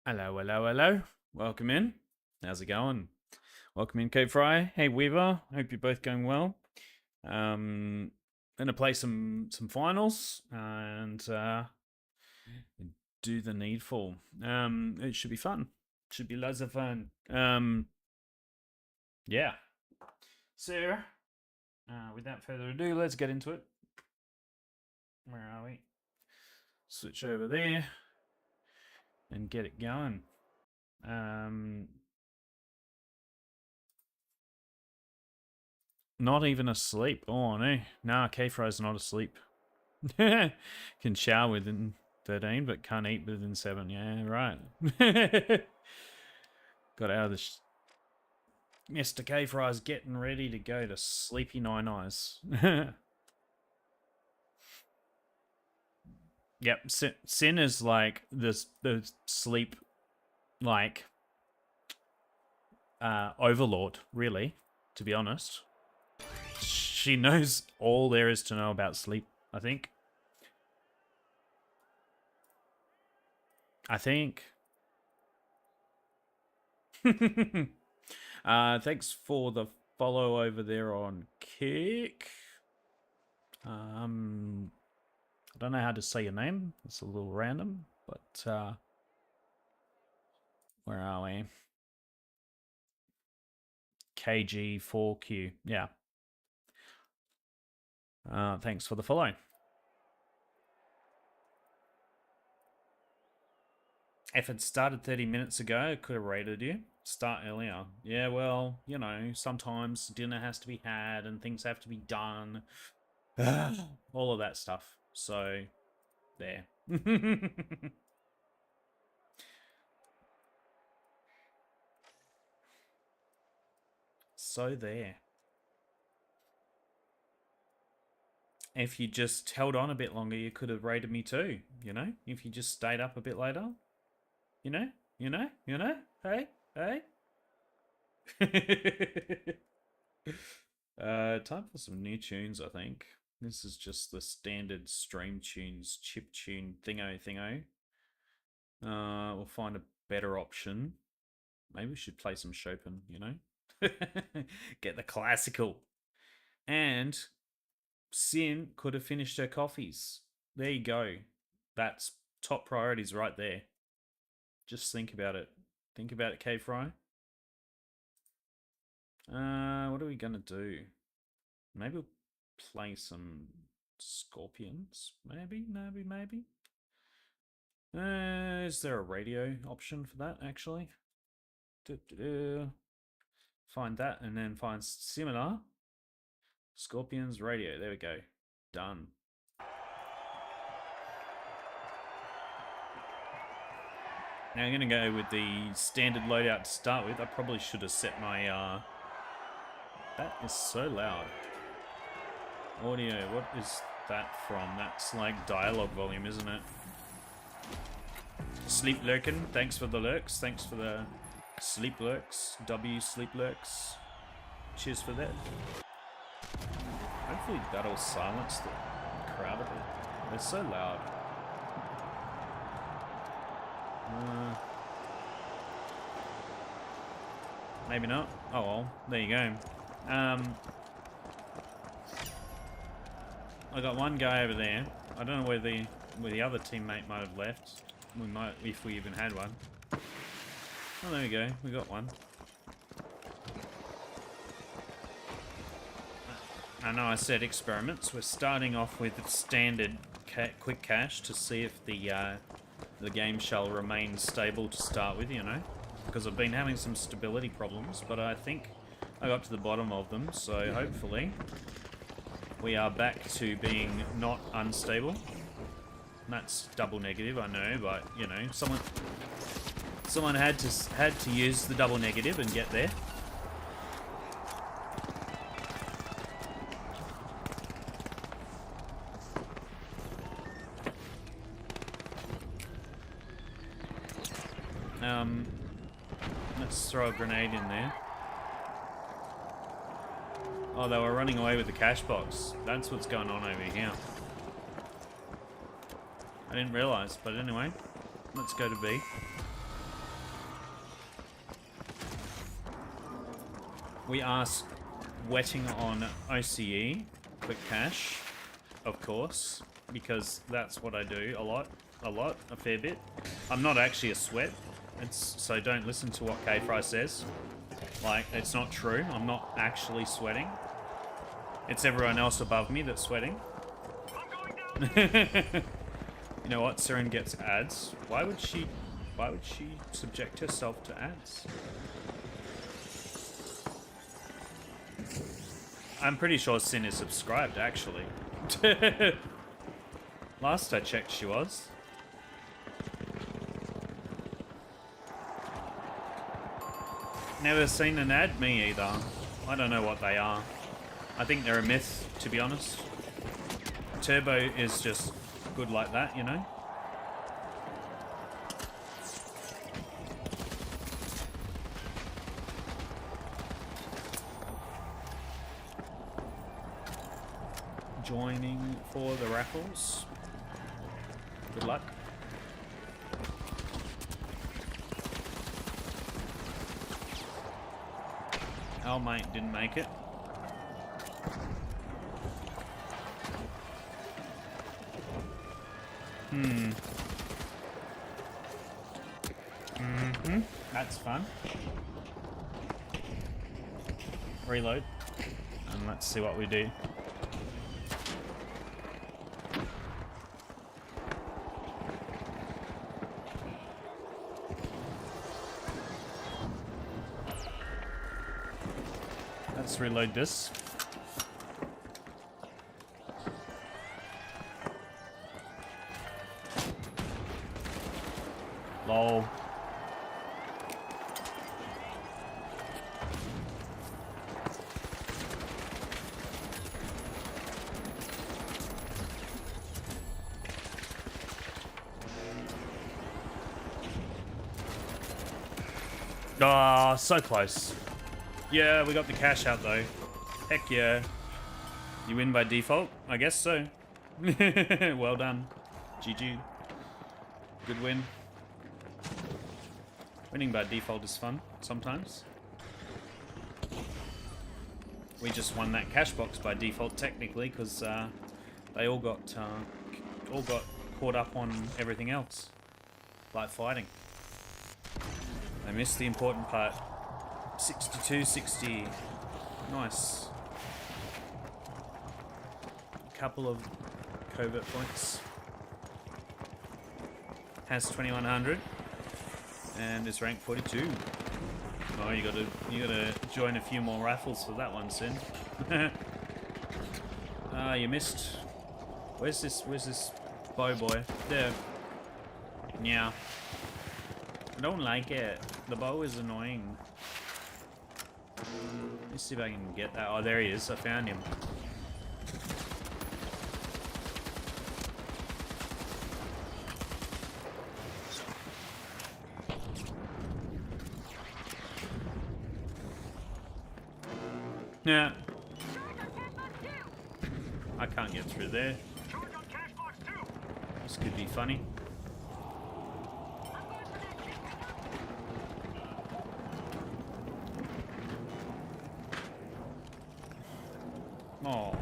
Hello, hello, hello. Welcome in. How's it going? Welcome in, Kate Fry. Hey, Weaver. Hope you're both going well. Gonna play some finals and do the needful. It should be fun. Should be loads of fun. Yeah. So, without further ado, let's get into it. Where are we? Switch over there and get it going. Not even asleep. Oh no. Nah, K-Fry's not asleep. Can shower within 13, but can't eat within 7. Yeah, right. Got out of the... Mr. K-Fry's getting ready to go to sleepy nine eyes. Yep, Sin is like the sleep, like, overlord, really, to be honest. She knows all there is to know about sleep, I think. Thanks for the follow over there on Kick. I don't know how to say your name. It's a little random, but where are we? KG4Q. Yeah. Thanks for the follow. If it started 30 minutes ago, it could have rated you. Start earlier. Yeah, well, you know, sometimes dinner has to be had and things have to be done. All of that stuff. So, there. So there. If you just held on a bit longer, you could have rated me too, you know? If you just stayed up a bit later. You know? Hey? Hey? Time for some new tunes, I think. This is just the standard stream tunes, chip tune thingo. We'll find a better option. Maybe we should play some Chopin, you know? Get the classical. And Sin could have finished her coffees. There you go. That's top priorities right there. Just think about it. Think about it, K Fry. What are we gonna do? Maybe we'll play some Scorpions. Maybe. Is there a radio option for that, actually? Find that and then find similar. Scorpions radio. There we go. Done. Now I'm going to go with the standard loadout to start with. I probably should have set my... That is so loud. Audio, what is that from? That's like dialogue volume, isn't it? Sleep Lurkin, thanks for the lurks. Thanks for the sleep lurks. W sleep lurks. Cheers for that. Hopefully that'll silence the crowd a bit. They're so loud. Maybe not. Oh well, there you go. I got one guy over there. I don't know where the other teammate might have left. We might, if we even had one. Oh, there we go. We got one. I know I said experiments. We're starting off with standard quick cache to see if the game shall remain stable to start with, you know? Because I've been having some stability problems, but I think I got to the bottom of them, so hopefully we are back to being not unstable. That's double negative, I know, but you know, someone had to use the double negative and get there. Let's throw a grenade in there. Oh, they were running away with the cash box. That's what's going on over here. I didn't realise, but anyway, let's go to B. We are wetting on OCE, quick cash, of course, because that's what I do a fair bit. I'm not actually a sweat, so don't listen to what K-Fry says. Like, it's not true. I'm not actually sweating. It's everyone else above me that's sweating. You know what? Siren gets ads. Why would she subject herself to ads? I'm pretty sure Sin is subscribed, actually. Last I checked, she was. Never seen an ad, me either. I don't know what they are. I think they're a myth, to be honest. Turbo is just good like that, you know? Joining for the raffles. Good luck. Our mate didn't make it. That's fun. Reload. And let's see what we do. Let's reload this. Lol. Ah, so close. Yeah, we got the cash out though. Heck yeah. You win by default? I guess so. Well done. GG. Good win. Winning by default is fun sometimes. We just won that cash box by default technically because they all got caught up on everything else, like fighting. They missed the important part. 62-60. Nice. Couple of covert points. Has 2100 and is ranked 42. Oh, you gotta join a few more raffles for that one, Sin. You missed. Where's this bow boy? There. Yeah. I don't like it. The bow is annoying. Let's see if I can get that. Oh, there he is. I found him. Yeah. I can't get through there. This could be funny. Oh.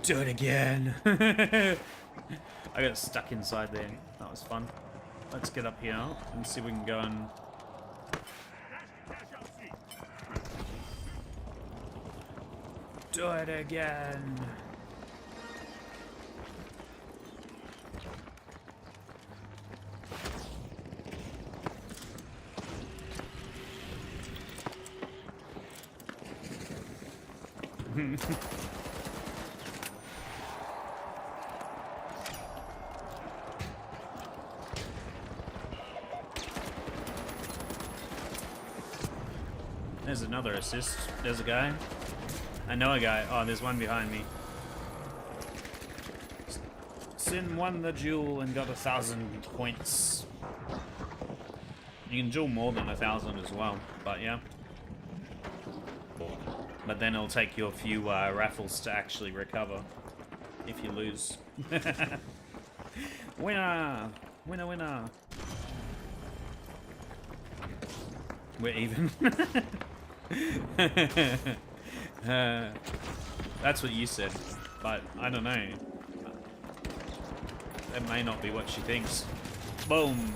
Do it again. I got stuck inside there. That was fun. Let's get up here and see if we can go and... Do it again. There's another assist. There's a guy. I know a guy. Oh, there's one behind me. Sin won the duel and got 1,000 points. You can duel more than 1,000 as well, but yeah. But then it'll take you a few raffles to actually recover if you lose. Winner! Winner, winner! We're even. That's what you said, but I don't know. That may not be what she thinks. Boom.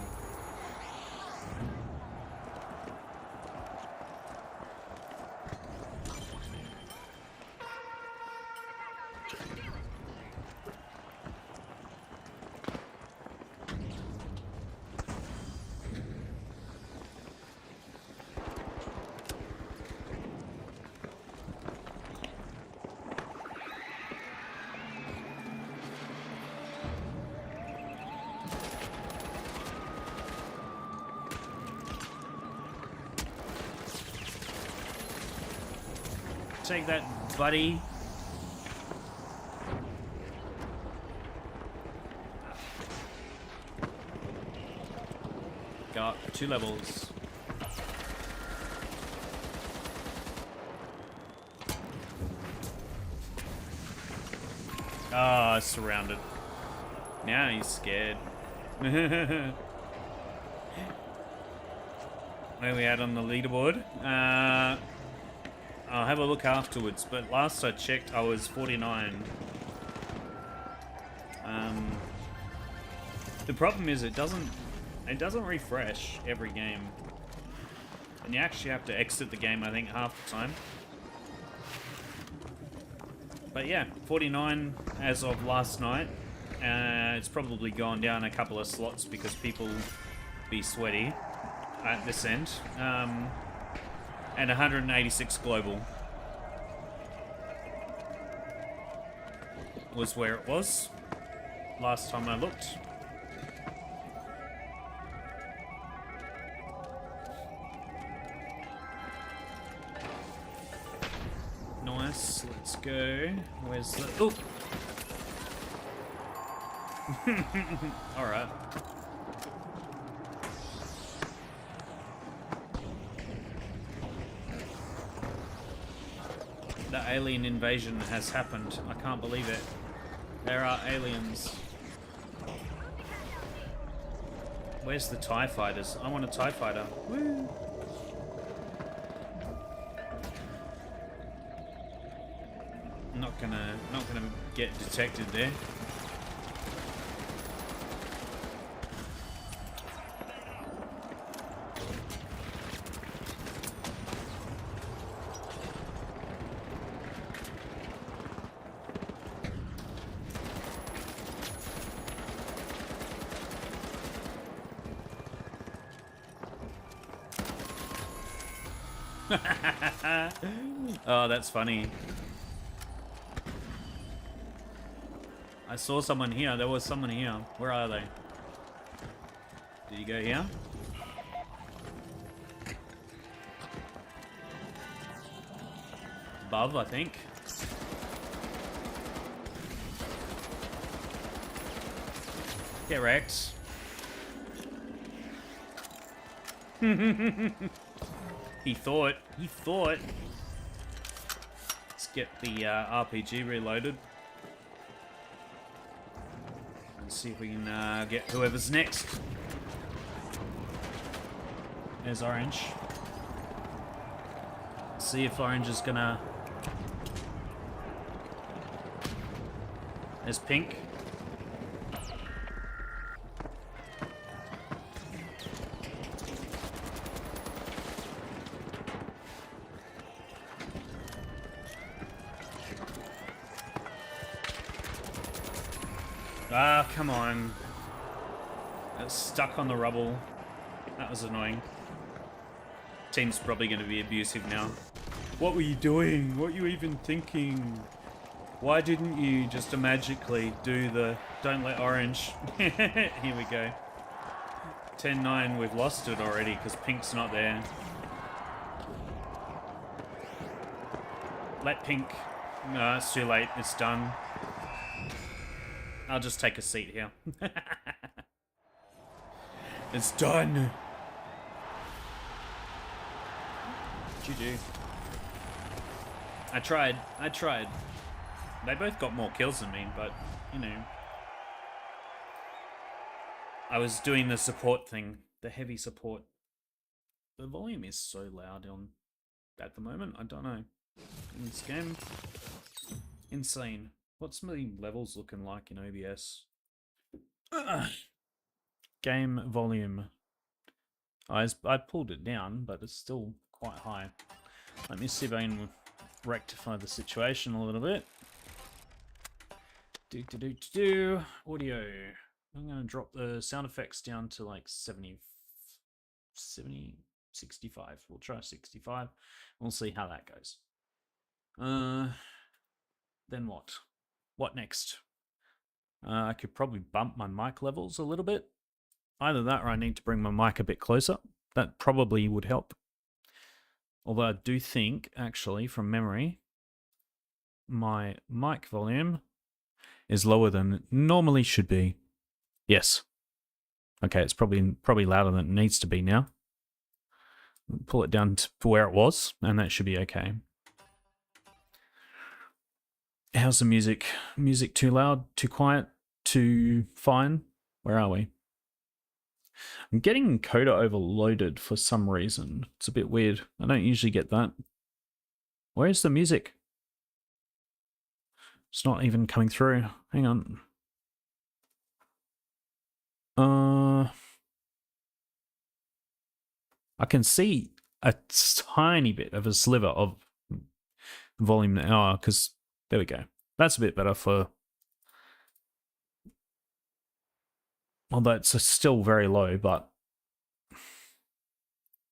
Take that, buddy. Go up 2 levels. Ah, surrounded. Now he's scared. Where are we at on the leaderboard? I'll have a look afterwards, but last I checked, I was 49. The problem is it doesn't refresh every game, and you actually have to exit the game, I think, half the time. But yeah, 49 as of last night. It's probably gone down a couple of slots because people be sweaty at this end. And 186 global was where it was last time I looked. Nice, let's go. Where's the... Oh! Alright. The alien invasion has happened. I can't believe it. There are aliens. Where's the TIE fighters? I want a TIE fighter. Woo! Not gonna get detected there. Oh, that's funny. I saw someone here. There was someone here. Where are they? Did you go here? Above, I think. Get wrecked. He thought. Let's get the RPG reloaded. And see if we can get whoever's next. There's Orange. See if Orange is gonna... There's Pink. Ah, come on. It's stuck on the rubble. That was annoying. Team's probably going to be abusive now. What were you doing? What were you even thinking? Why didn't you just magically do the don't let Orange? Here we go. 10-9, we've lost it already because Pink's not there. Let Pink... No, it's too late. It's done. I'll just take a seat here. It's done. GG. I tried. They both got more kills than me, but, you know. I was doing the support thing. The heavy support. The volume is so loud on at the moment. I don't know. In this game, insane. What's my levels looking like in OBS? Game volume. I pulled it down, but it's still quite high. Let me see if I can rectify the situation a little bit. Audio. I'm going to drop the sound effects down to like 70, 65. We'll try 65. We'll see how that goes. Then what? What next? I could probably bump my mic levels a little bit. Either that or I need to bring my mic a bit closer. That probably would help. Although I do think, actually, from memory, my mic volume is lower than it normally should be. Yes. Okay, it's probably louder than it needs to be now. Pull it down to where it was, and that should be okay. How's the music? Music too loud, too quiet, too fine? Where are we? I'm getting coda overloaded for some reason. It's a bit weird. I don't usually get that. Where's the music? It's not even coming through. Hang on. I can see a tiny bit of a sliver of volume now, because there we go. That's a bit better for... Although it's still very low, but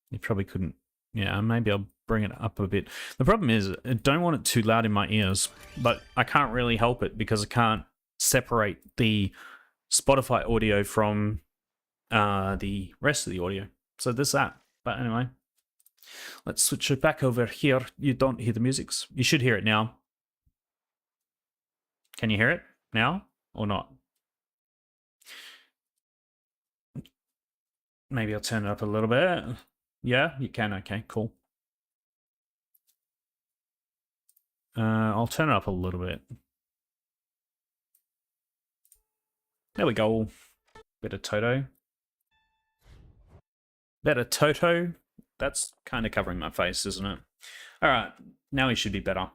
you probably couldn't... Yeah, maybe I'll bring it up a bit. The problem is, I don't want it too loud in my ears, but I can't really help it because I can't separate the Spotify audio from the rest of the audio. So there's that. But anyway, let's switch it back over here. You don't hear the music. You should hear it now. Can you hear it now or not? Maybe I'll turn it up a little bit. Yeah, you can. Okay, cool. I'll turn it up a little bit. There we go. Bit of Toto. Better Toto. That's kind of covering my face, isn't it? All right, now he should be better.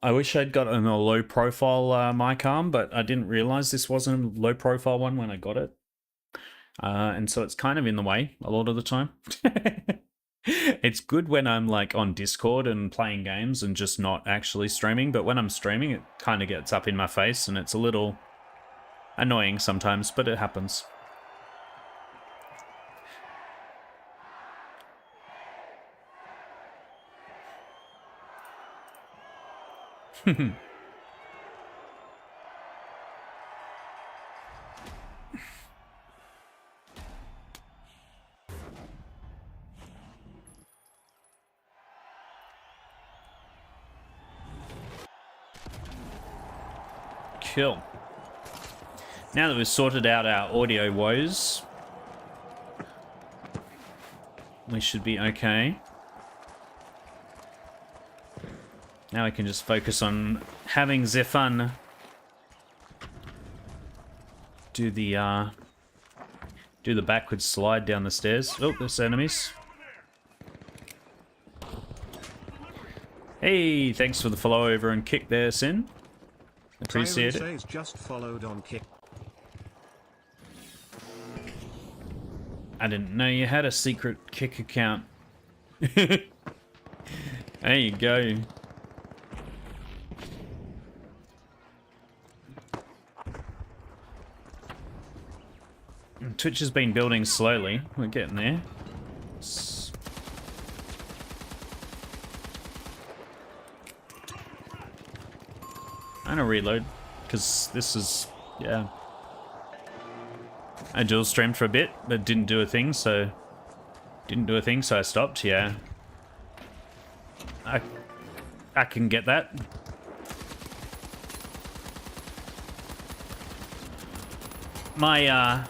I wish I'd gotten a low profile mic arm, but I didn't realize this wasn't a low profile one when I got it. And so it's kind of in the way a lot of the time. It's good when I'm like on Discord and playing games and just not actually streaming, but when I'm streaming, it kind of gets up in my face and it's a little annoying sometimes, but it happens. Cool. Now that we've sorted out our audio woes, we should be okay. Now we can just focus on having the fun. Do the backwards slide down the stairs. Oh, there's enemies. Hey, thanks for the follow over and kick there, Sin. Appreciate it. Just followed on kick. I didn't know you had a secret kick account. There you go. Twitch has been building slowly. We're getting there. I'm gonna reload, because this is, yeah. I dual streamed for a bit, but didn't do a thing, so I stopped, yeah. I can get that. My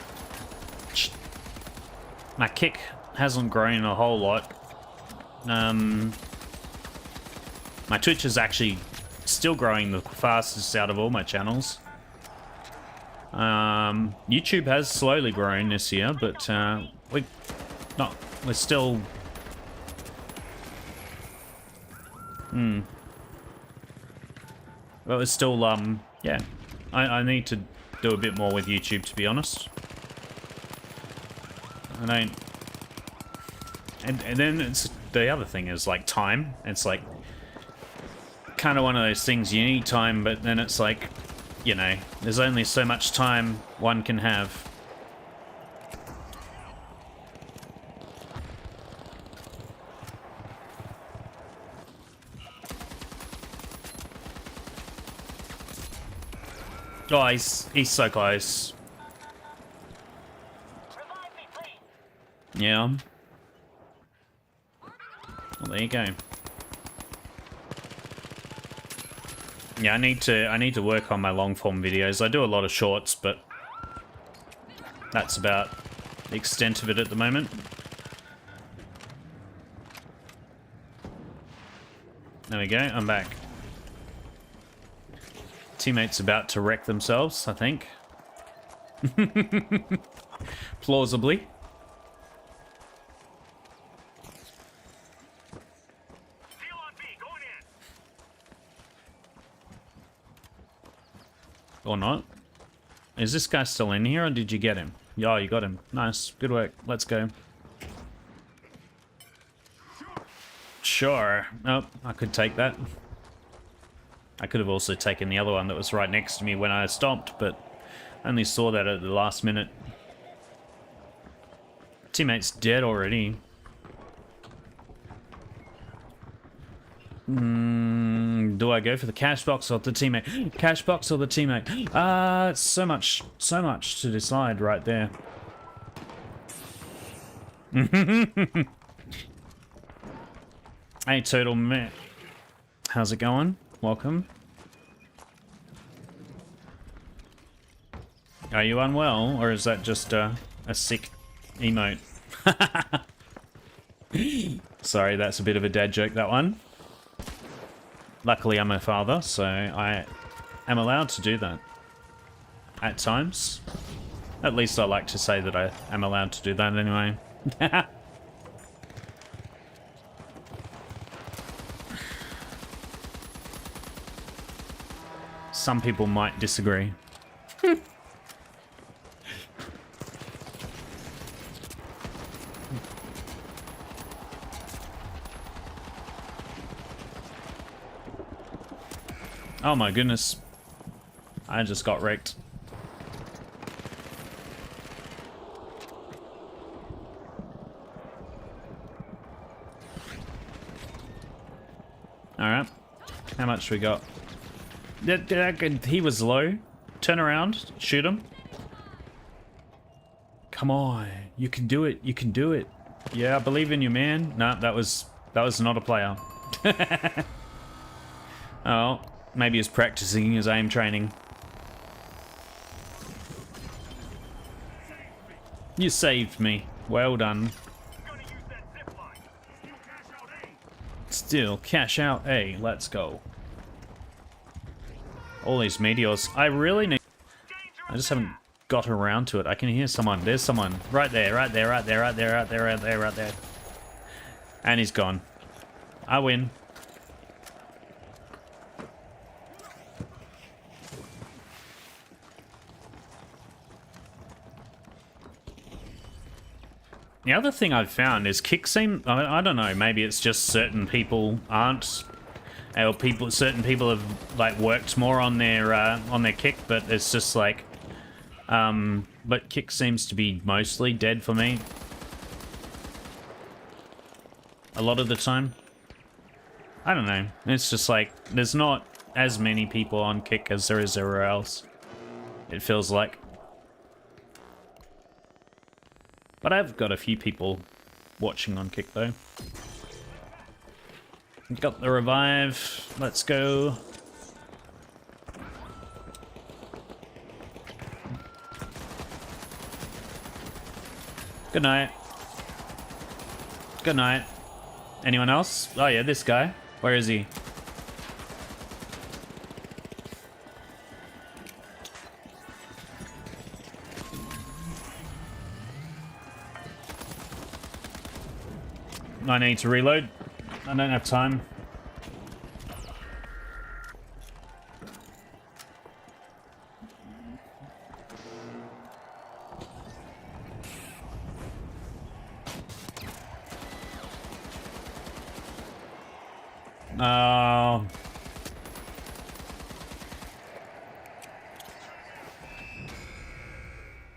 kick hasn't grown a whole lot. My Twitch is actually still growing the fastest out of all my channels. YouTube has slowly grown this year, but we're still. But it's still yeah. I need to do a bit more with YouTube, to be honest. I don't. And then it's the other thing is like time. It's like kind of one of those things, you need time, but then it's like, you know, there's only so much time one can have. Oh, he's so close. Yeah. Well, there you go. Yeah, I need to work on my long form videos. I do a lot of shorts, but that's about the extent of it at the moment. There we go, I'm back. Teammates about to wreck themselves, I think. Plausibly. Or not. Is this guy still in here, or did you get him? Yeah, you got him. Nice. Good work. Let's go. Sure. Oh, I could take that. I could have also taken the other one that was right next to me when I stopped, but I only saw that at the last minute. Teammate's dead already. Do I go for the cash box or the teammate? Cash box or the teammate? So much to decide right there. Hey, Turtle Matt. How's it going? Welcome. Are you unwell, or is that just a sick emote? Sorry, that's a bit of a dad joke, that one. Luckily, I'm a father, so I am allowed to do that. At times. At least I like to say that I am allowed to do that anyway. Some people might disagree. Oh my goodness. I just got wrecked. Alright. How much we got? He was low. Turn around. Shoot him. Come on. You can do it. You can do it. Yeah, I believe in you, man. No, that was not a player. Oh. Maybe he's practicing his aim training. You saved me. Well done. Still, cash out A. Let's go. All these meteors. I really need... I just haven't got around to it. I can hear someone. There's someone. Right there, right there, right there, right there, right there, right there, right there. And he's gone. I win. The other thing I've found is kick seem... I don't know, maybe it's just certain people aren't... Or certain people have like worked more on their kick, but it's just like... but kick seems to be mostly dead for me. A lot of the time. I don't know. It's just like, there's not as many people on kick as there is everywhere else. It feels like. But I've got a few people watching on kick though. Got the revive. Let's go. Good night. Good night. Anyone else? Oh yeah, this guy. Where is he? I need to reload. I don't have time.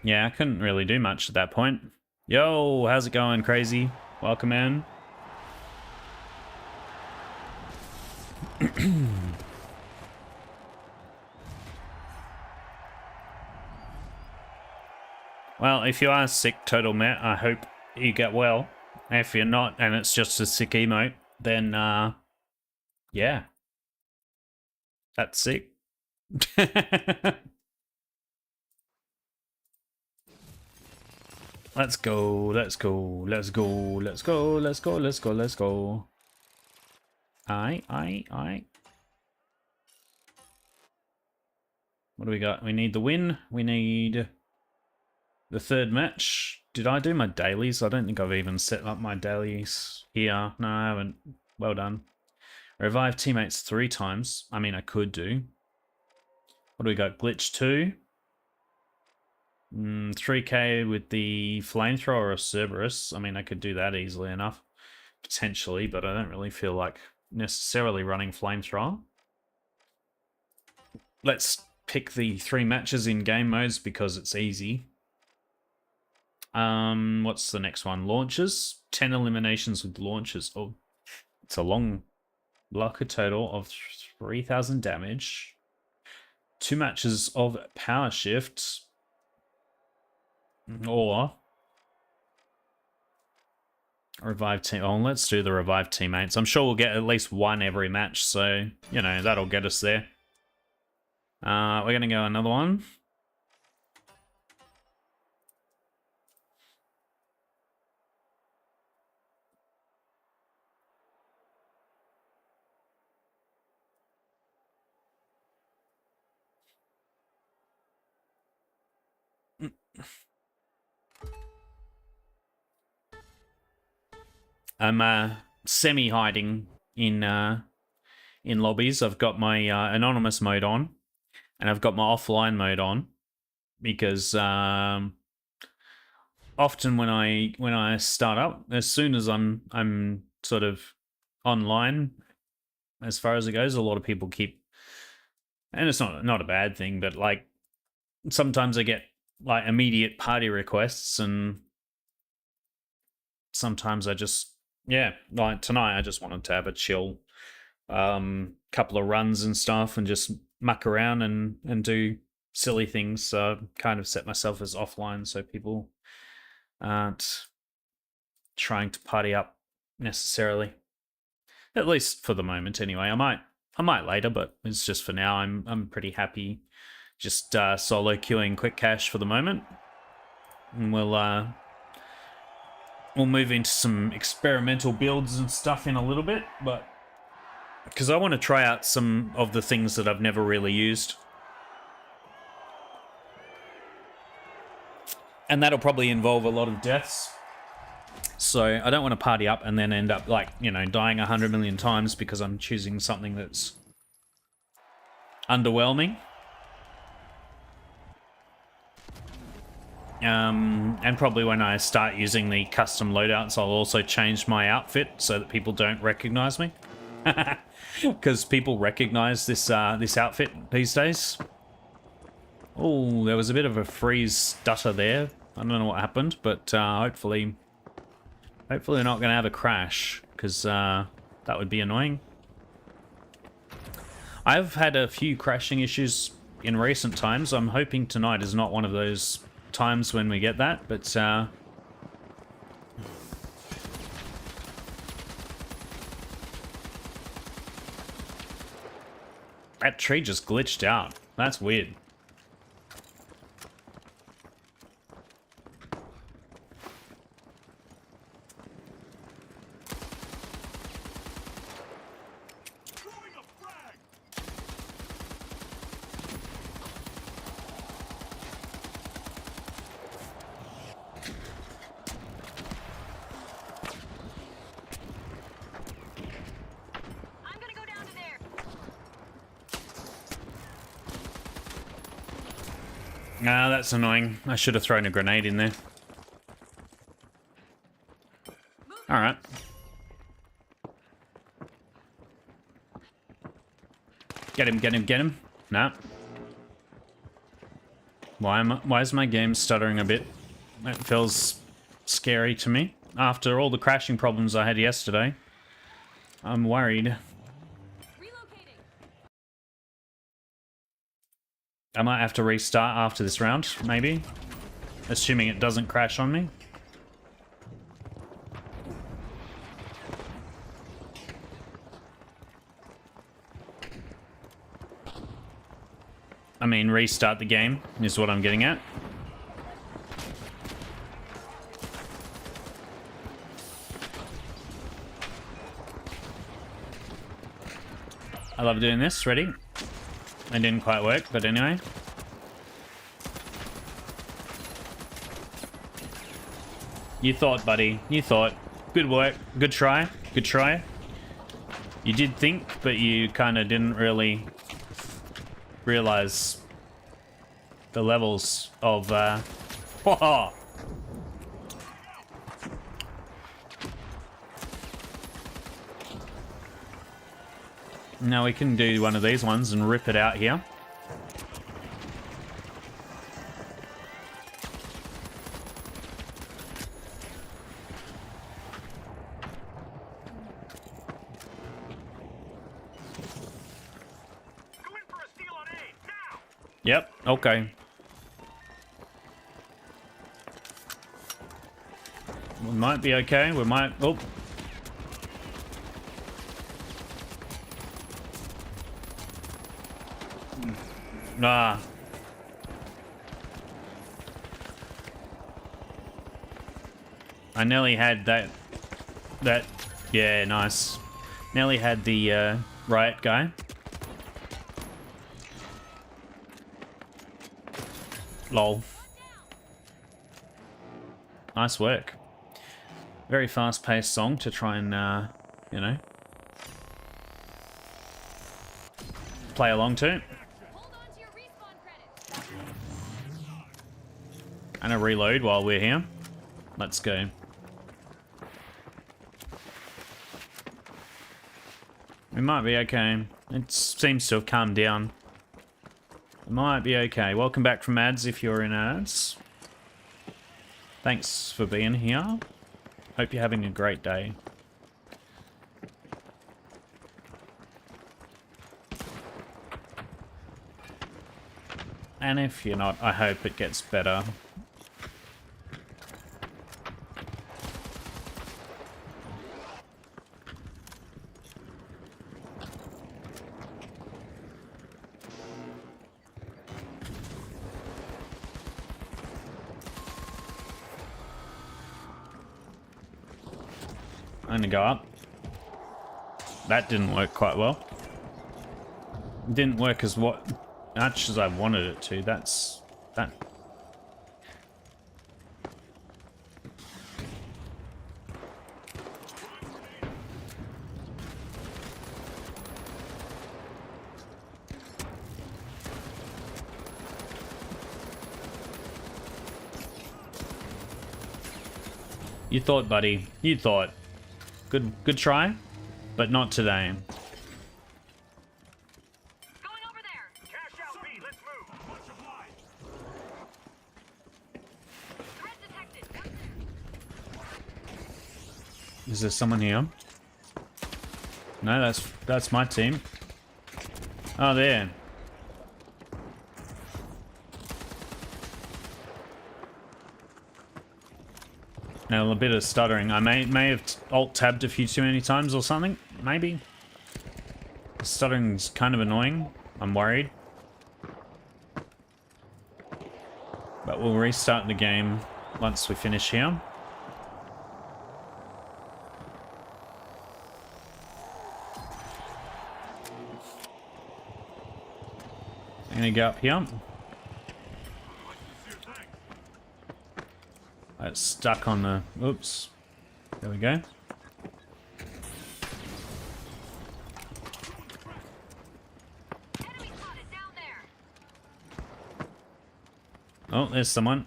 Yeah, I couldn't really do much at that point. Yo, how's it going, crazy? Welcome in. Well, if you are sick, Total Matt, I hope you get well. If you're not, and it's just a sick emote, then, yeah. That's sick. Let's go, let's go, let's go, let's go, let's go, let's go, let's go. Aye. What do we got? We need the win. We need the third match. Did I do my dailies? I don't think I've even set up my dailies here. No, I haven't. Well done. Revive teammates 3 times. I mean, I could do. What do we got? Glitch 2. 3k with the flamethrower or Cerberus. I mean, I could do that easily enough. Potentially, but I don't really feel like necessarily running flamethrower. Let's pick the 3 matches in game modes because it's easy. What's the next one? Launches. 10 eliminations with launches. Oh, it's a long block, a total of 3,000 damage. 2 matches of power shift. Or revive team. Oh, let's do the revive teammates. I'm sure we'll get at least 1 every match, so you know that'll get us there. We're gonna go another one. I'm semi-hiding in lobbies. I've got my anonymous mode on, and I've got my offline mode on because often when I start up, as soon as I'm sort of online, as far as it goes, a lot of people keep, and it's not a bad thing, but like sometimes I get like immediate party requests, and sometimes I just, yeah, like tonight I just wanted to have a chill couple of runs and stuff and just muck around and do silly things. So I kind of set myself as offline so people aren't trying to party up necessarily. At least for the moment anyway. I might later, but it's just for now. I'm pretty happy just solo queuing quick cash for the moment. And we'll move into some experimental builds and stuff in a little bit, but because I want to try out some of the things that I've never really used. And that'll probably involve a lot of deaths. So I don't want to party up and then end up like, you know, dying 100 million times because I'm choosing something that's underwhelming. And probably when I start using the custom loadouts, I'll also change my outfit so that people don't recognize me. Because people recognize this outfit these days. Oh, there was a bit of a freeze stutter there. I don't know what happened, but hopefully we're not going to have a crash, because that would be annoying. I've had a few crashing issues in recent times. I'm hoping tonight is not one of those times when we get that, but that tree just glitched out. That's weird. Ah, that's annoying. I should have thrown a grenade in there. Alright. Get him, get him, get him. Nah. Why is my game stuttering a bit? That feels scary to me. After all the crashing problems I had yesterday, I'm worried. I might have to restart after this round, maybe. Assuming it doesn't crash on me. I mean, restart the game is what I'm getting at. I love doing this. Ready? It didn't quite work, but anyway. You thought, buddy. You thought. Good work. Good try. Good try. You did think, but you kind of didn't really realize the levels of whoa. Now we can do one of these ones and rip it out here. Yep, okay. We might be okay, we might... Oh. Nah. I nearly had that... Yeah, nice. Nearly had the riot guy. Lol. Nice work. Very fast-paced song to try and, you know, play along to. And a reload while we're here. Let's go. We might be okay. It seems to have calmed down. Might be okay. Welcome back from ads if you're in ads. Thanks for being here. Hope you're having a great day. And if you're not, I hope it gets better. I'm gonna go up. That didn't work quite well. It didn't work as much as I wanted it to. That's that. You thought, buddy. You thought. Good try, but not today. Going over there. Cash out B. Let's move. Much obliged. Threat detected. Is there someone here? No, that's my team. Oh, there. Now a bit of stuttering. I may have alt-tabbed a few too many times or something. Maybe. The stuttering's kind of annoying. I'm worried. But we'll restart the game once we finish here. I'm gonna go up here. It's stuck on the... Oops. There we go. Enemy spotted down there. Oh, there's someone.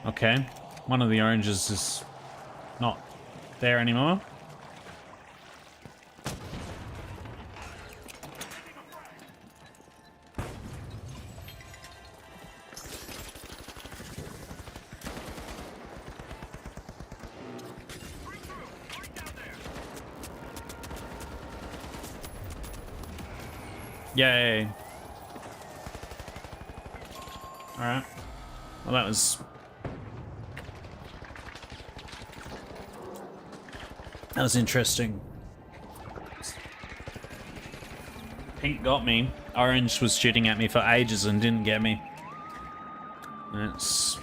Okay. One of the oranges is not there anymore. Yay. Alright. Well, that was interesting. Pink got me. Orange was shooting at me for ages and didn't get me. That's...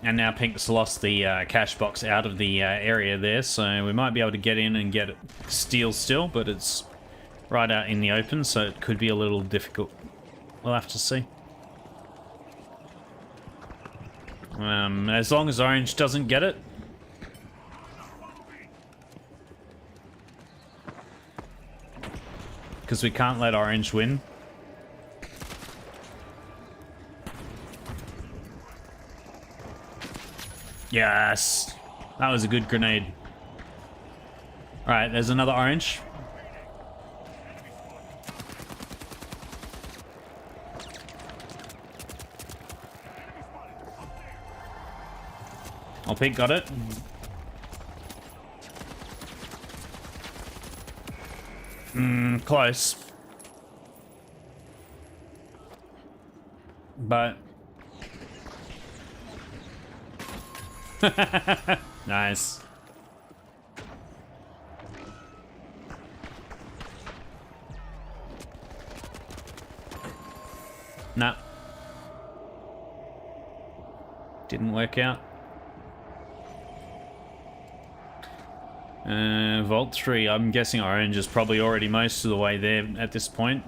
And now Pink's lost the cash box out of the area there, so we might be able to get in and get it steal still, but it's right out in the open, so it could be a little difficult. We'll have to see. As long as Orange doesn't get it. Because we can't let Orange win. Yes! That was a good grenade. Alright, there's another Orange. Oh, Pink got it. Close. But... Nice. Nah. Didn't work out. Vault 3, I'm guessing Orange is probably already most of the way there at this point.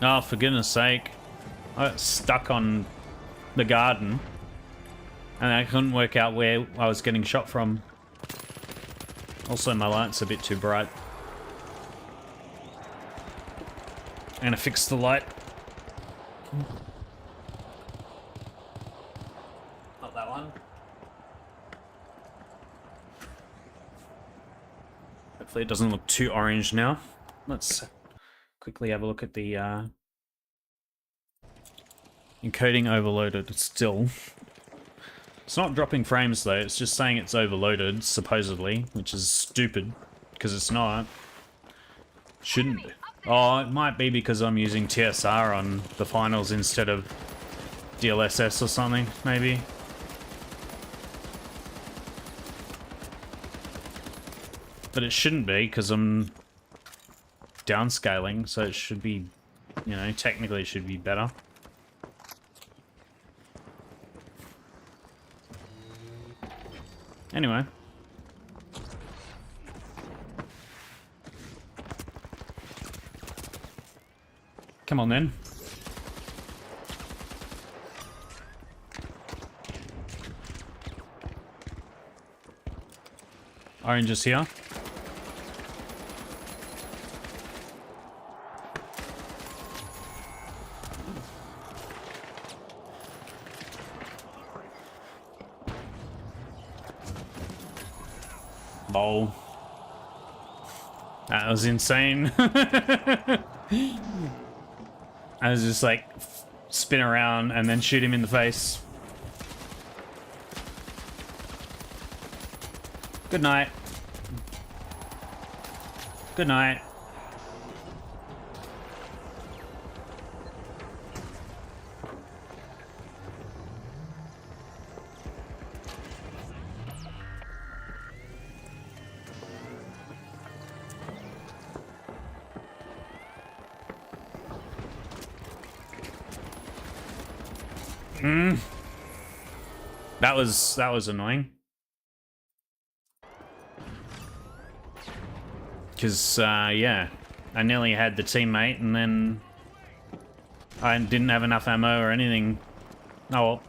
Oh, for goodness sake. I got stuck on the garden and I couldn't work out where I was getting shot from. Also, my light's a bit too bright. I'm gonna fix the light. Not that one. Hopefully it doesn't look too orange now. Let's quickly have a look at the encoding overloaded still. It's not dropping frames though, it's just saying it's overloaded, supposedly, which is stupid, because it's not. Shouldn't be. Oh, it might be because I'm using TSR on the finals instead of DLSS or something, maybe. But it shouldn't be, because I'm downscaling, so it should be, you know, technically it should be better. Anyway. Come on then. Orange is here. Lol. That was insane. I was just like, spin around and then shoot him in the face. Good night. Good night. That was annoying. Because, yeah, I nearly had the teammate and then I didn't have enough ammo or anything. Oh well.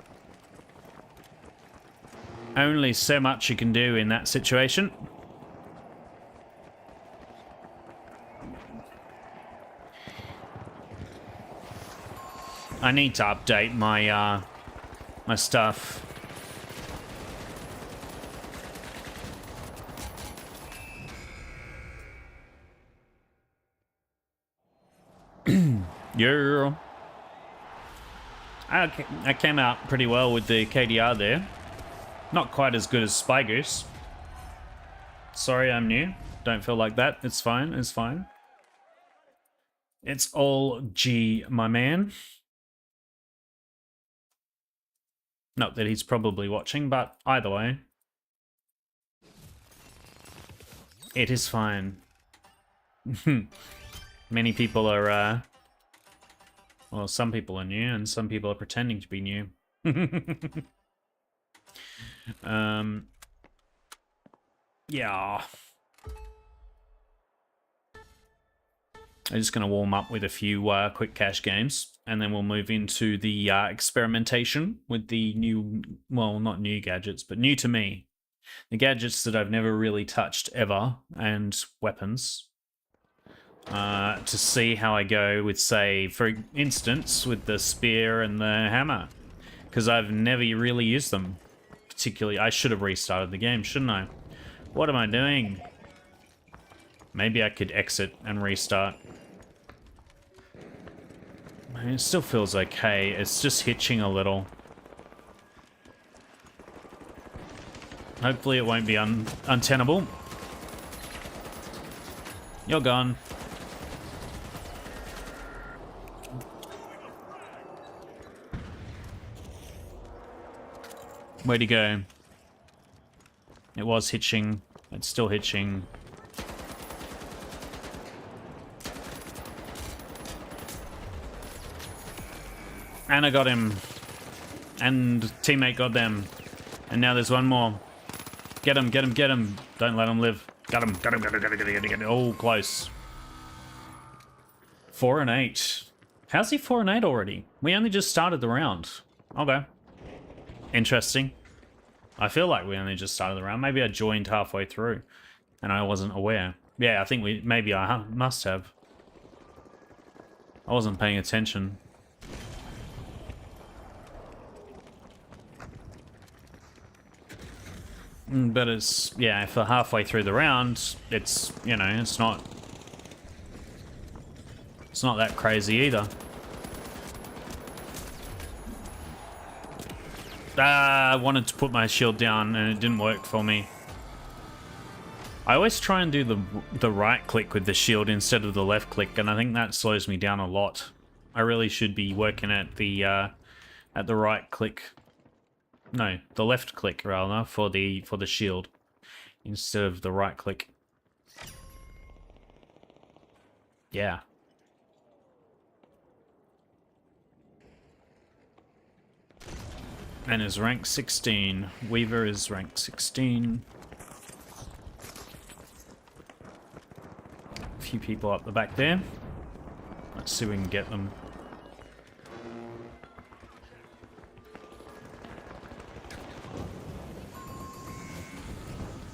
Only so much you can do in that situation. I need to update my my stuff. Yeah. I came out pretty well with the KDR there. Not quite as good as Spy Goose. Sorry, I'm new. Don't feel like that. It's fine. It's fine. It's all G, my man. Not that he's probably watching, but either way. It is fine. Many people are, well, some people are new and some people are pretending to be new. Yeah. I'm just going to warm up with a few quick cash games, and then we'll move into the experimentation with the new, well, not new gadgets, but new to me. The gadgets that I've never really touched ever, and weapons. To see how I go with, say, for instance, with the spear and the hammer. Because I've never really used them. Particularly, I should have restarted the game, shouldn't I? What am I doing? Maybe I could exit and restart. I mean, it still feels okay. It's just hitching a little. Hopefully it won't be untenable. You're gone. Where'd he go? It was hitching. It's still hitching. And I got him. And teammate got them. And now there's one more. Get him, get him, get him. Don't let him live. Got him, got him, got him, got him, got him, got him. Oh, close. 4 and 8. How's he 4 and 8 already? We only just started the round. Okay. Interesting. I feel like we only just started the round. Maybe I joined halfway through and I wasn't aware. Yeah, I think maybe I must have. I wasn't paying attention. But it's, yeah, for halfway through the round, it's, you know, it's not that crazy either. I wanted to put my shield down and it didn't work for me. I always try and do the right click with the shield instead of the left click, and I think that slows me down a lot. I really should be working at the right click. No, the left click rather for the shield instead of the right click. Yeah. And is rank 16. Weaver is rank 16. A few people up the back there. Let's see if we can get them.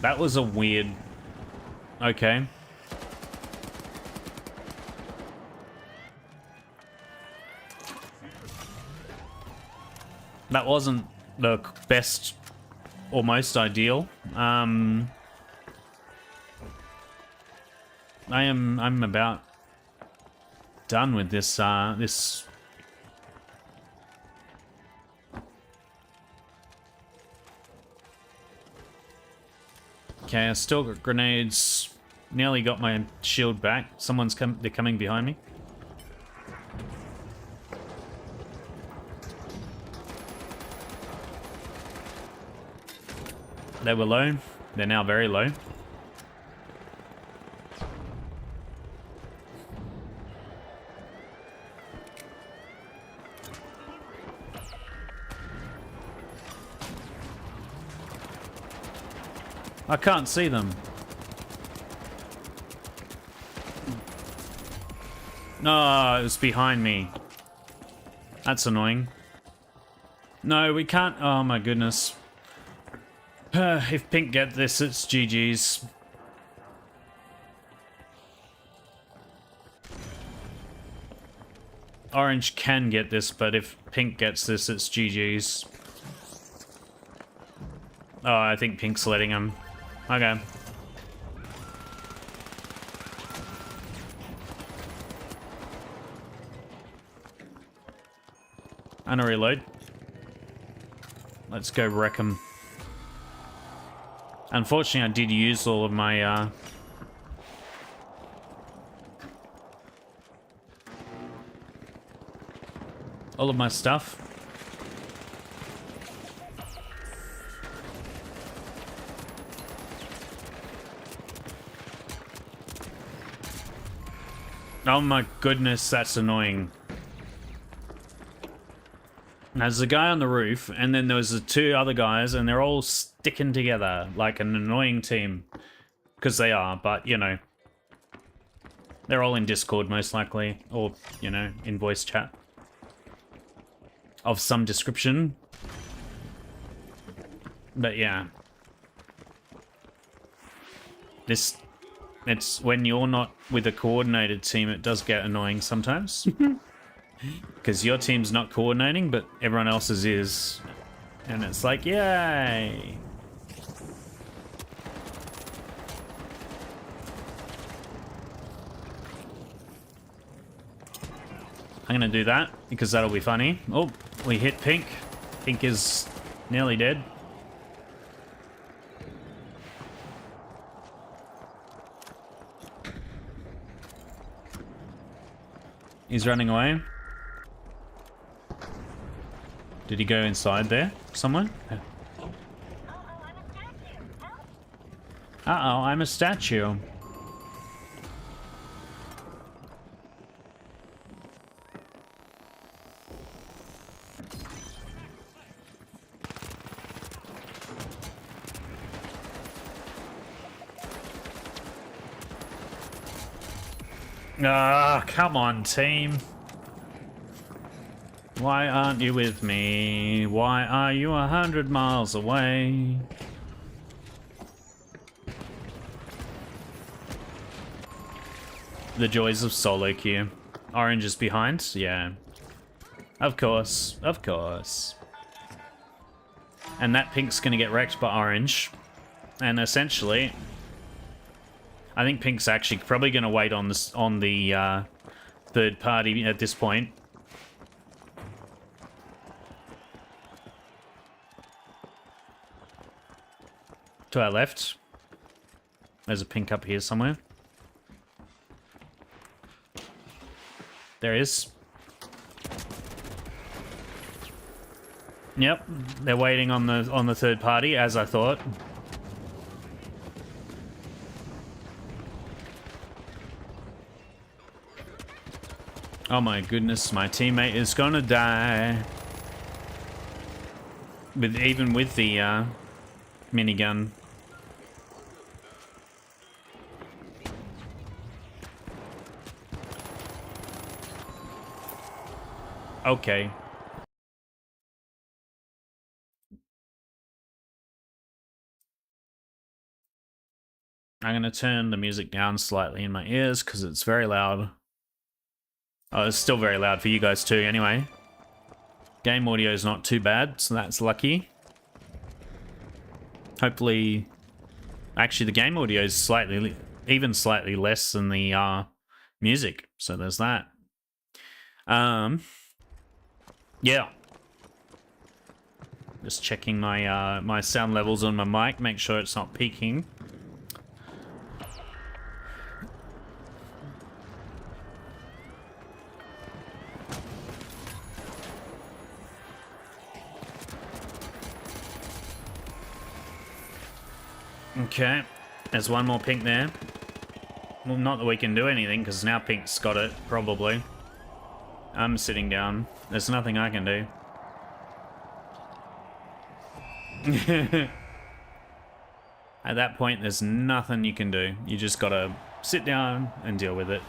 That was a weird... Okay. That wasn't the best or most ideal. I'm about done with this this. Okay, I still got grenades. Nearly got my shield back. They're coming behind me. They were low. They're now very low. I can't see them. No, it was behind me. That's annoying. No, we can't. Oh my goodness. If Pink get this, it's GG's. Orange can get this, but if Pink gets this, it's GG's. Oh, I think Pink's letting him. Okay. And a reload. Let's go wreck him. Unfortunately, I did use all of my, stuff. Oh my goodness, that's annoying. There's a guy on the roof, and then there was the two other guys, and they're all sticking together like an annoying team. Because they are, but, you know. They're all in Discord, most likely. Or, you know, in voice chat. Of some description. But, yeah. It's when you're not with a coordinated team, it does get annoying sometimes. Because your team's not coordinating, but everyone else's is. And it's like, yay! I'm gonna do that, because that'll be funny. Oh, we hit Pink. Pink is nearly dead. He's running away. Did he go inside there somewhere? Uh-oh, I'm a statue. Ah, come on, team. Why aren't you with me? Why are you 100 miles away? The joys of solo queue. Orange is behind? Yeah. Of course. Of course. And that Pink's gonna get wrecked by Orange. And essentially, I think Pink's actually probably gonna wait on this on the third party at this point. To our left. There's a Pink up here somewhere. There is. Yep, they're waiting on the third party, as I thought. Oh my goodness, my teammate is gonna die. Even with the minigun. Okay. I'm gonna turn the music down slightly in my ears because it's very loud. Oh, it's still very loud for you guys too, anyway. Game audio is not too bad, so that's lucky. Hopefully... Actually, the game audio is slightly less than the music, so there's that. Yeah. Just checking my my sound levels on my mic, make sure it's not peaking. Okay, there's one more Pink there. Well, not that we can do anything, because now Pink's got it, probably. I'm sitting down. There's nothing I can do. At that point, there's nothing you can do. You just gotta sit down and deal with it.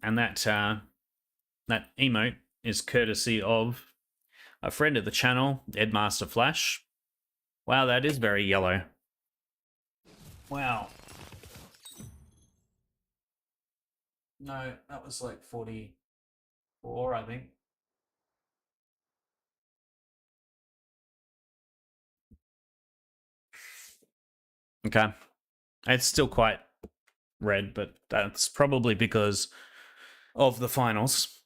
And that emote is courtesy of a friend of the channel, Edmaster Flash. Wow, that is very yellow. Wow. No, that was like 44, I think. Okay. It's still quite red, but that's probably because of the finals.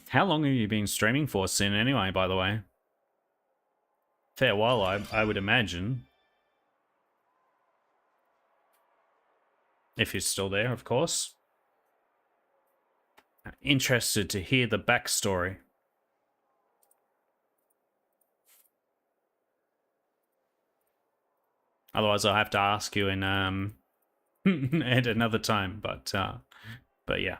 How long have you been streaming for, Sin, anyway, by the way? Fair while, I would imagine. If you're still there, of course. Interested to hear the backstory. Otherwise, I'll have to ask you in at another time. But yeah.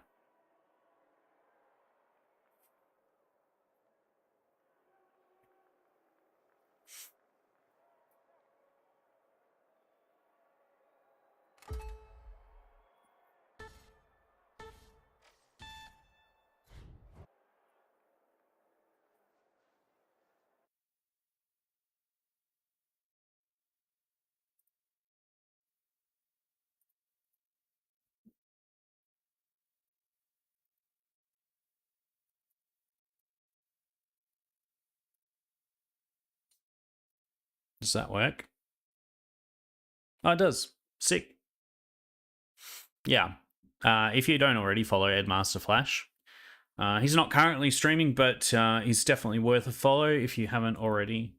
Does that work? Oh, it does. Sick. Yeah. If you don't already follow Edmaster Flash, he's not currently streaming, but he's definitely worth a follow if you haven't already.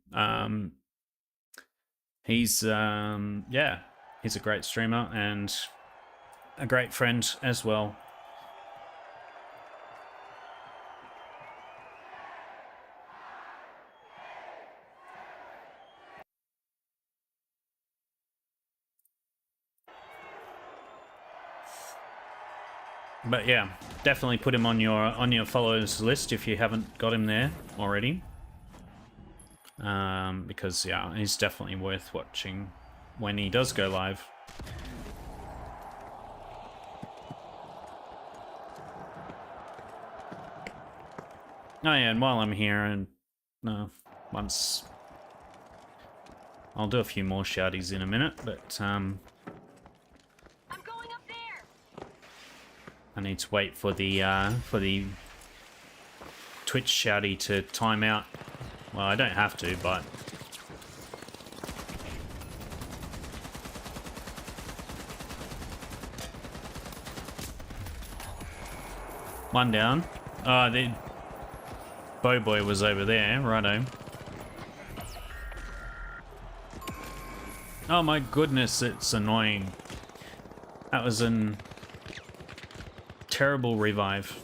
He's yeah, he's a great streamer and a great friend as well. But yeah, definitely put him on your followers list if you haven't got him there already. Because yeah, he's definitely worth watching when he does go live. Oh yeah, and while I'm here, and once I'll do a few more shouties in a minute, but I'm going up there. I need to wait for the Twitch shouty to time out. Well, I don't have to, but one down. Oh, the Boy was over there, righto. Oh my goodness, it's annoying. That was a terrible revive.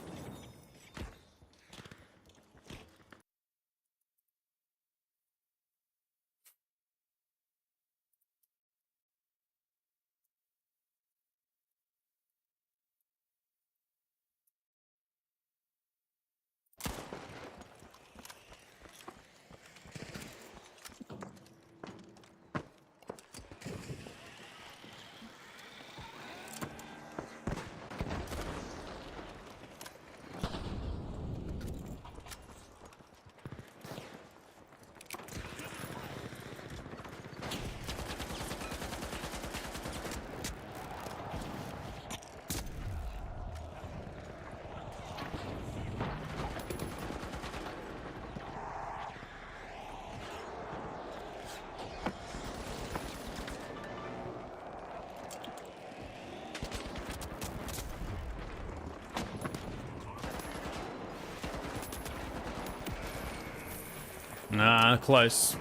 Nah, close.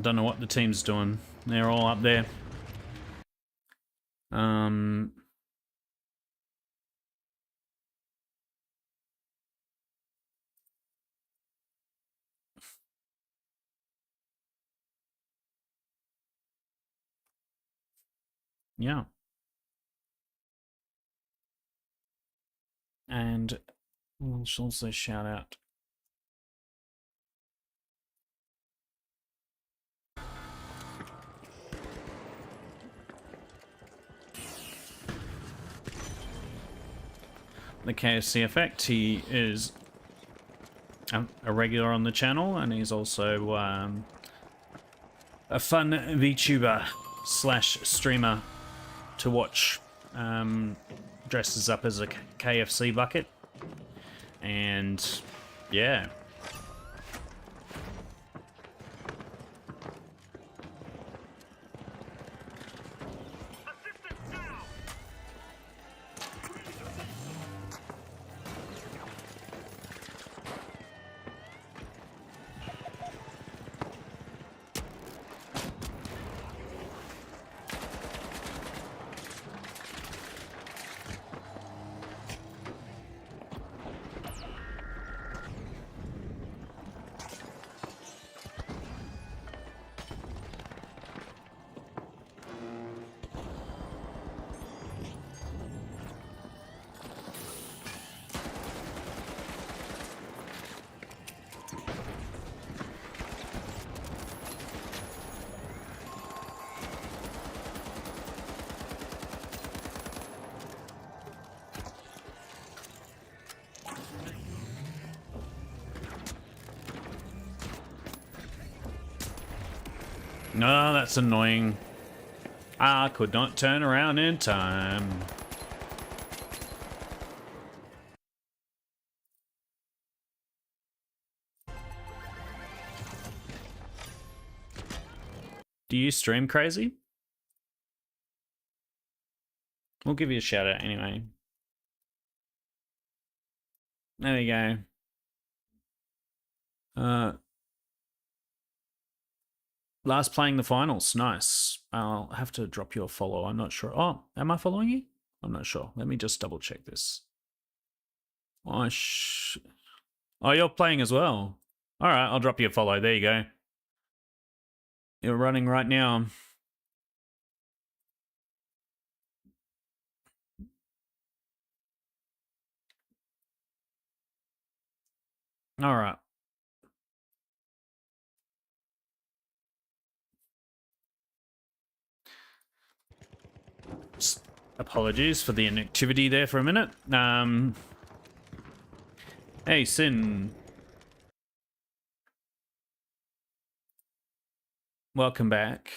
don't know what the team's doing. They're all up there. Yeah. And we'll also shout out the KFC Effect. He is a regular on the channel, and he's also a fun VTuber / streamer to watch. Dresses up as a KFC bucket, and yeah. No, that's annoying. I could not turn around in time. Do you stream Crazy? We'll give you a shout out anyway. There we go. Last playing the finals. Nice. I'll have to drop you a follow. I'm not sure. Oh, am I following you? I'm not sure. Let me just double check this. Oh, oh, you're playing as well. All right, I'll drop you a follow. There you go. You're running right now. All right. Apologies for the inactivity there for a minute. Hey, Sin. Welcome back.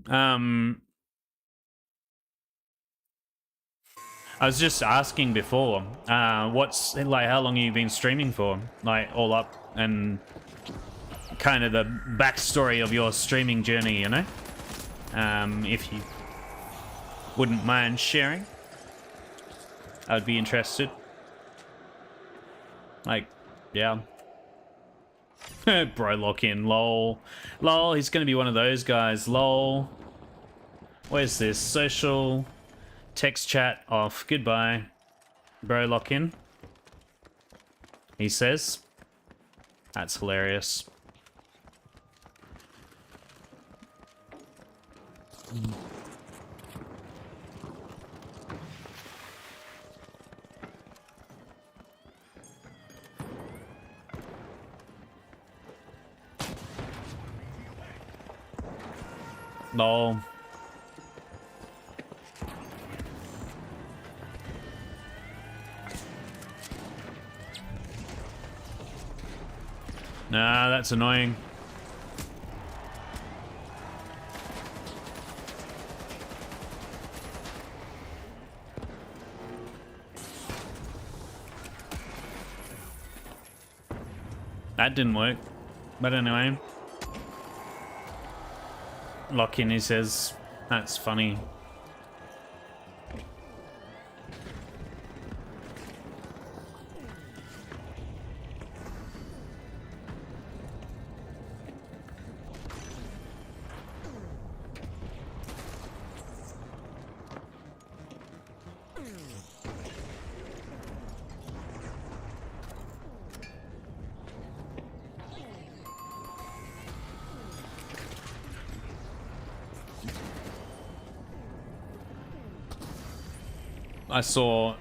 I was just asking before, what's like, how long have you been streaming for? Like, all up, and kind of the backstory of your streaming journey, you know? If you wouldn't mind sharing, I'd be interested. Like, yeah. Bro, lock in, lol. Lol, he's gonna be one of those guys, lol. Where's this? Social, text chat off, goodbye. Bro, lock in. He says. That's hilarious. Lol. Nah, that's annoying. That didn't work. But anyway. Lock in, he says. That's funny. I saw...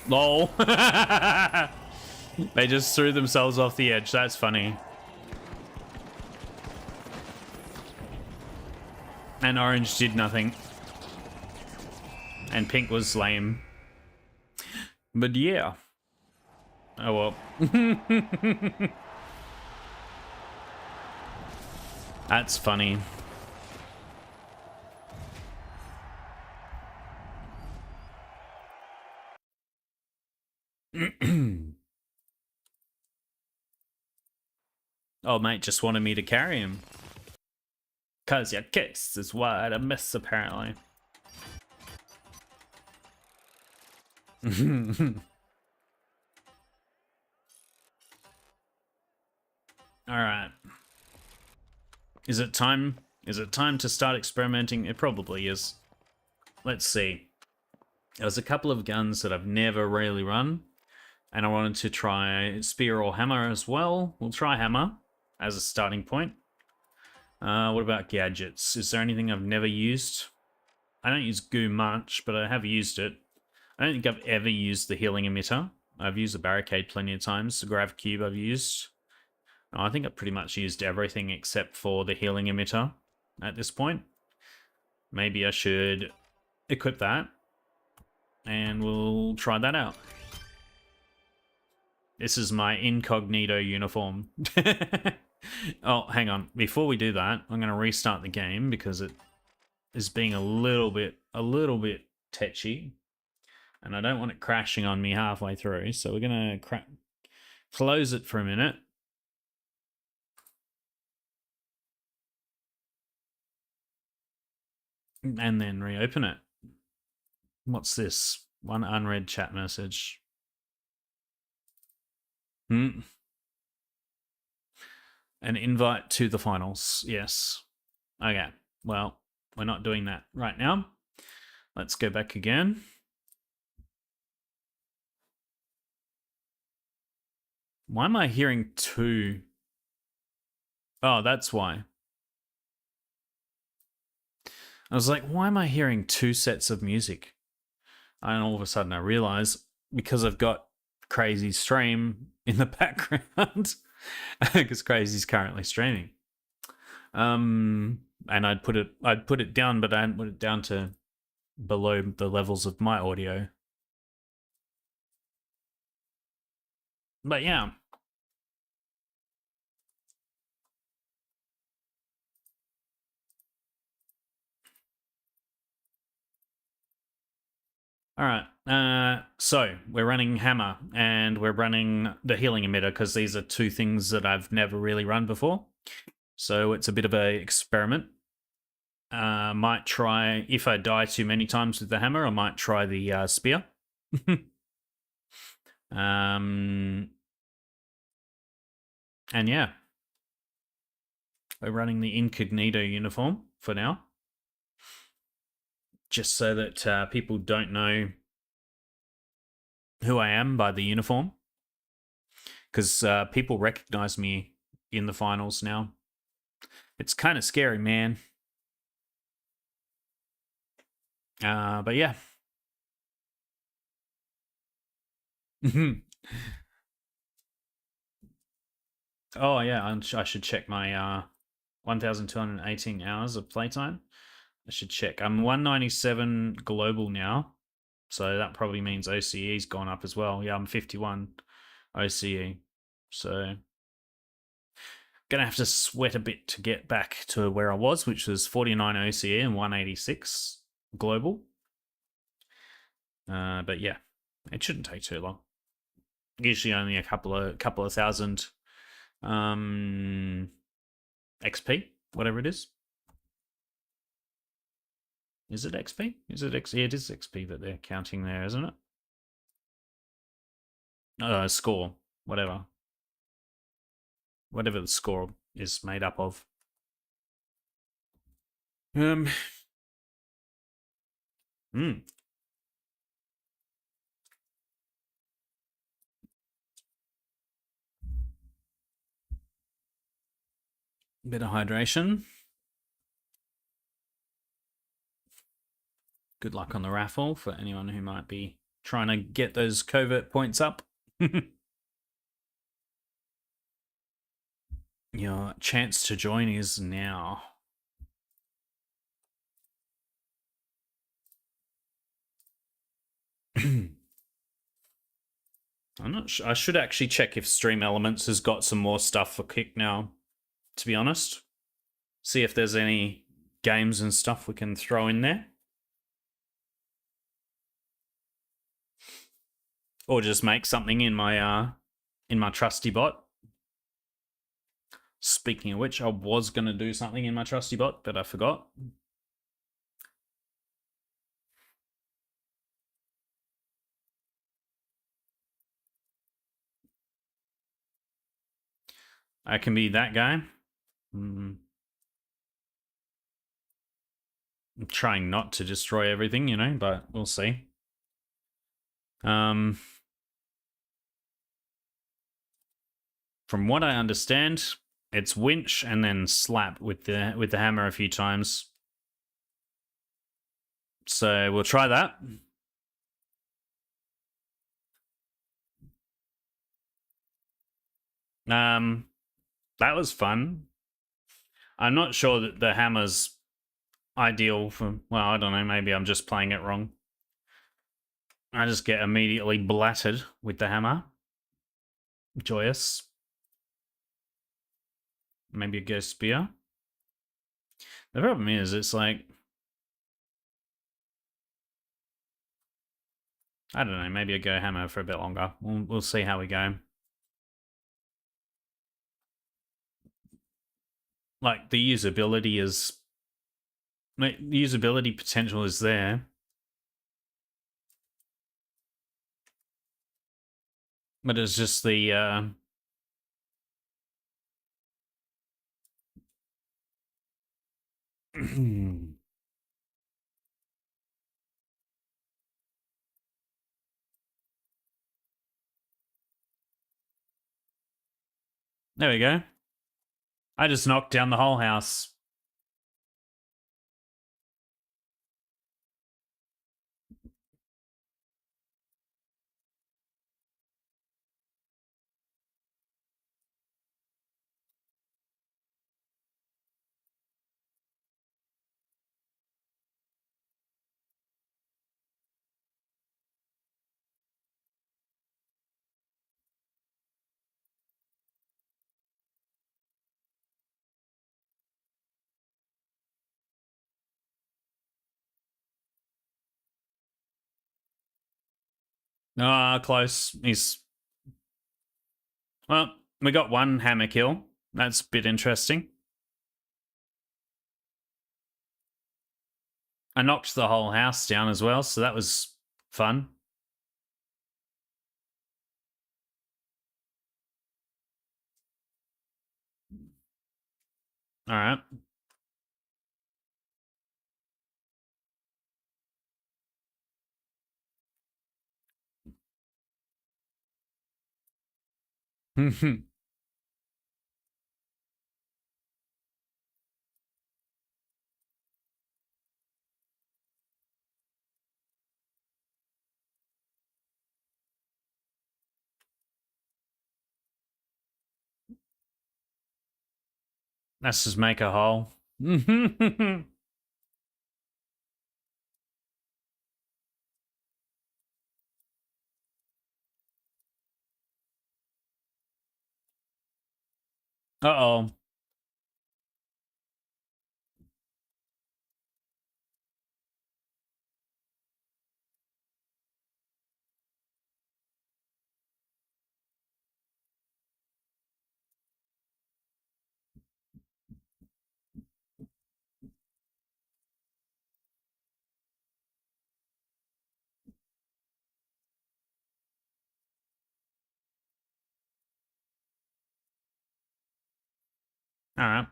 LOL. They just threw themselves off the edge. That's funny. And orange did nothing. And pink was lame. But yeah. Oh well. That's funny. Oh, mate just wanted me to carry him. Cause your kiss is wide a miss, apparently. Alright. Is it time? Is it time to start experimenting? It probably is. Let's see. There's a couple of guns that I've never really run. And I wanted to try spear or hammer as well. We'll try hammer as a starting point. What about gadgets? Is there anything I've never used? I don't use goo much, but I have used it. I don't think I've ever used the healing emitter. I've used the barricade plenty of times. The grav cube I've used. I think I've pretty much used everything except for the healing emitter at this point. Maybe I should equip that. And we'll try that out. This is my incognito uniform. Oh, hang on. Before we do that, I'm going to restart the game because it is being a little bit tetchy. And I don't want it crashing on me halfway through. So we're going to close it for a minute. And then reopen it. What's this? One unread chat message. An invite to the finals. Yes. Okay. Well, we're not doing that right now. Let's go back again. Why am I hearing two? Oh, that's why. I was like, why am I hearing two sets of music? And all of a sudden I realize because I've got Crazy's stream in the background because Crazy's currently streaming. And I'd put it down, but I hadn't put it down to below the levels of my audio. But yeah. All right. So we're running hammer and we're running the healing emitter because these are two things that I've never really run before. So it's a bit of a experiment. Might try, if I die too many times with the hammer, I might try the spear. And yeah, we're running the incognito uniform for now. Just so that people don't know who I am by the uniform. Because people recognize me in the finals now. It's kind of scary, man. But yeah. Oh, yeah, I should check my 1,218 hours of playtime. I should check. I'm 197 global now. So that probably means OCE's gone up as well. Yeah, I'm 51 OCE. So gonna have to sweat a bit to get back to where I was, which was 49 OCE and 186 global. But yeah, it shouldn't take too long. Usually only a couple of thousand XP, whatever it is. Is it XP? Is it XP? Yeah, it is XP that they're counting there, isn't it? Score, whatever. Whatever the score is made up of. Hmm. Bit of hydration. Good luck on the raffle for anyone who might be trying to get those covert points up. Your chance to join is now. I'm not sure. I should actually check if Stream Elements has got some more stuff for Kick now, to be honest. See if there's any games and stuff we can throw in there. Or just make something in my trusty bot. Speaking of which, I was going to do something in my trusty bot, but I forgot. I can be that guy. I'm trying not to destroy everything, you know, but we'll see. From what I understand, it's winch and then slap with the hammer a few times. So we'll try that. That was fun. I'm not sure that the hammer's ideal for, well, I don't know, maybe I'm just playing it wrong. I just get immediately blattered with the hammer. Joyous. Maybe a ghost spear. The problem is, it's like, I don't know, maybe a go hammer for a bit longer. We'll see how we go. Like, the usability potential is there. But it's just the there we go. I just knocked down the whole house. Ah, close. Well, we got one hammer kill. That's a bit interesting. I knocked the whole house down as well, so that was fun. All right. Let's just make a hole. Uh-oh. All right.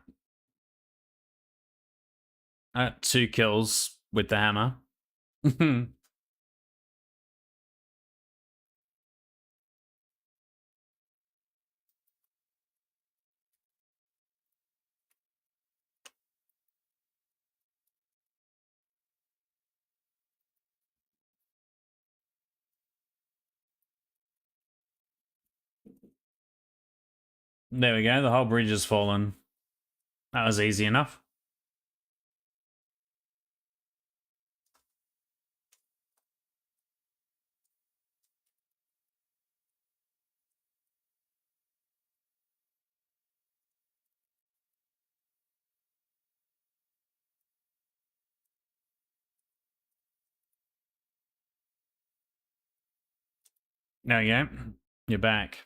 2 kills with the hammer. There we go. The whole bridge has fallen. That was easy enough. There we go. You're back.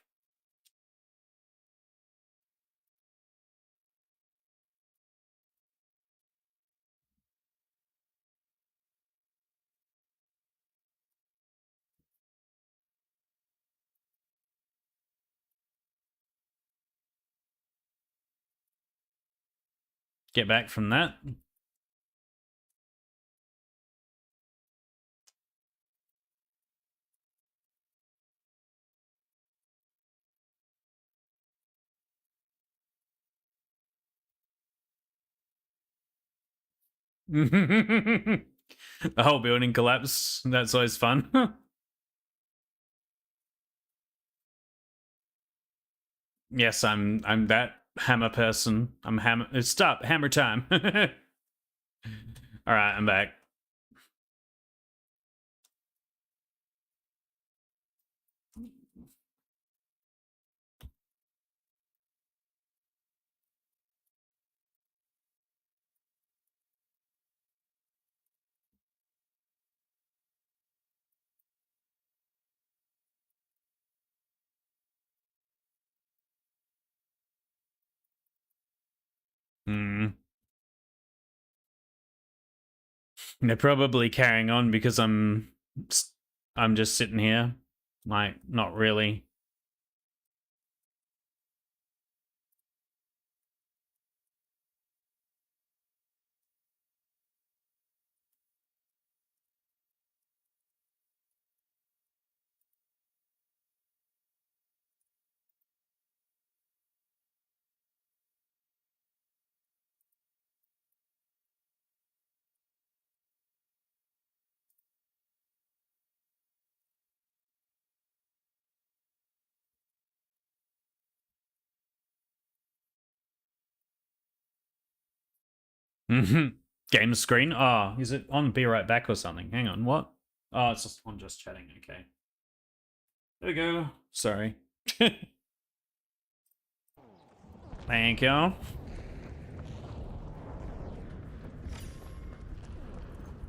Get back from that. The whole building collapsed. That's always fun. Yes, I'm that hammer person. I'm hammer. Stop, hammer time. All right, I'm back. Hmm. They're probably carrying on because I'm just sitting here, like not really. Game screen. Oh, is it on Be Right Back or something? Hang on, what? Oh, it's just on just chatting. Okay. There we go. Sorry. Thank you.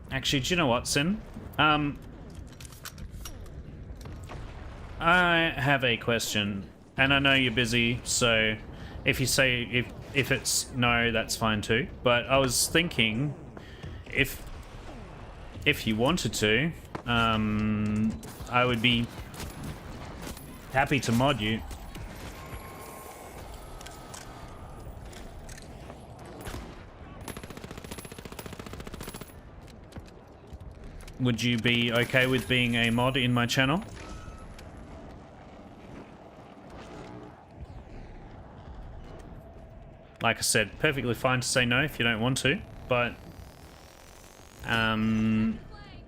Actually, do you know what, Sin? I have a question, and I know you're busy, so if you say if it's no, that's fine too. But I was thinking, if you wanted to, I would be happy to mod you. Would you be okay with being a mod in my channel? Like I said, perfectly fine to say no if you don't want to, but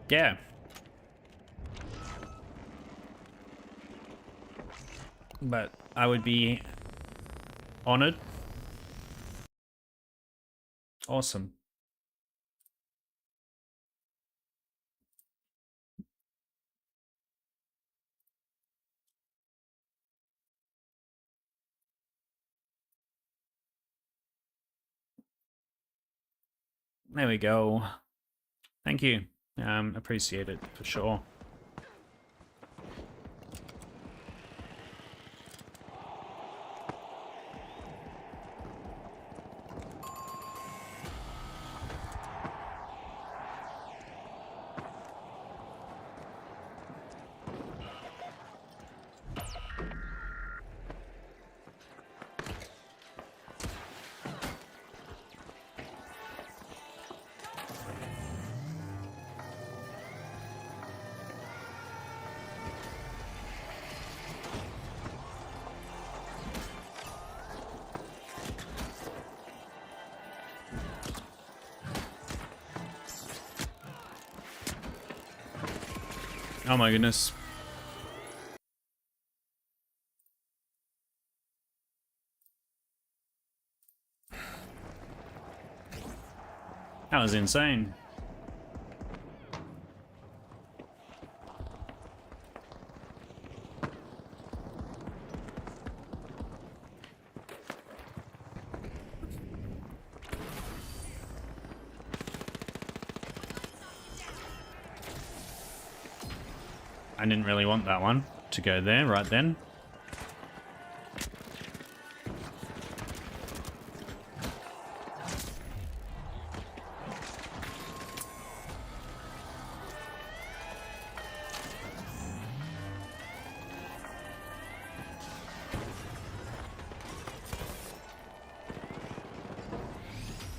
yeah. But I would be honored. Awesome. There we go. Thank you. Appreciate it for sure. Oh my goodness. That was insane. I didn't really want that one to go there right then.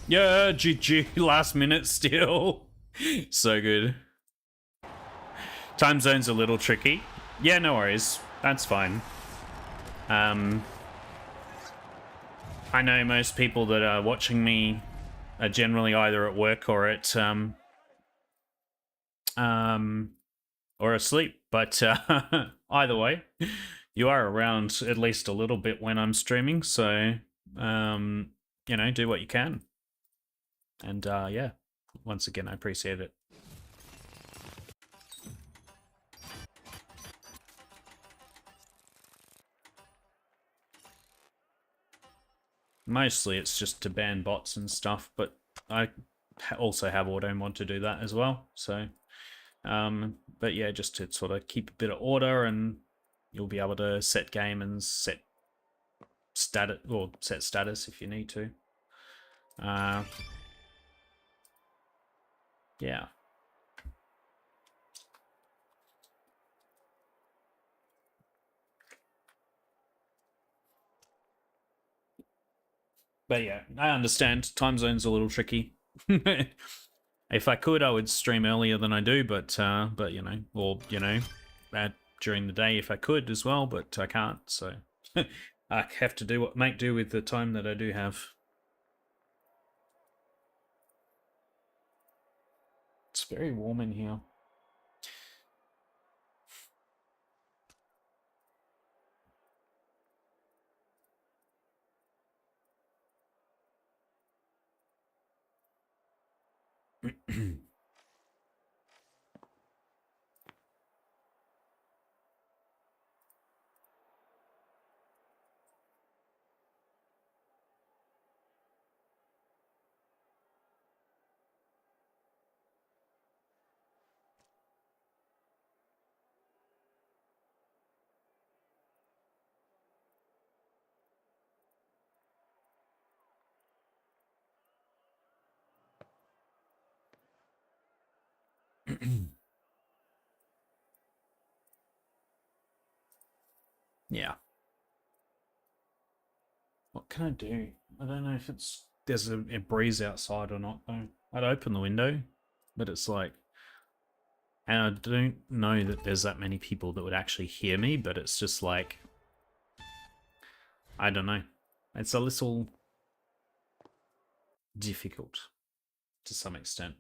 Yeah, GG, last minute steal. So good. Time zone's a little tricky. Yeah, no worries. That's fine. I know most people that are watching me are generally either at work or at or asleep, but either way, you are around at least a little bit when I'm streaming, so you know, do what you can. And yeah, once again, I appreciate it. Mostly it's just to ban bots and stuff, but I also have auto mod to do that as well. So, but yeah, just to sort of keep a bit of order, and you'll be able to set game and set status, or set status if you need to. Yeah. But yeah, I understand. Time zone's a little tricky. If I could, I would stream earlier than I do, but you know, or you know, during the day if I could as well, but I can't. So I have to make do with the time that I do have. It's very warm in here. Yeah. What can I do? I don't know if there's a breeze outside or not though. I'd open the window, but it's like, and I don't know that there's that many people that would actually hear me, but it's just like, I don't know. It's a little difficult to some extent.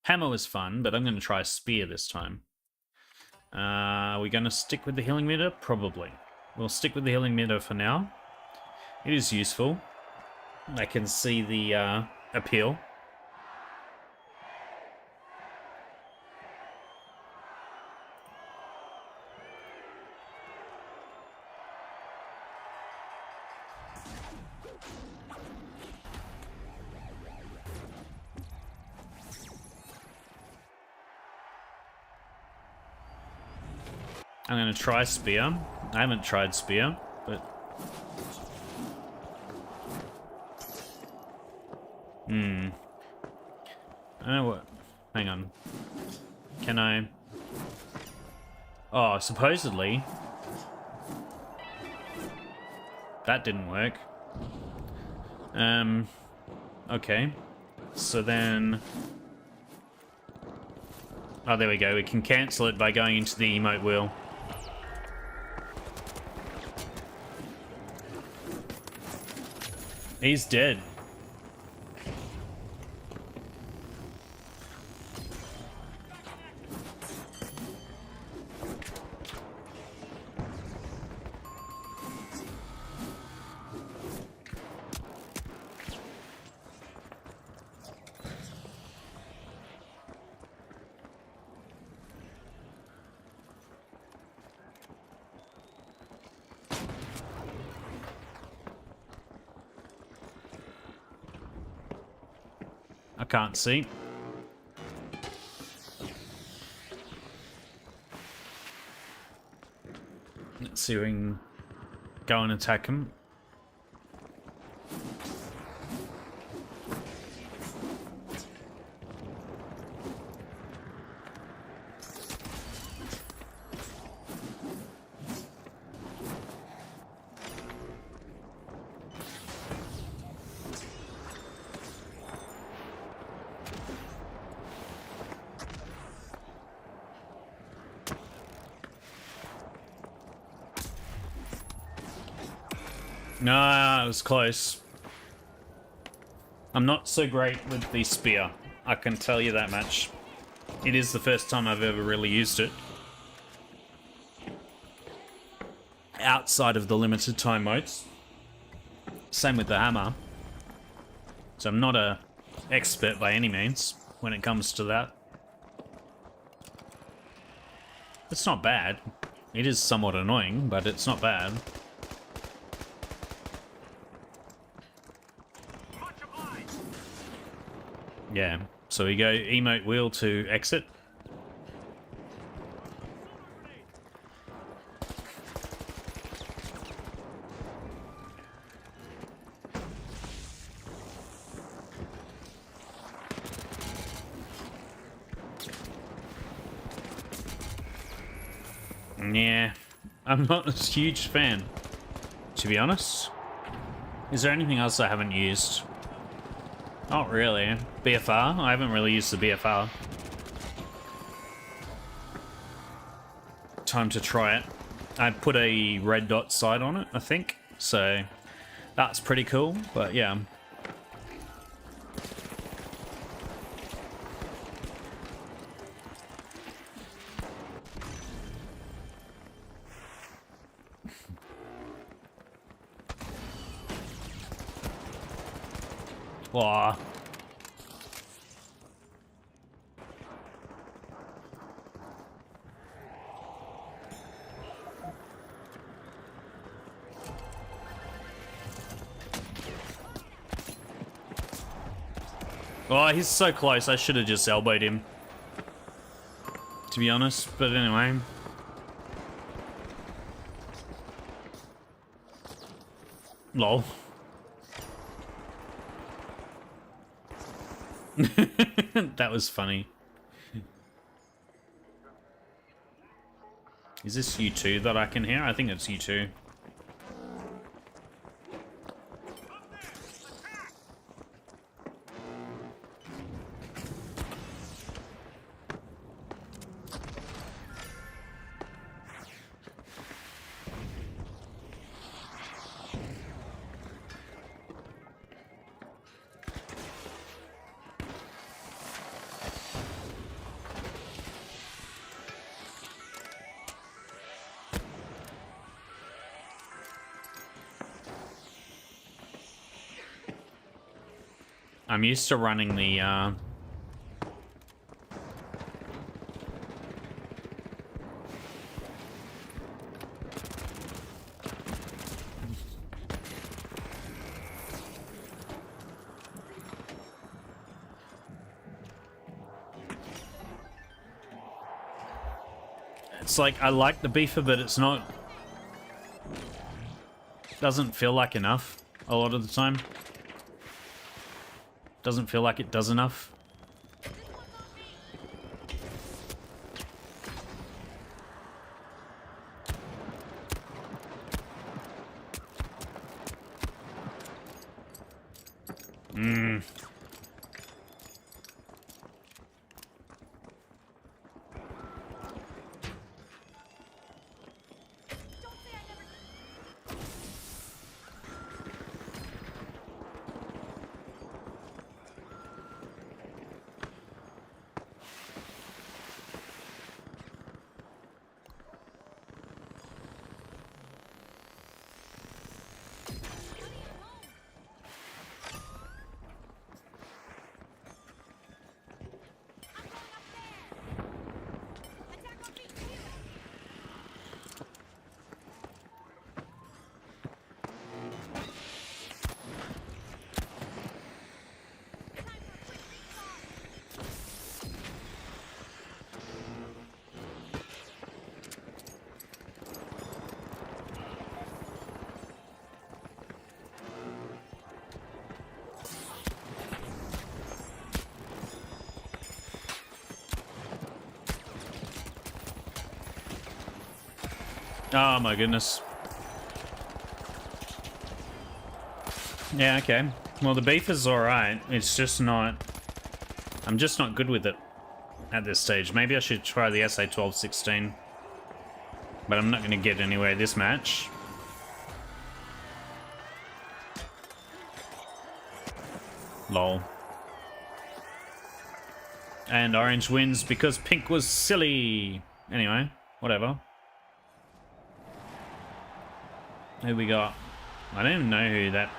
Hammer was fun, but I'm going to try spear this time. Are we going to stick with the healing meter? Probably. We'll stick with the healing meter for now. It is useful. I can see the appeal. I'm going to try spear. I haven't tried spear, but... I don't know what... Hang on. Can I... Oh, supposedly... That didn't work. Okay. So then... Oh, there we go. We can cancel it by going into the emote wheel. He's dead. can't see. Let's see if we can go and attack him. No, it was close. I'm not so great with the spear. I can tell you that much. It is the first time I've ever really used it. Outside of the limited time modes. Same with the hammer. So I'm not a expert by any means when it comes to that. It's not bad. It is somewhat annoying, but it's not bad. Yeah, so we go emote wheel to exit. Yeah, I'm not a huge fan, to be honest. Is there anything else I haven't used? Not really. BFR? I haven't really used the BFR. Time to try it. I put a red dot sight on it, I think. So that's pretty cool, but yeah. Aw. Oh, he's so close. I should have just elbowed him, to be honest. But anyway. Lol. That was funny. Is this U2 that I can hear? I think it's U2. I'm used to running the, It's like, I like the beefer, but it's not... Doesn't feel like enough a lot of the time. Doesn't feel like it does enough. Oh my goodness. Yeah, okay. Well, the beef is alright. It's just not... I'm just not good with it at this stage. Maybe I should try the SA-12-16. But I'm not going to get anywhere this match. Lol. And orange wins because pink was silly. Anyway, whatever. Who we got? I don't even know who that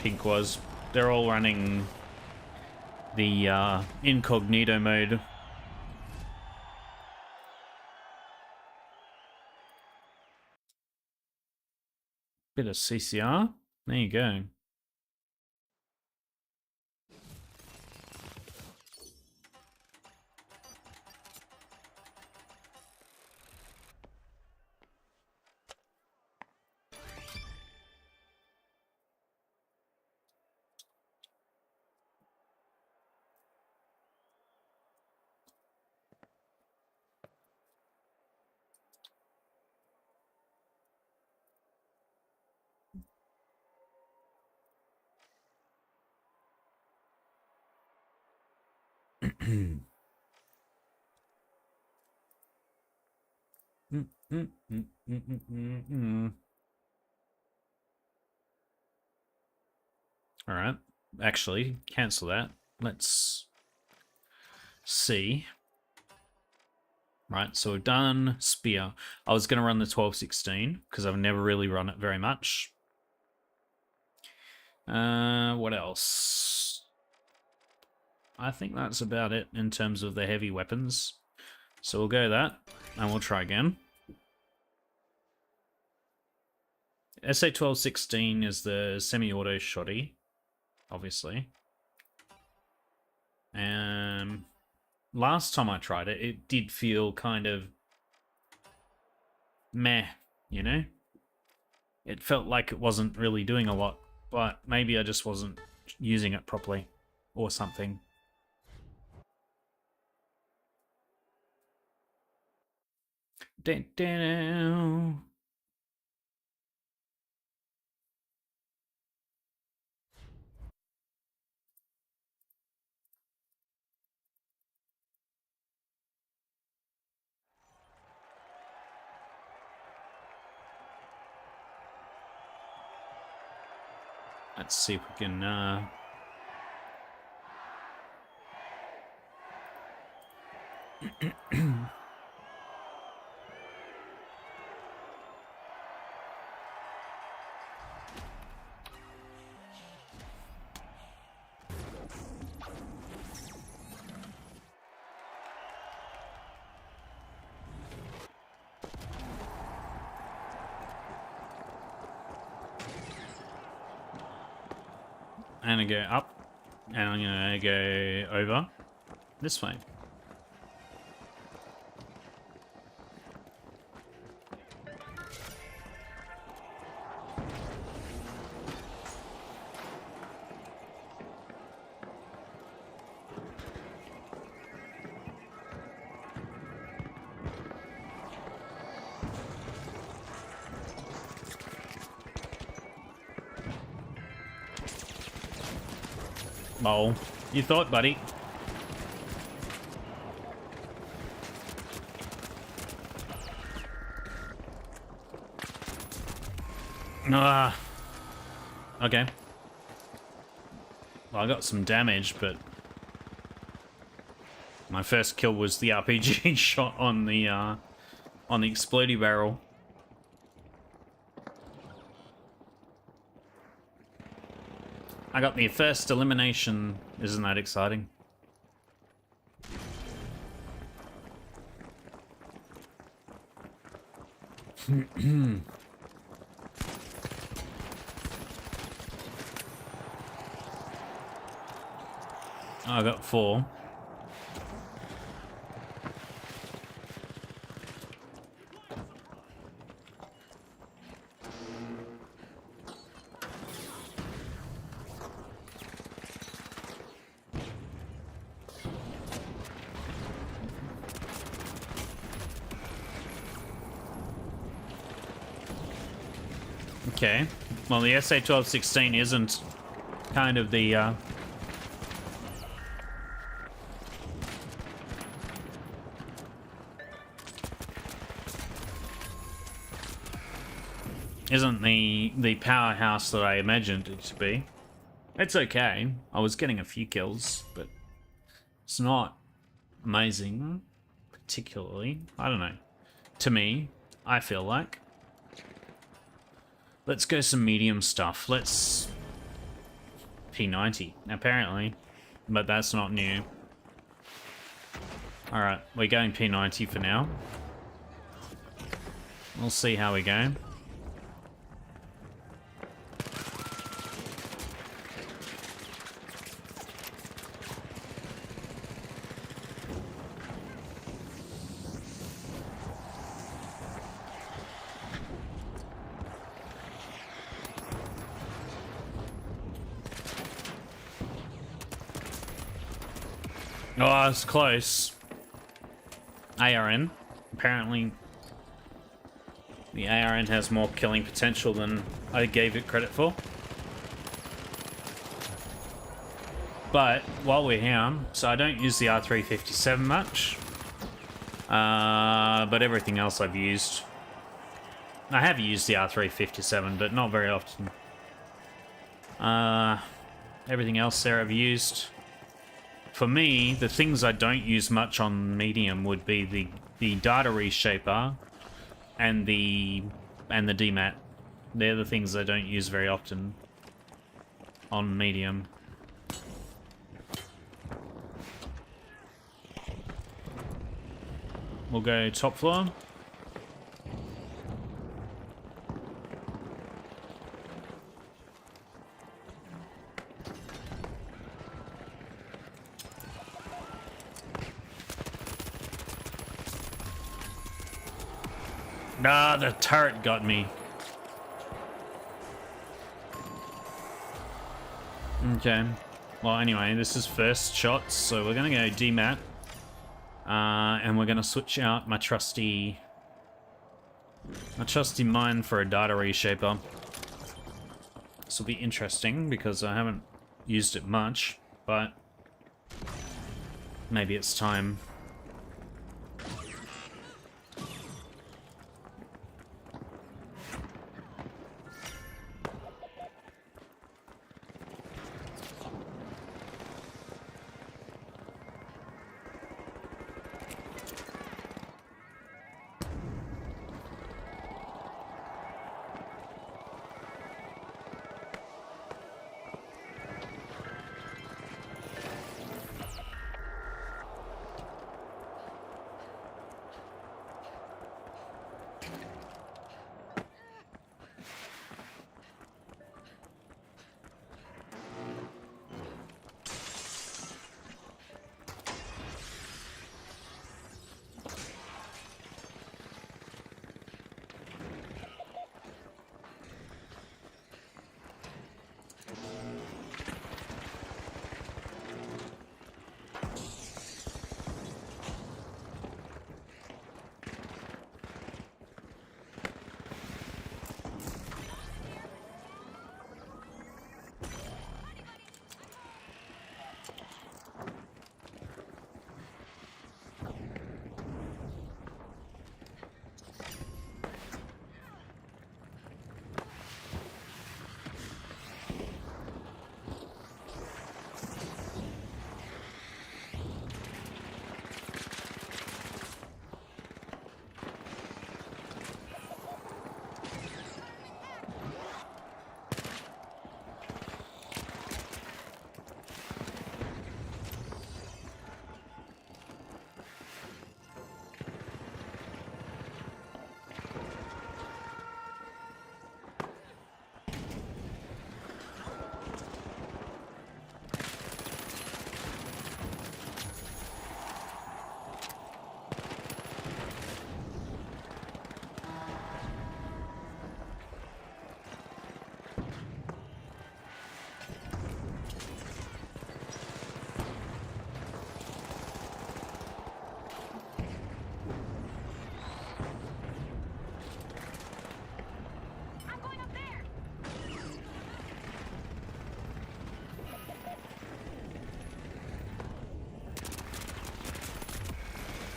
pink was. They're all running the incognito mode. Bit of CCR. There you go. All right. Actually, cancel that. Let's see. Right, so we've done Spear. I was going to run the 12-16 because I've never really run it very much. What else? I think that's about it in terms of the heavy weapons. So we'll go that, and we'll try again. SA-12-16 is the semi-auto shoddy, obviously. Last time I tried it, it did feel kind of meh, you know? It felt like it wasn't really doing a lot, but maybe I just wasn't using it properly or something. Let's see if we can I'm gonna go up, and I'm gonna go over this way. Lol. You thought, buddy. Ah. Okay. Well, I got some damage, but my first kill was the RPG shot on the explodey barrel. I got the first elimination. Isn't that exciting? I got 4. Okay. Well, the SA-1216 isn't kind of the, isn't the powerhouse that I imagined it to be. It's okay. I was getting a few kills, but it's not amazing, particularly. I don't know. To me, I feel like. Let's go some medium stuff. Let's... P90, apparently. But that's not new. Alright, we're going P90 for now. We'll see how we go. Oh, it's close. ARN. Apparently, the ARN has more killing potential than I gave it credit for. But while we're here, so I don't use the R357 much. But everything else I've used. I have used the R357, but not very often. Everything else there I've used. For me, the things I don't use much on medium would be the data reshaper and the DMAT. They're the things I don't use very often on medium. We'll go top floor. Nah, the turret got me. Okay. Well, anyway, this is first shots, so we're gonna go DMAT. And we're gonna switch out my trusty mine for a data reshaper. This will be interesting because I haven't used it much, but maybe it's time.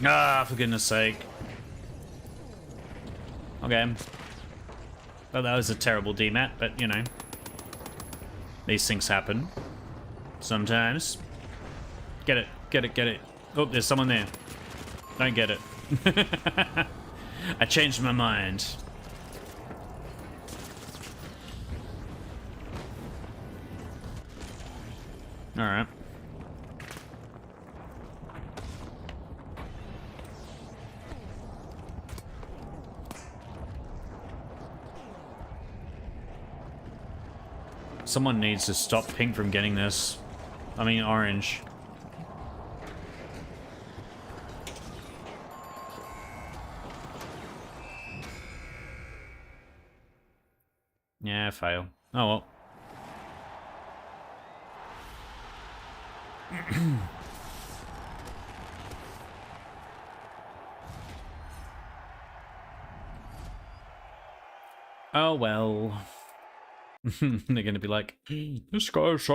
Ah, for goodness sake. Okay. Well, that was a terrible DMAT, but you know. These things happen. Sometimes. Get it, get it, get it. Oh, there's someone there. Don't get it. I changed my mind. Alright. Someone needs to stop Pink from getting this. I mean, Orange. Yeah, fail. Oh well. Oh well. They're gonna be like, this guy's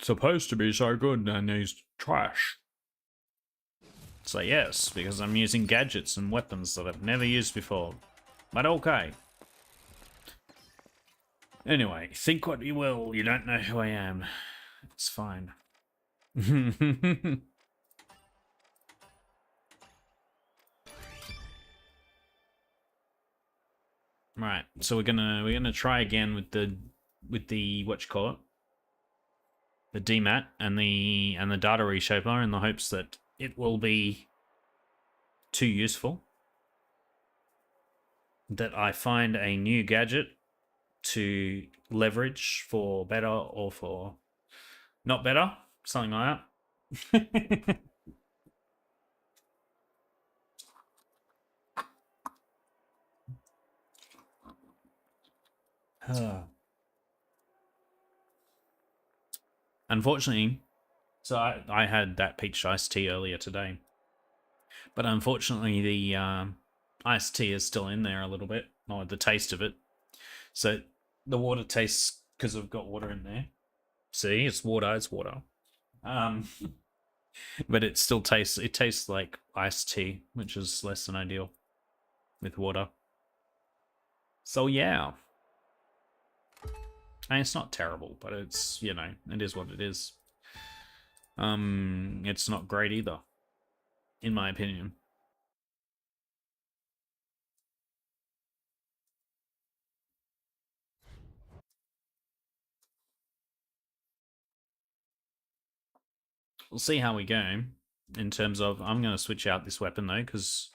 supposed to be so good and he's trash. So yes, because I'm using gadgets and weapons that I've never used before. But okay. Anyway, think what you will, you don't know who I am. It's fine. Right, so we're gonna try again with the what you call it, the DMAT and the data reshaper, in the hopes that it will be too useful, that I find a new gadget to leverage for better or for not better, something like that. Unfortunately, so I had that peach iced tea earlier today, but unfortunately the iced tea is still in there a little bit, or the taste of it. So the water tastes, because I've got water in there. See, it's water, it's water. But it still tastes, it tastes like iced tea, which is less than ideal with water. So yeah. And it's not terrible, but it's, you know, it is what it is. It's not great either, in my opinion. We'll see how we go in terms of, I'm going to switch out this weapon though, because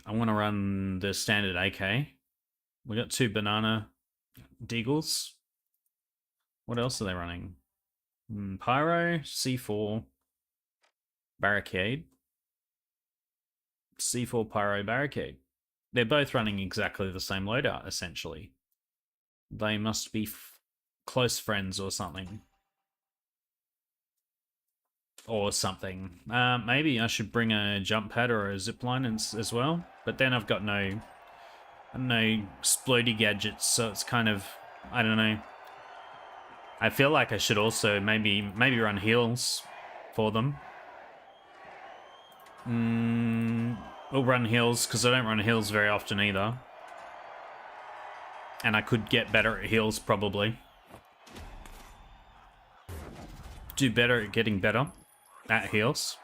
I want to run the standard AK. We got 2 banana deagles. What else are they running? Pyro, C4, barricade. C4, pyro, barricade. They're both running exactly the same loadout, essentially. They must be close friends or something. Or something. Maybe I should bring a jump pad or a zipline as well. But then I've got no explodey gadgets, so it's kind of, I don't know. I feel like I should also maybe run heals for them. We'll run heals, because I don't run heals very often either. And I could get better at heals, probably. Do better at getting better at heals.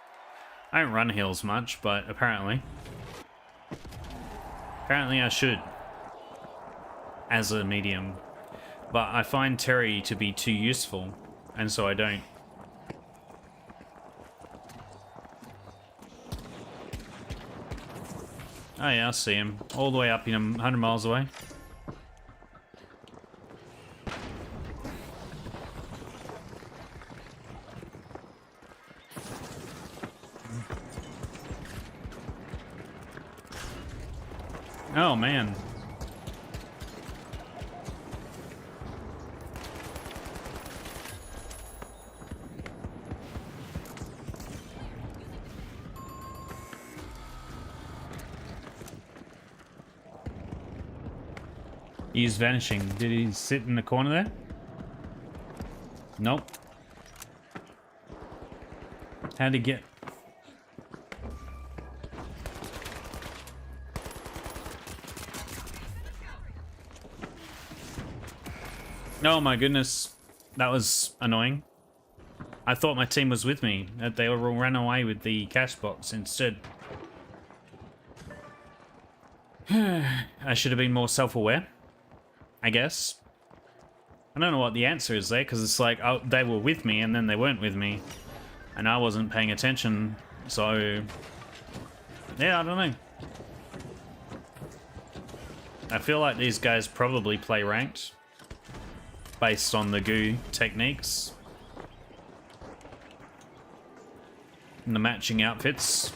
I don't run heals much, but apparently I should, as a medium. But I find Terry to be too useful, and so I don't. Oh yeah, I see him. All the way up, 100 miles away. Oh man. He's vanishing. Did he sit in the corner there? Nope. How'd he get? Oh my goodness. That was annoying. I thought my team was with me. That they all ran away with the cash box instead. I should have been more self-aware, I guess. I don't know what the answer is there, because it's like, oh, they were with me and then they weren't with me. And I wasn't paying attention, so... yeah, I don't know. I feel like these guys probably play ranked, based on the goo techniques. And the matching outfits.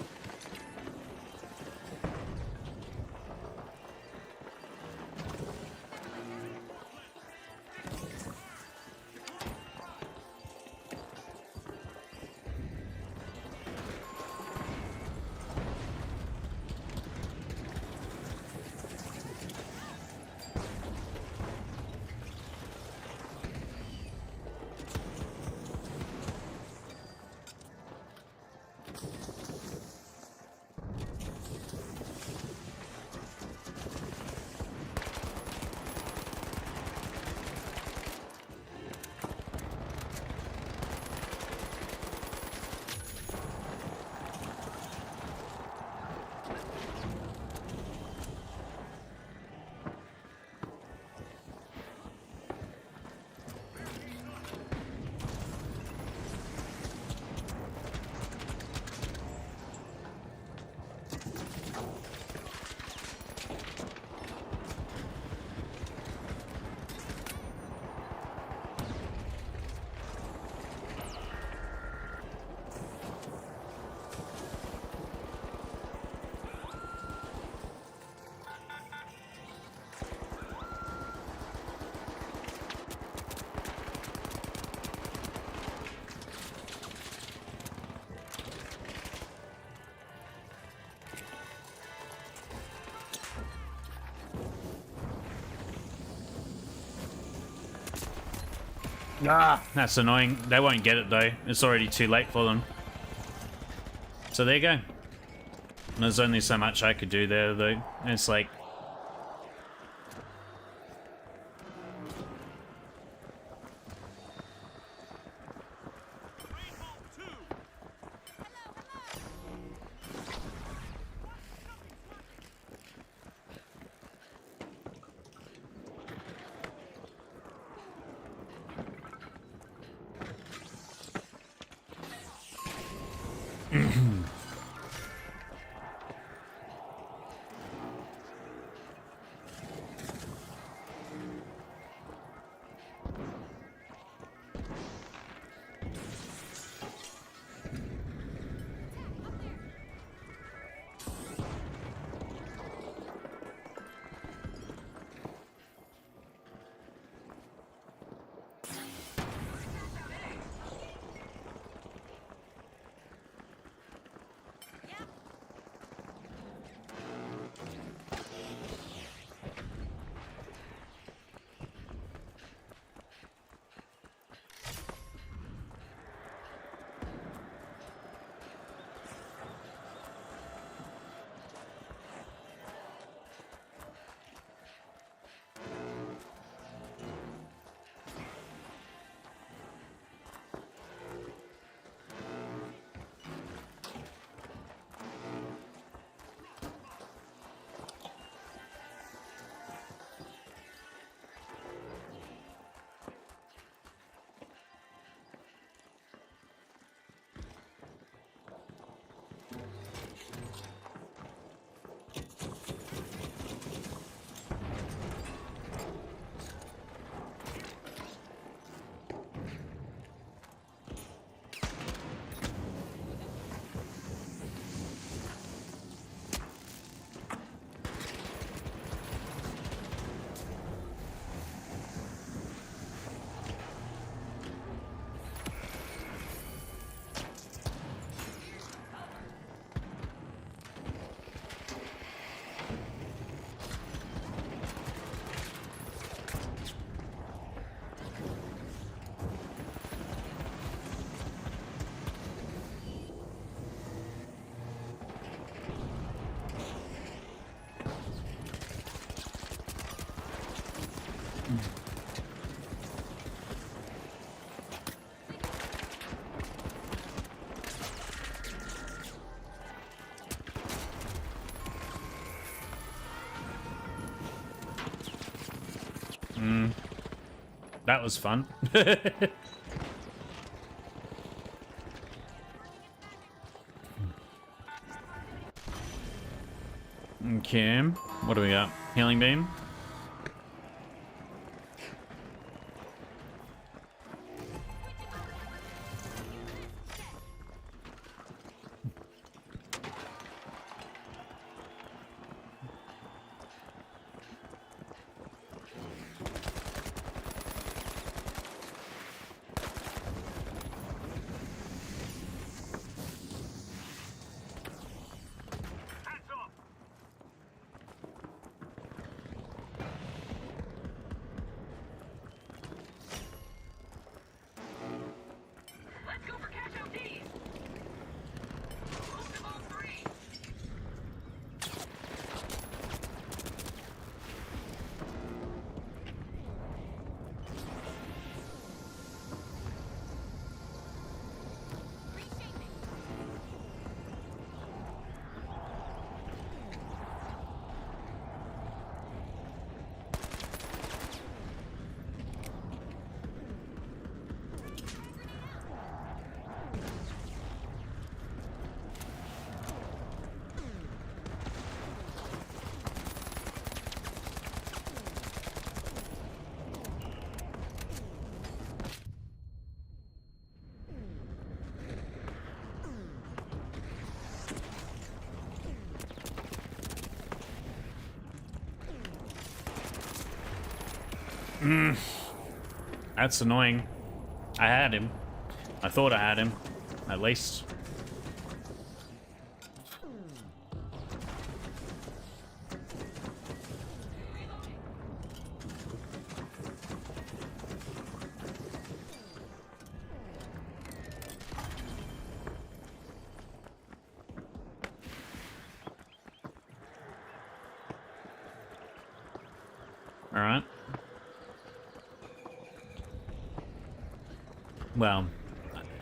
Ah, that's annoying. They won't get it though. It's already too late for them. So there you go. There's only so much I could do there though. And it's like... That was fun. Okay, what do we got? Healing beam? Hands off. Let's go for casualties. Most of all three. That's annoying. I had him. I thought I had him, at least. All right. Well,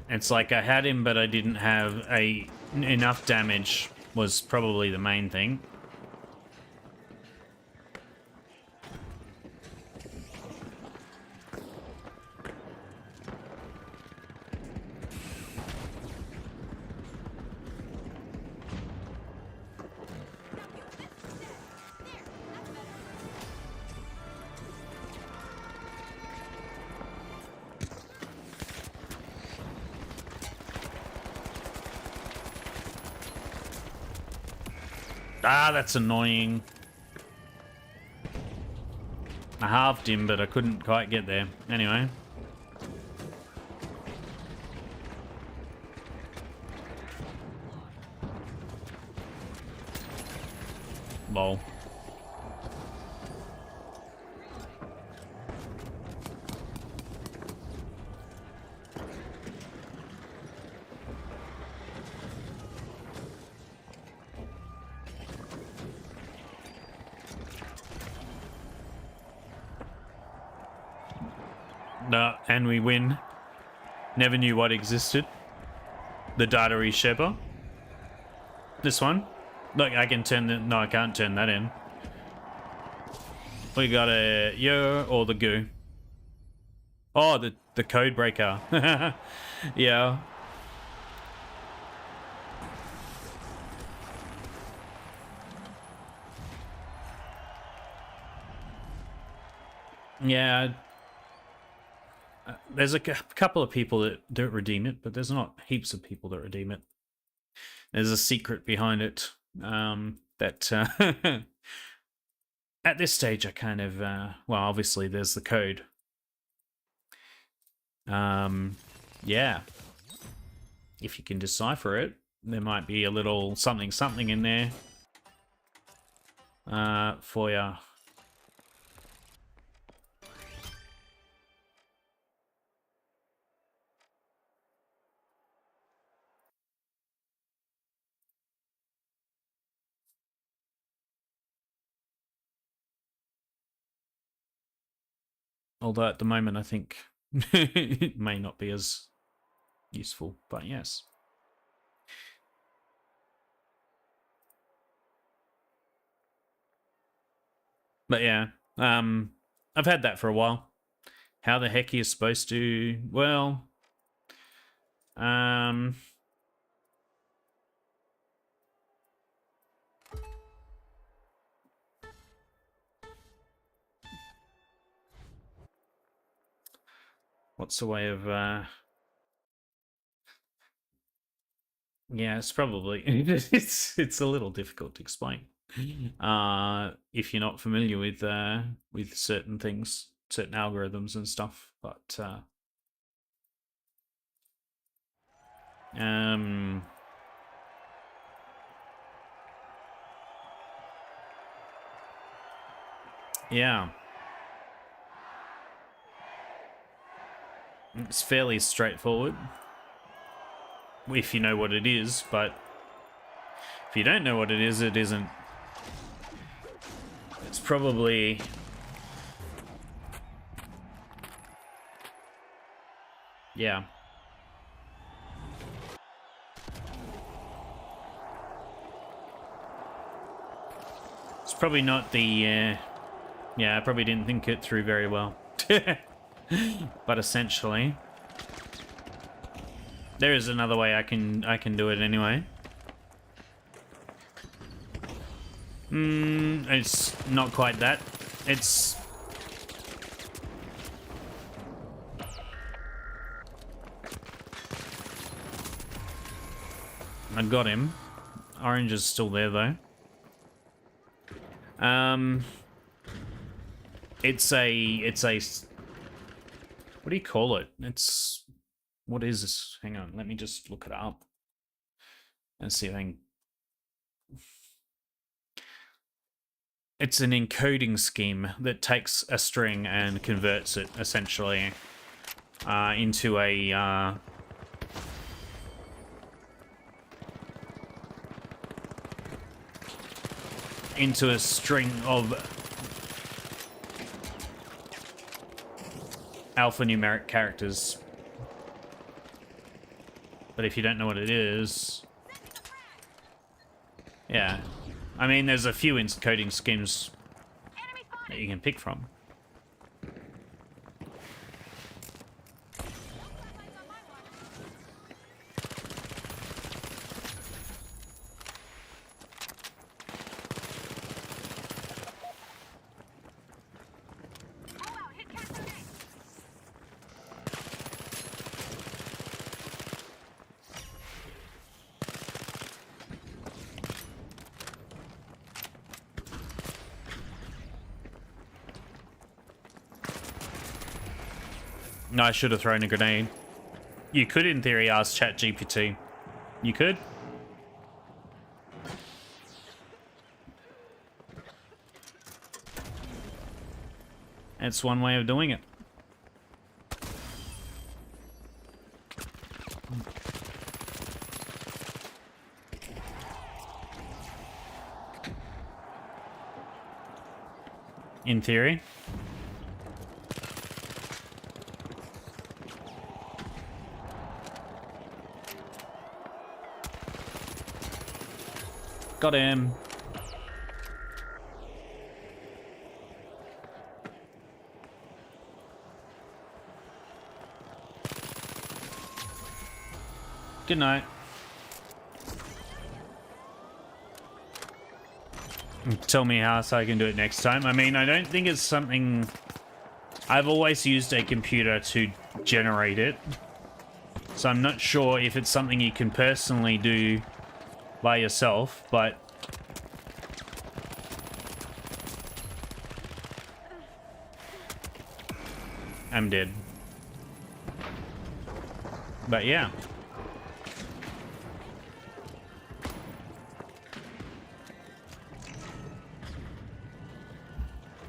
it's like I had him, but I didn't have enough damage was probably the main thing. Ah, that's annoying. I halved him, but I couldn't quite get there. Anyway. Lol. No, and we win. Never knew what existed. The data reshaper. This one. Look, I can turn the... No, I can't turn that in. We got a yo or the goo. Oh, the code breaker. Yeah. Yeah. There's a couple of people that don't redeem it, but there's not heaps of people that redeem it. There's a secret behind it that at this stage I kind of well, obviously there's the code. Yeah, if you can decipher it, there might be a little something in there for you. Although at the moment I think it may not be as useful, but yes. But yeah, I've had that for a while. How the heck are you supposed to... Well... What's the way of... Yeah, it's probably... it's a little difficult to explain. If you're not familiar with certain things, certain algorithms and stuff, but... Yeah. It's fairly straightforward. If you know what it is, but if you don't know what it isn't. It's probably... Yeah. It's probably not the... Yeah, I probably didn't think it through very well. But essentially... There is another way I can do it anyway. It's not quite that. It's... I got him. Orange is still there though. It's a... What do you call it? It's... What is this? Hang on, let me just look it up. And see if I can... It's an encoding scheme that takes a string and converts it, essentially, into a... into a string of alphanumeric characters. But if you don't know what it is... Yeah. I mean, there's a few encoding schemes that you can pick from. No, I should have thrown a grenade. You could, in theory, ask ChatGPT. You could. That's one way of doing it. In theory. Got him. Good night. Tell me how so I can do it next time. I mean, I don't think it's something... I've always used a computer to generate it. So I'm not sure if it's something you can personally do by yourself, but... I'm dead. But yeah.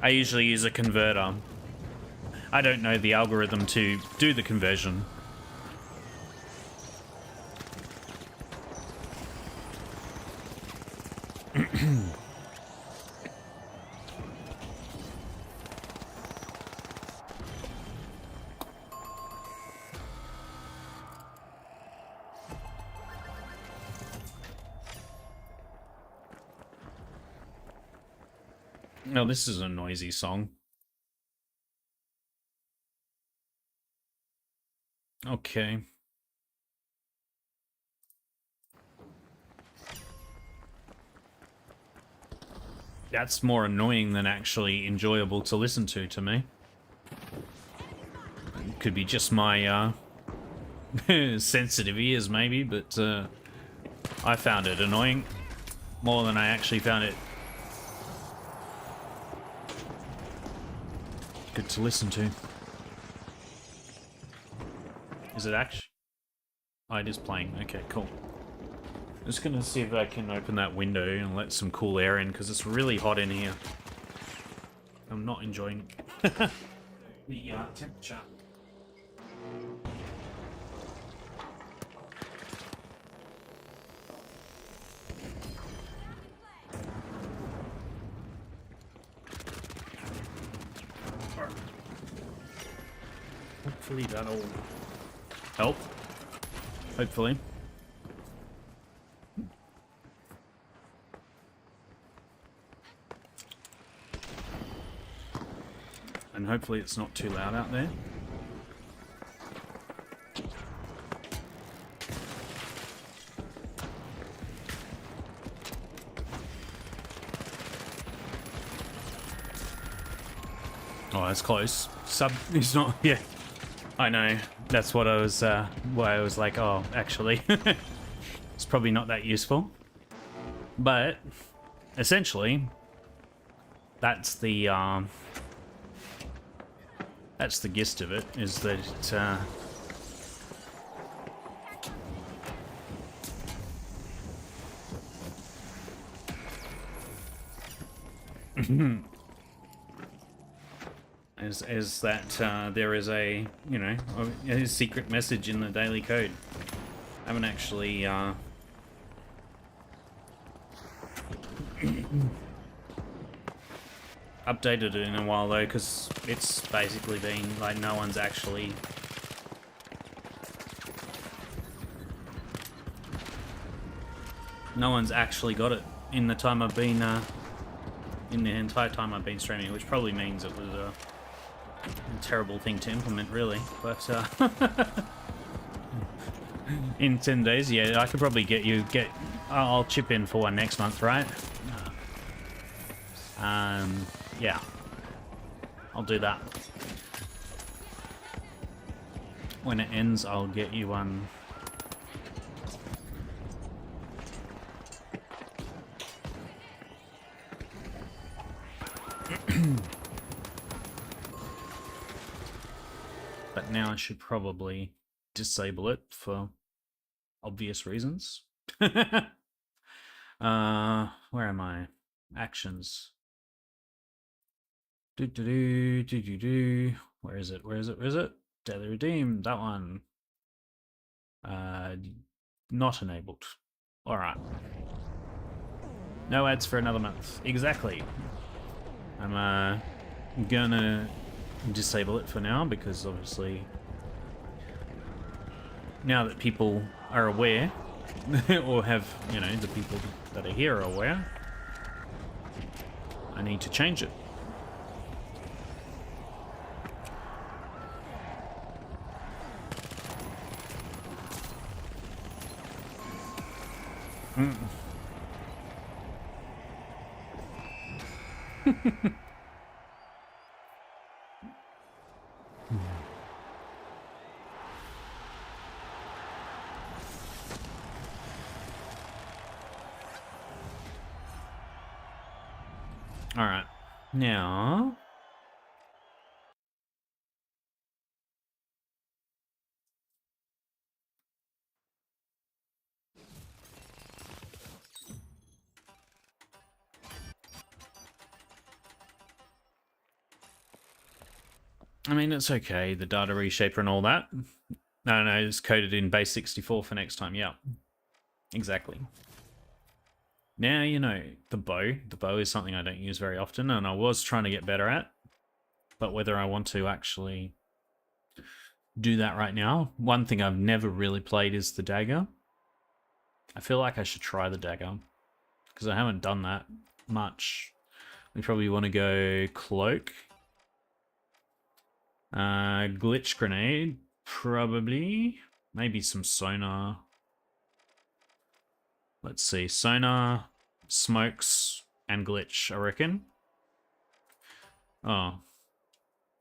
I usually use a converter. I don't know the algorithm to do the conversion. No, this is a noisy song. Okay. That's more annoying than actually enjoyable to listen to me. It could be just my sensitive ears, maybe, but I found it annoying more than I actually found it good to listen to. Is it actually? Oh, it is playing. Okay, cool. I'm just gonna see if I can open that window and let some cool air in, because it's really hot in here. I'm not enjoying the temperature. Hopefully that'll help. Hopefully. And hopefully it's not too loud out there. Oh, that's close. Sub is not. Yeah, I know. That's what I was. Why I was like, oh, actually, it's probably not that useful. But essentially, that's the gist of it. Is that is that there is a, you know, a secret message in the daily code. I haven't actually updated it in a while though, because it's basically been like no one's actually got it in the time I've been in the entire time I've been streaming, which probably means it was a terrible thing to implement, really. But in 10 days, yeah, I could probably I'll chip in for one next month, right? Yeah, I'll do that. When it ends, I'll get you one. But now I should probably disable it for obvious reasons. Where am I? Actions. Where is it? Where is it? Where is it? Daily redeem. That one. Not enabled. All right. No ads for another month. Exactly. I'm gonna disable it for now, because obviously now that people are aware, or have, you know, the people that are here are aware, I need to change it. All right, now I mean, it's okay, the data reshaper and all that. No, it's coded in base 64 for next time. Yeah, exactly. Now, you know, the bow. The bow is something I don't use very often, and I was trying to get better at. But whether I want to actually do that right now, one thing I've never really played is the dagger. I feel like I should try the dagger, because I haven't done that much. We probably want to go cloak. Glitch grenade. Probably. Maybe some sonar. Let's see. Sonar, smokes, and glitch, I reckon. Oh.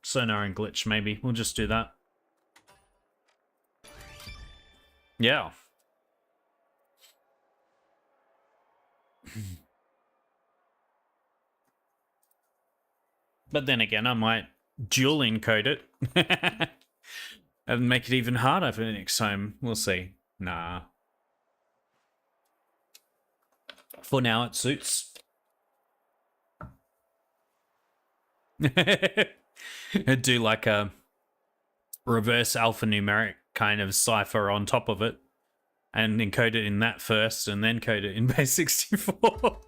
Sonar and glitch, maybe. We'll just do that. Yeah. But then again, I might dual encode it. And make it even harder for the next time. We'll see. Nah. For now, it suits. Do like a reverse alphanumeric kind of cipher on top of it and encode it in that first and then code it in base 64.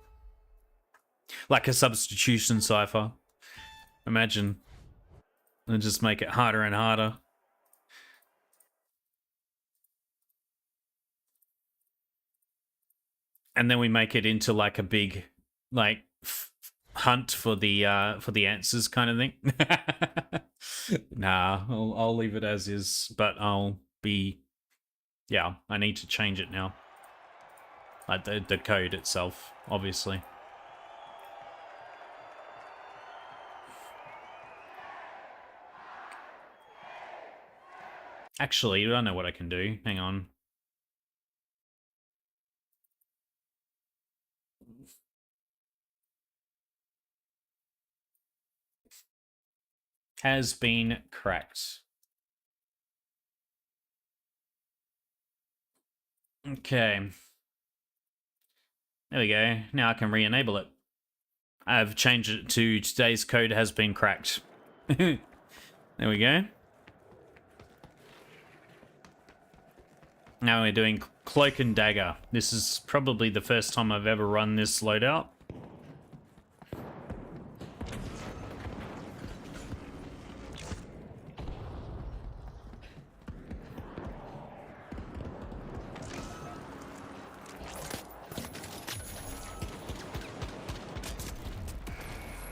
Like a substitution cipher. Imagine. And just make it harder and harder. And then we make it into like a big like hunt for the answers kind of thing. Nah, I'll leave it as is, but I need to change it now. Like the code itself, obviously. Actually, I don't know what I can do. Hang on. Has been cracked. Okay. There we go. Now I can re-enable it. I've changed it to today's code has been cracked. There we go. Now we're doing Cloak and Dagger. This is probably the first time I've ever run this loadout.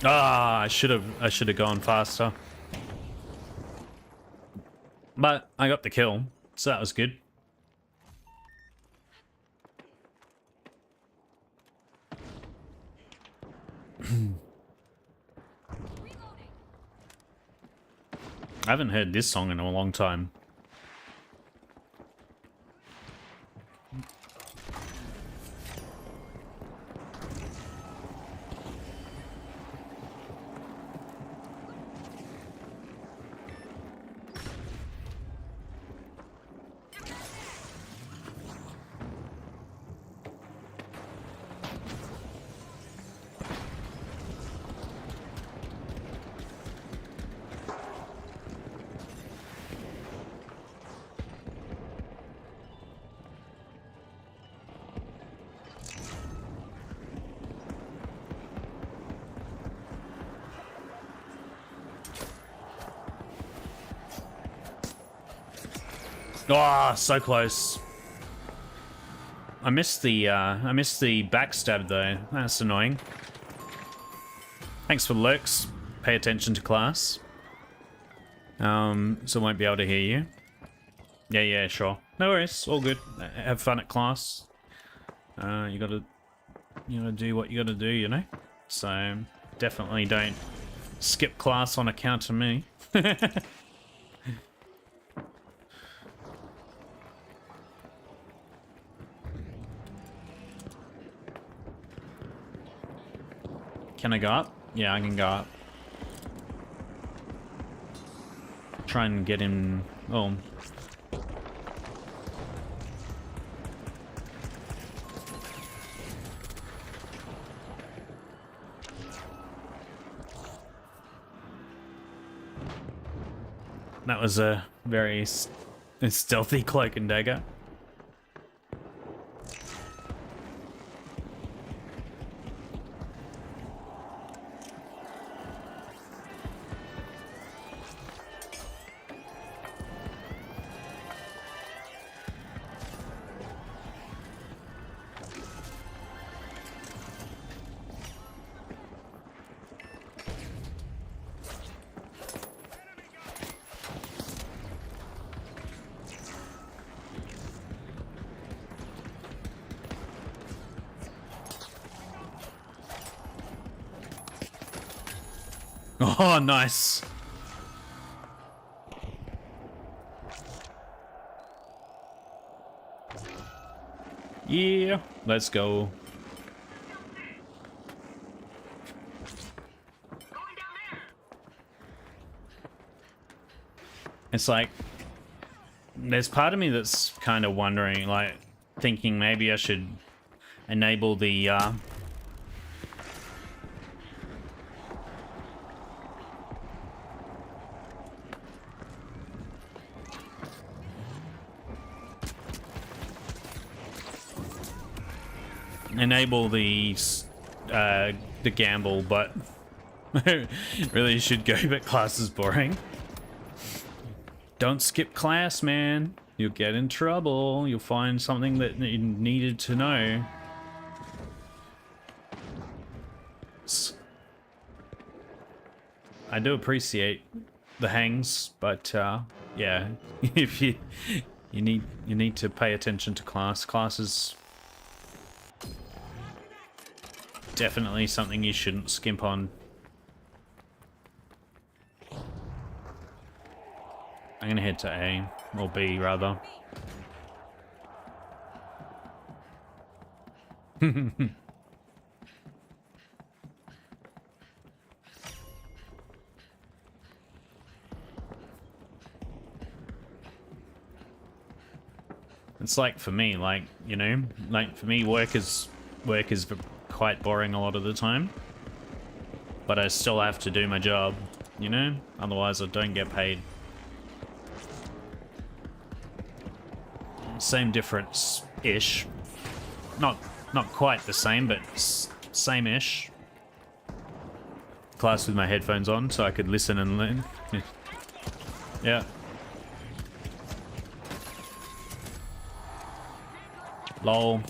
Ah, I should have gone faster. But I got the kill, so that was good. I haven't heard this song in a long time. Oh, so close. I missed the backstab though. That's annoying. Thanks for lurks. Pay attention to class. So I won't be able to hear you. Yeah, sure. No worries. All good. Have fun at class. You gotta do what you gotta do, you know? So definitely don't skip class on account of me. Can I go up? Yeah, I can go up. Try and get him. Oh. That was a very stealthy cloak and dagger. Oh, nice. Yeah, let's go. Going down there. It's like, there's part of me that's kind of wondering, like, thinking maybe I should enable the, the gamble, but really should go, but class is boring. Don't skip class, man. You'll get in trouble. You'll find something that you needed to know. I do appreciate the hangs, but yeah, if you need to pay attention to class. Class is definitely something you shouldn't skimp on. I'm gonna head to A, or B rather. It's like for me, like, you know, like for me work is quite boring a lot of the time. But I still have to do my job, you know? Otherwise I don't get paid. Same difference-ish. Not quite the same, but same-ish. Class with my headphones on so I could listen and learn. Yeah. Lol.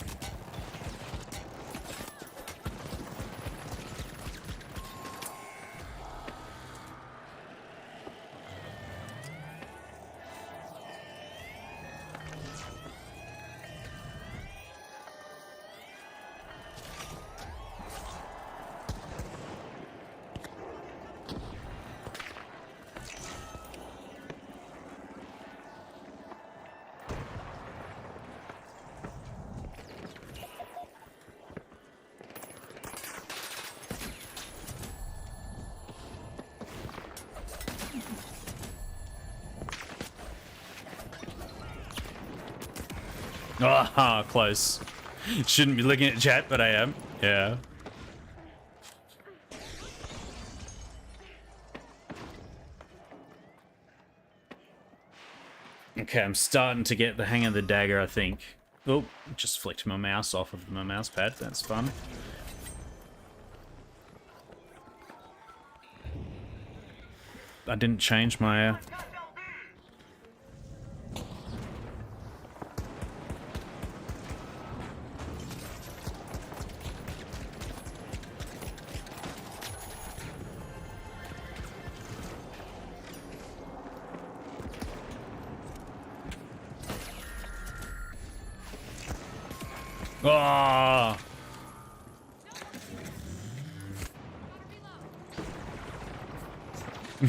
Ah, close. Shouldn't be looking at chat, but I am. Yeah. Okay, I'm starting to get the hang of the dagger, I think. Oh, just flicked my mouse off of my mouse pad. That's fun. I didn't change my... Oh!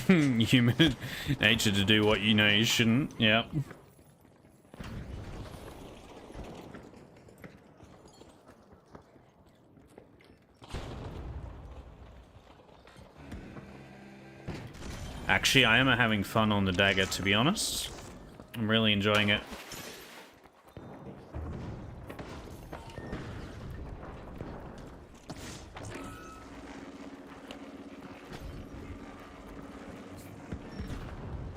Human nature to do what you know you shouldn't. Yep. Actually, I am having fun on the dagger, to be honest. I'm really enjoying it.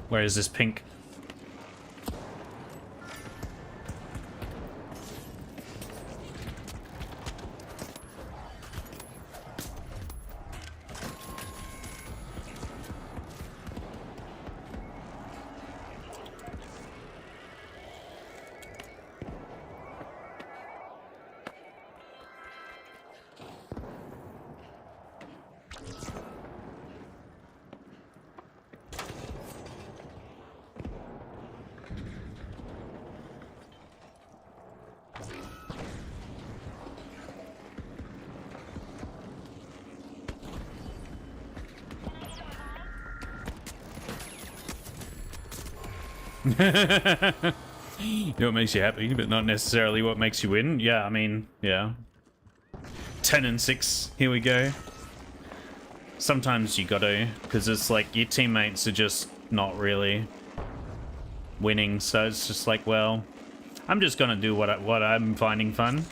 Where is this pink? You know what makes you happy, but not necessarily what makes you win. Yeah, I mean, yeah. 10 and 6, here we go. Sometimes you gotta, because it's like your teammates are just not really winning, so it's just like, well, I'm just gonna do what I'm finding fun,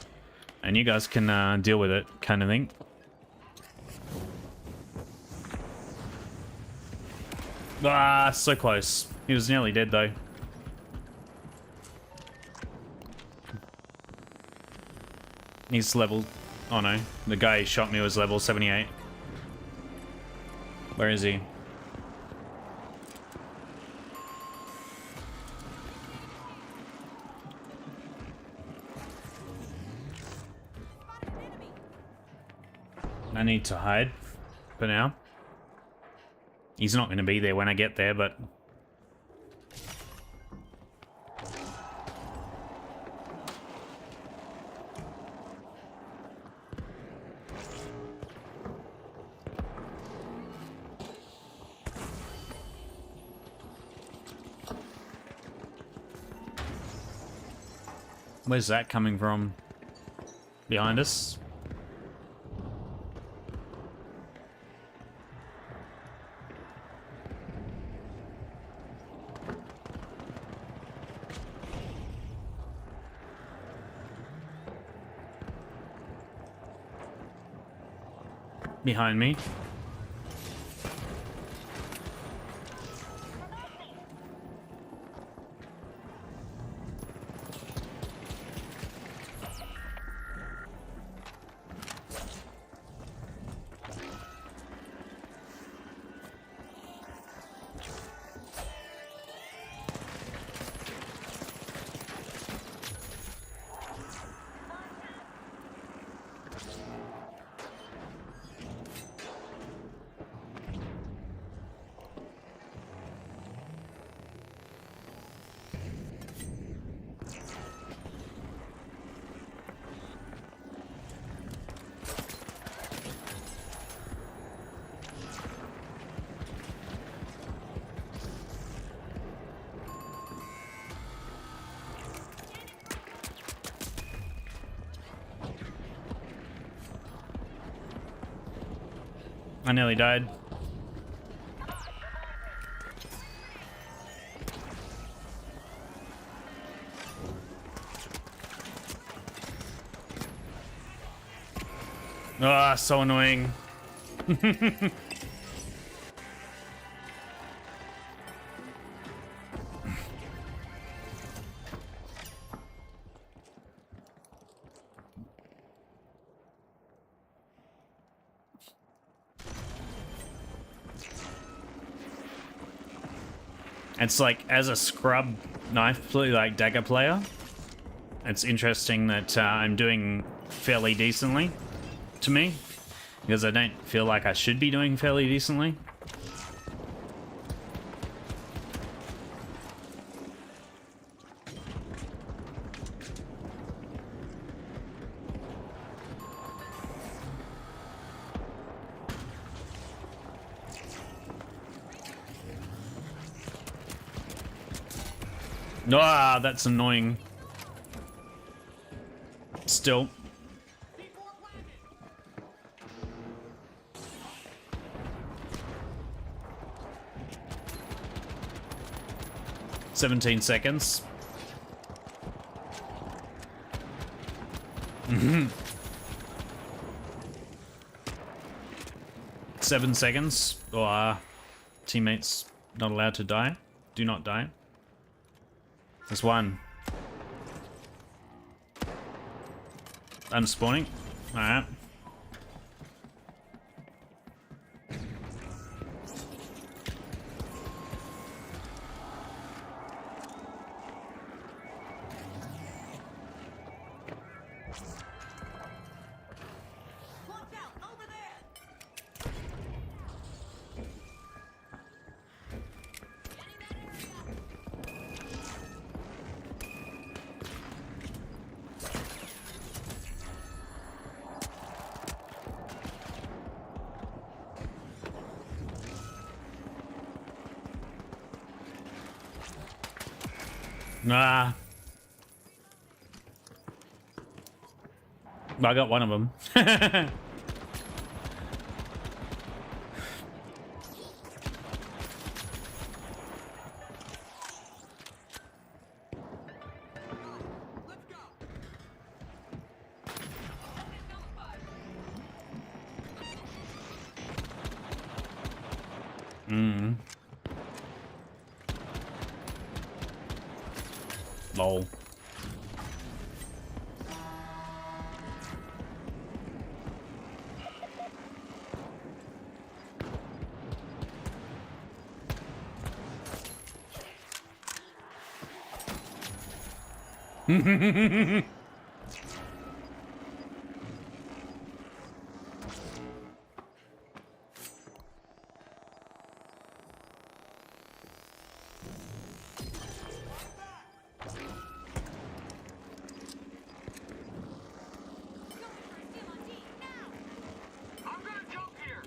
and you guys can deal with it, kind of thing. Ah, so close. He was nearly dead though. He's level... Oh no, the guy who shot me was level 78. Where is he? I need to hide for now. He's not going to be there when I get there, but... Where's that coming from? Behind us? Behind me. I nearly died. Ah, so annoying. It's like, as a scrub knife, like dagger player, it's interesting that I'm doing fairly decently, to me, because I don't feel like I should be doing fairly decently. Ah, that's annoying. Still. "17 seconds. 7 seconds. Oh, teammates not allowed to die. Do not die. There's one. I'm spawning. Alright. Ah, I got one of them. Mm. Lol. I'm gonna jump here.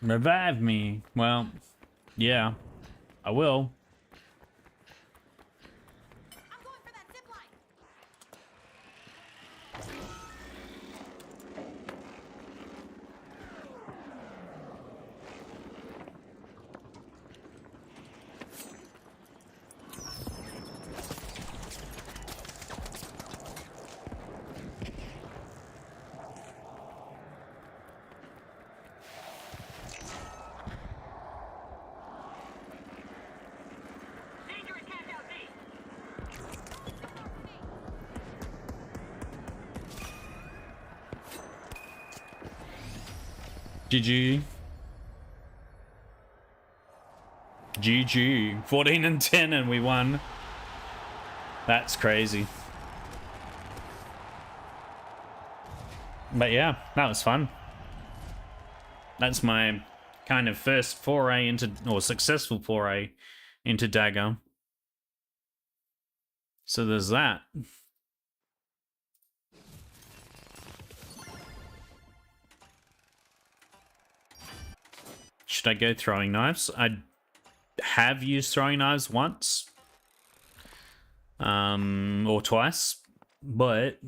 Revive me. Well, yeah, I will. I'm going for that zip line. Dangerous cash out D. GG. GG. 14 and 10 and we won. That's crazy. But yeah, that was fun. That's my kind of first foray into, or successful foray into Dagger. So there's that. Should I go throwing knives? I have used throwing knives once. Or twice. But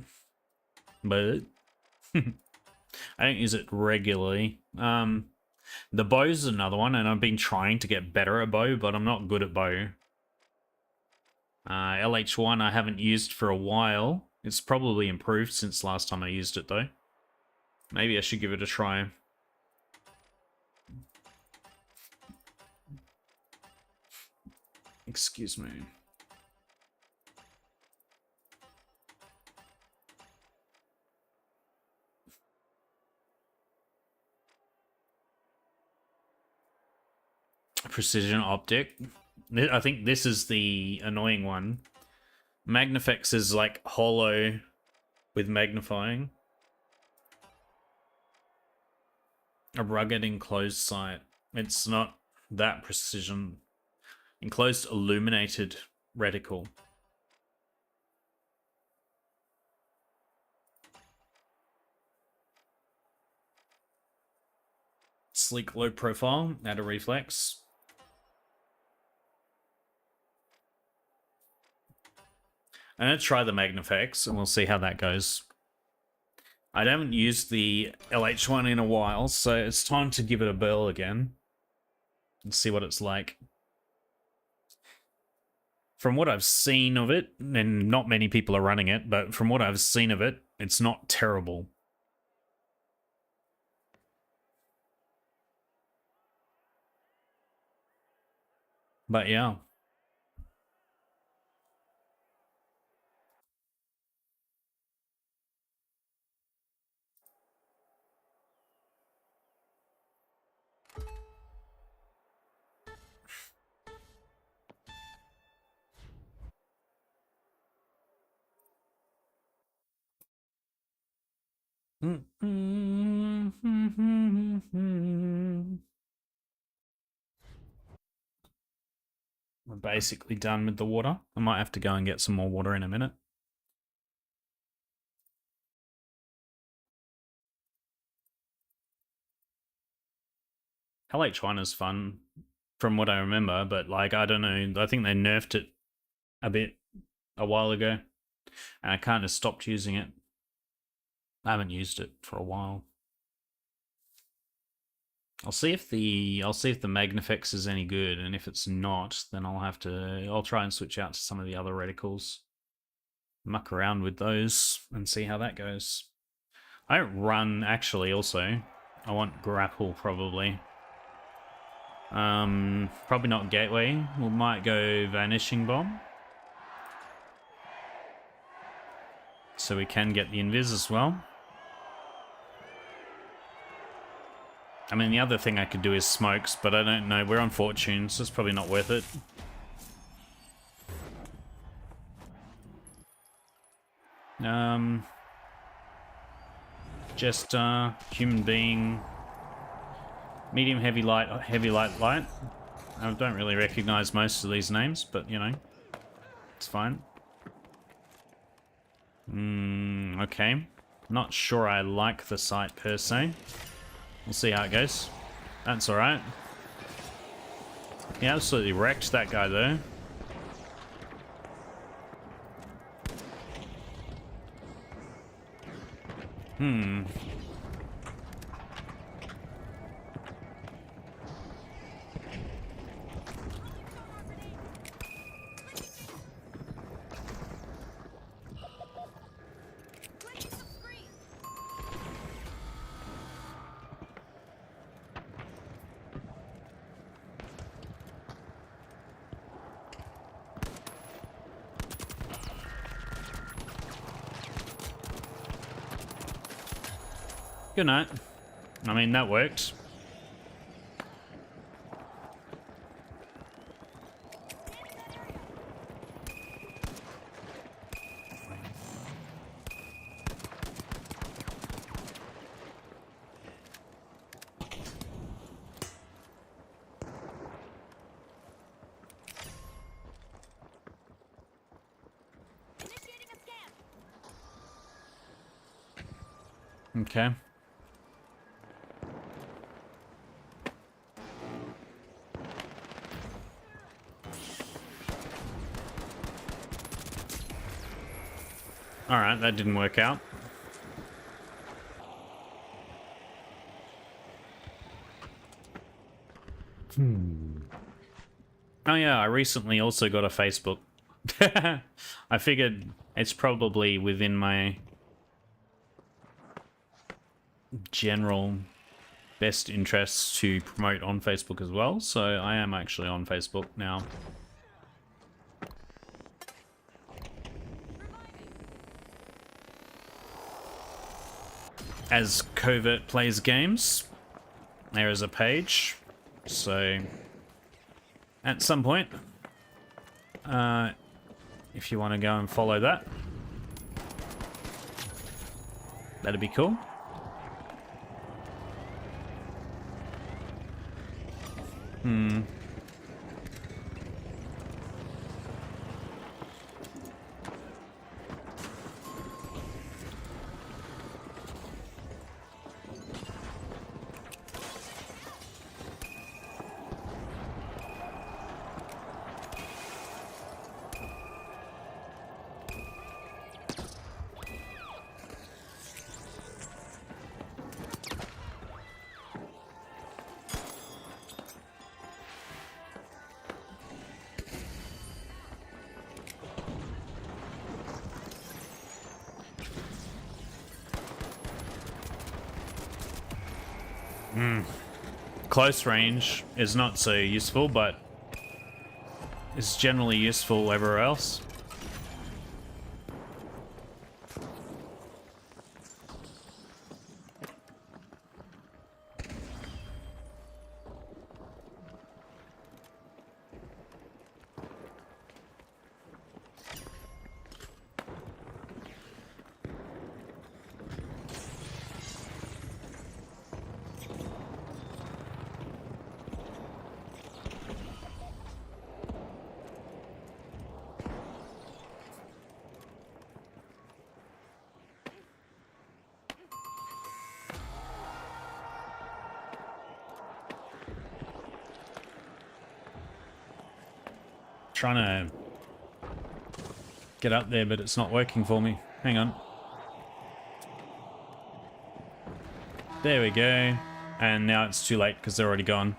I don't use it regularly. The bow's another one, and I've been trying to get better at bow, but I'm not good at bow. LH1 I haven't used for a while. It's probably improved since last time I used it, though. Maybe I should give it a try. Excuse me. Precision optic. I think this is the annoying one. Magnifex is like hollow with magnifying. A rugged enclosed sight. It's not that precision. Enclosed illuminated reticle. Sleek low profile. Add a reflex. I'm going to try the Magnifex and we'll see how that goes. I haven't used the LH1 in a while, so it's time to give it a burl again and see what it's like. From what I've seen of it, and not many people are running it, but from what I've seen of it, it's not terrible. But yeah. We're basically done with the water. I might have to go and get some more water in a minute. LH1 is fun from what I remember, but like, I don't know. I think they nerfed it a while ago, and I kind of stopped using it. I haven't used it for a while. I'll see if the Magnifex is any good, and if it's not, then I'll try and switch out to some of the other reticles. Muck around with those and see how that goes. I don't run, actually, also. I want grapple, probably. Probably not gateway. We might go vanishing bomb. So we can get the invis as well. I mean, the other thing I could do is smokes, but I don't know. We're on fortune, so it's probably not worth it. Just human being, medium, heavy, light, light. I don't really recognize most of these names, but you know, it's fine. Okay. Not sure I like the sight per se. We'll see how it goes. That's alright. He absolutely wrecked that guy though. Good night. I mean, that worked. Okay. Alright, that didn't work out. Oh yeah, I recently also got a Facebook. I figured it's probably within my general best interests to promote on Facebook as well, so I am actually on Facebook now. As Covert Plays Games, there is a page, so at some point, if you want to go and follow that, that'd be cool. Close range is not so useful, but is generally useful everywhere else. trying to get up there, but it's not working for me. Hang on. There we go. And now it's too late because they're already gone.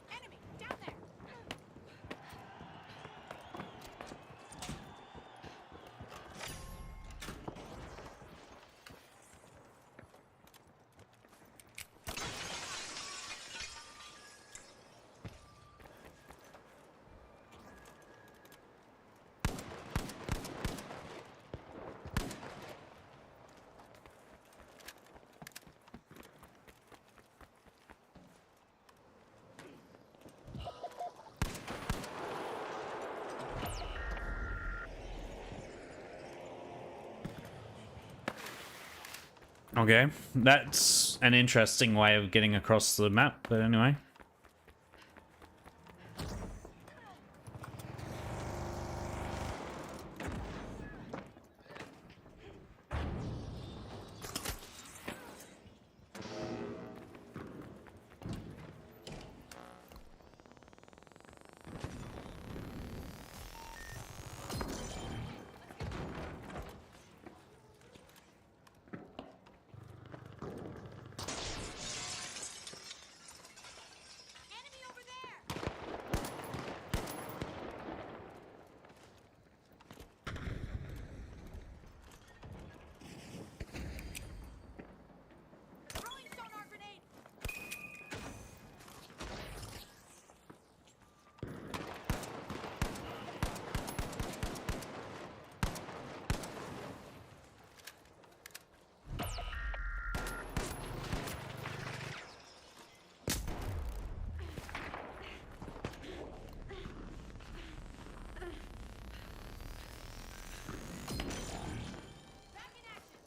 Enemy down there. Okay, that's an interesting way of getting across the map, but anyway. Enemy over there. Throwing sonar grenade. Back in action.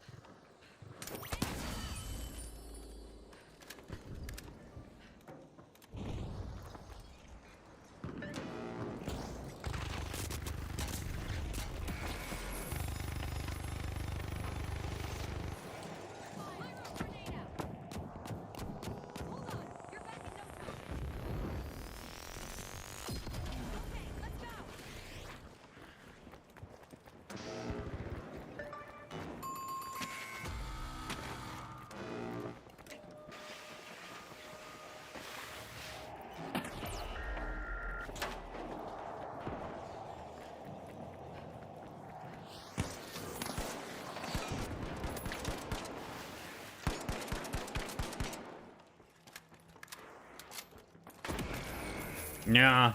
Pyro grenade out. Hold on. You're back in no time. Okay, let's go. Yeah.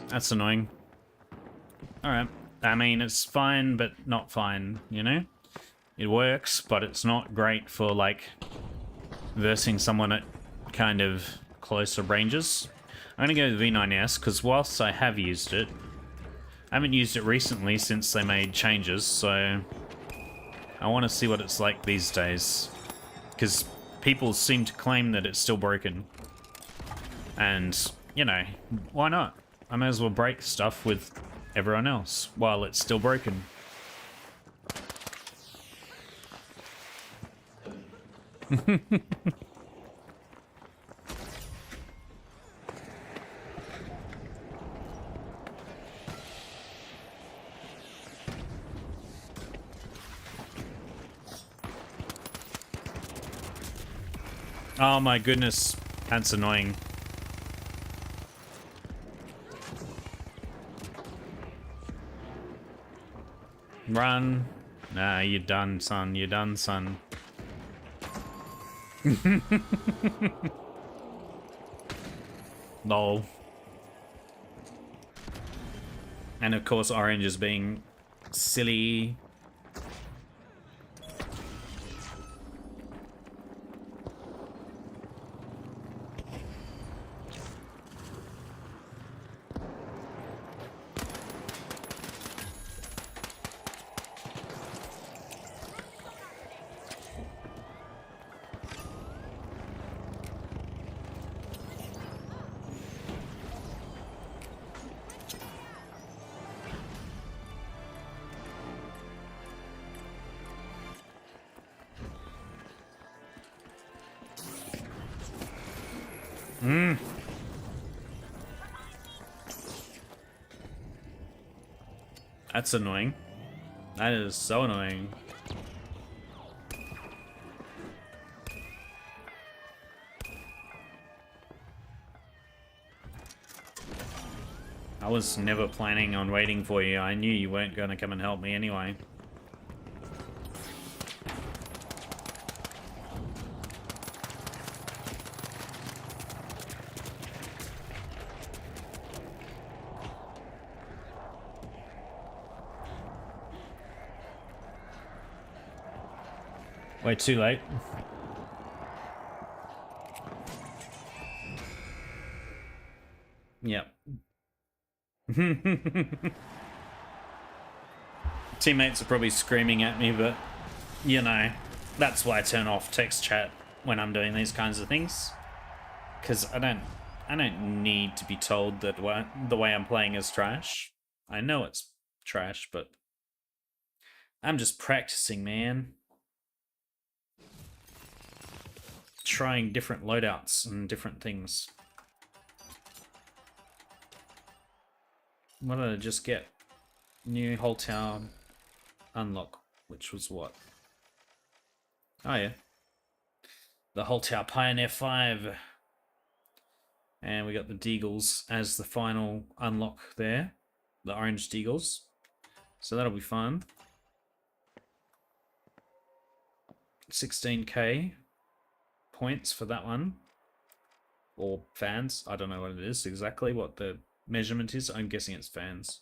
That's annoying. Alright. I mean, it's fine, but not fine, you know? It works, but it's not great for, like, versing someone at kind of closer ranges. I'm gonna go with V9S, because whilst I have used it, I haven't used it recently since they made changes, so I want to see what it's like these days. Because people seem to claim that it's still broken. And, you know, why not? I may as well break stuff with everyone else while it's still broken. Oh my goodness, that's annoying. Run. Nah, you're done, son. You're done, son. Lol. And of course, Orange is being silly. That's annoying. That is so annoying. I was never planning on waiting for you. I knew you weren't going to come and help me anyway. Way too late. Yep. Teammates are probably screaming at me, but you know, that's why I turn off text chat when I'm doing these kinds of things. Because I don't need to be told that the way I'm playing is trash. I know it's trash, but I'm just practicing, man. Trying different loadouts and different things. What did I just get? New whole town unlock, which was what? Oh yeah. The whole tower Pioneer 5. And we got the Deagles as the final unlock there. The orange Deagles. So that'll be fun. 16k points for that one. Or fans. I don't know what it is exactly, what the measurement is. I'm guessing it's fans.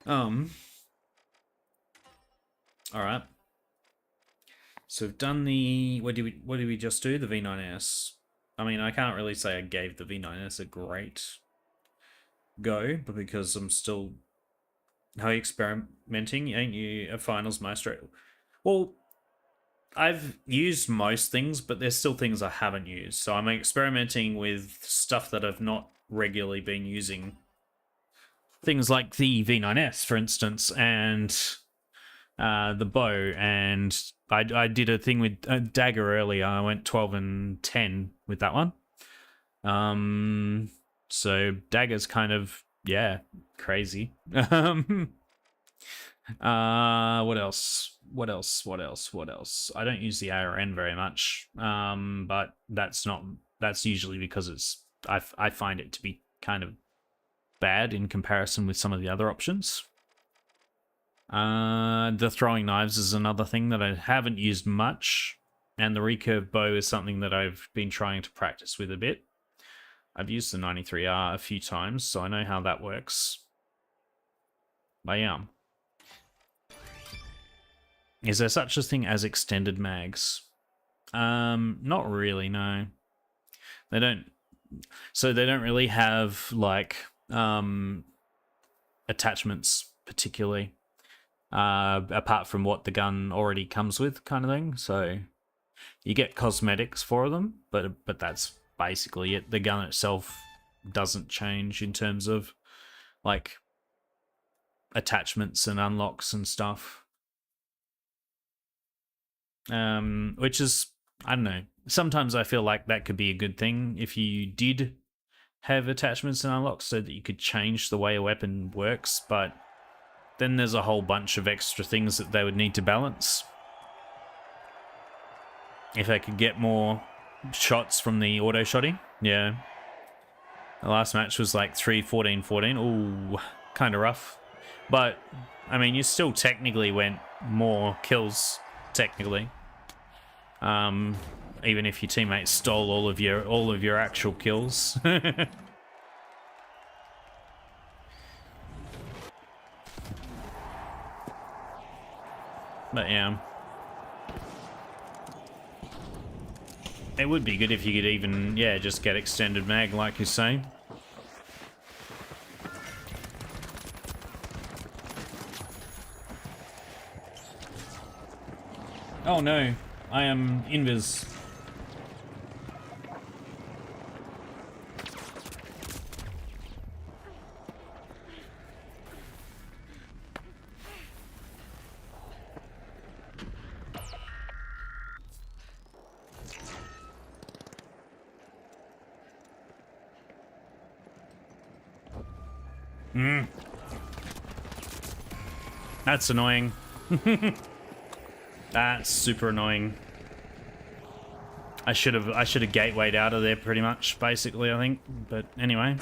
Alright. So we've done the what did we just do? The V9S. I mean, I can't really say I gave the V9S a great go, but because I'm still experimenting, ain't you a finals maestro? Well, I've used most things, but there's still things I haven't used. So I'm experimenting with stuff that I've not regularly been using. Things like the V9S, for instance, and the bow. And I did a thing with a dagger earlier. I went 12 and 10 with that one. So dagger's kind of, yeah, crazy. What else? What else? I don't use the ARN very much. But that's usually because I find it to be kind of bad in comparison with some of the other options. The throwing knives is another thing that I haven't used much, and the recurve bow is something that I've been trying to practice with a bit. I've used the 93R a few times, so I know how that works. But yeah. Is there such a thing as extended mags? Not really, no. They don't. So they don't really have, like, attachments, particularly. Apart from what the gun already comes with, kind of thing. So you get cosmetics for them, but that's basically it. The gun itself doesn't change in terms of, like, attachments and unlocks and stuff. Which is, I don't know. Sometimes I feel like that could be a good thing if you did have attachments and unlocks so that you could change the way a weapon works, but then there's a whole bunch of extra things that they would need to balance. If I could get more shots from the auto shotty, yeah. The last match was like 3-14-14. Ooh, kind of rough. But, I mean, you still technically went more kills, technically. Even if your teammates stole all of your actual kills. But yeah. It would be good if you could even, yeah, just get extended mag like you say. Oh no, I am invis. That's annoying. That's super annoying. I should have gatewayed out of there pretty much, basically, I think. But anyway.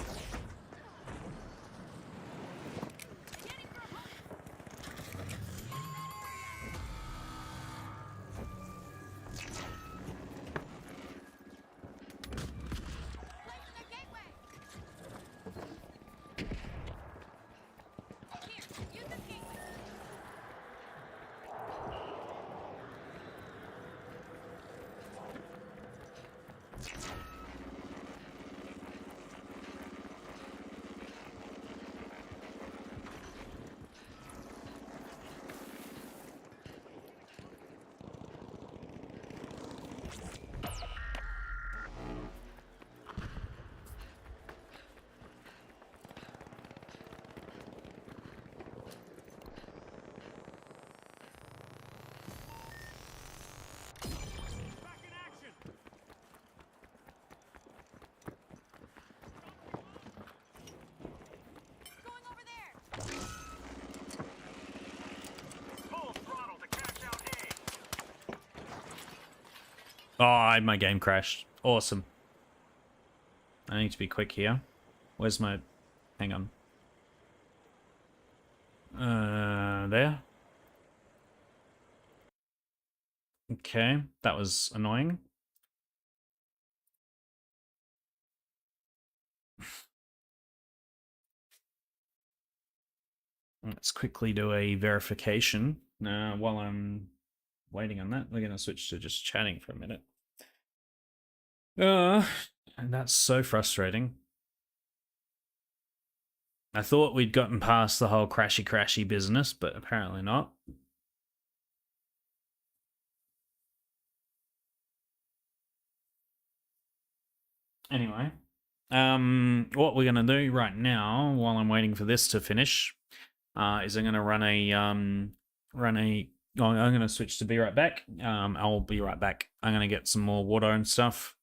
Placing a gateway. Here, use this gateway. Back in action. Going over there. Full throttle to cash out A. Oh, my game crashed. Awesome. I need to be quick here. Where's my... Hang on. There. Okay, that was annoying. Let's quickly do a verification. While I'm waiting on that, we're going to switch to just chatting for a minute. And that's so frustrating. I thought we'd gotten past the whole crashy business, but apparently not. Anyway, what we're gonna do right now, while I'm waiting for this to finish, is I'm gonna run a Oh, I'm gonna switch to be right back. I'll be right back. I'm gonna get some more water and stuff.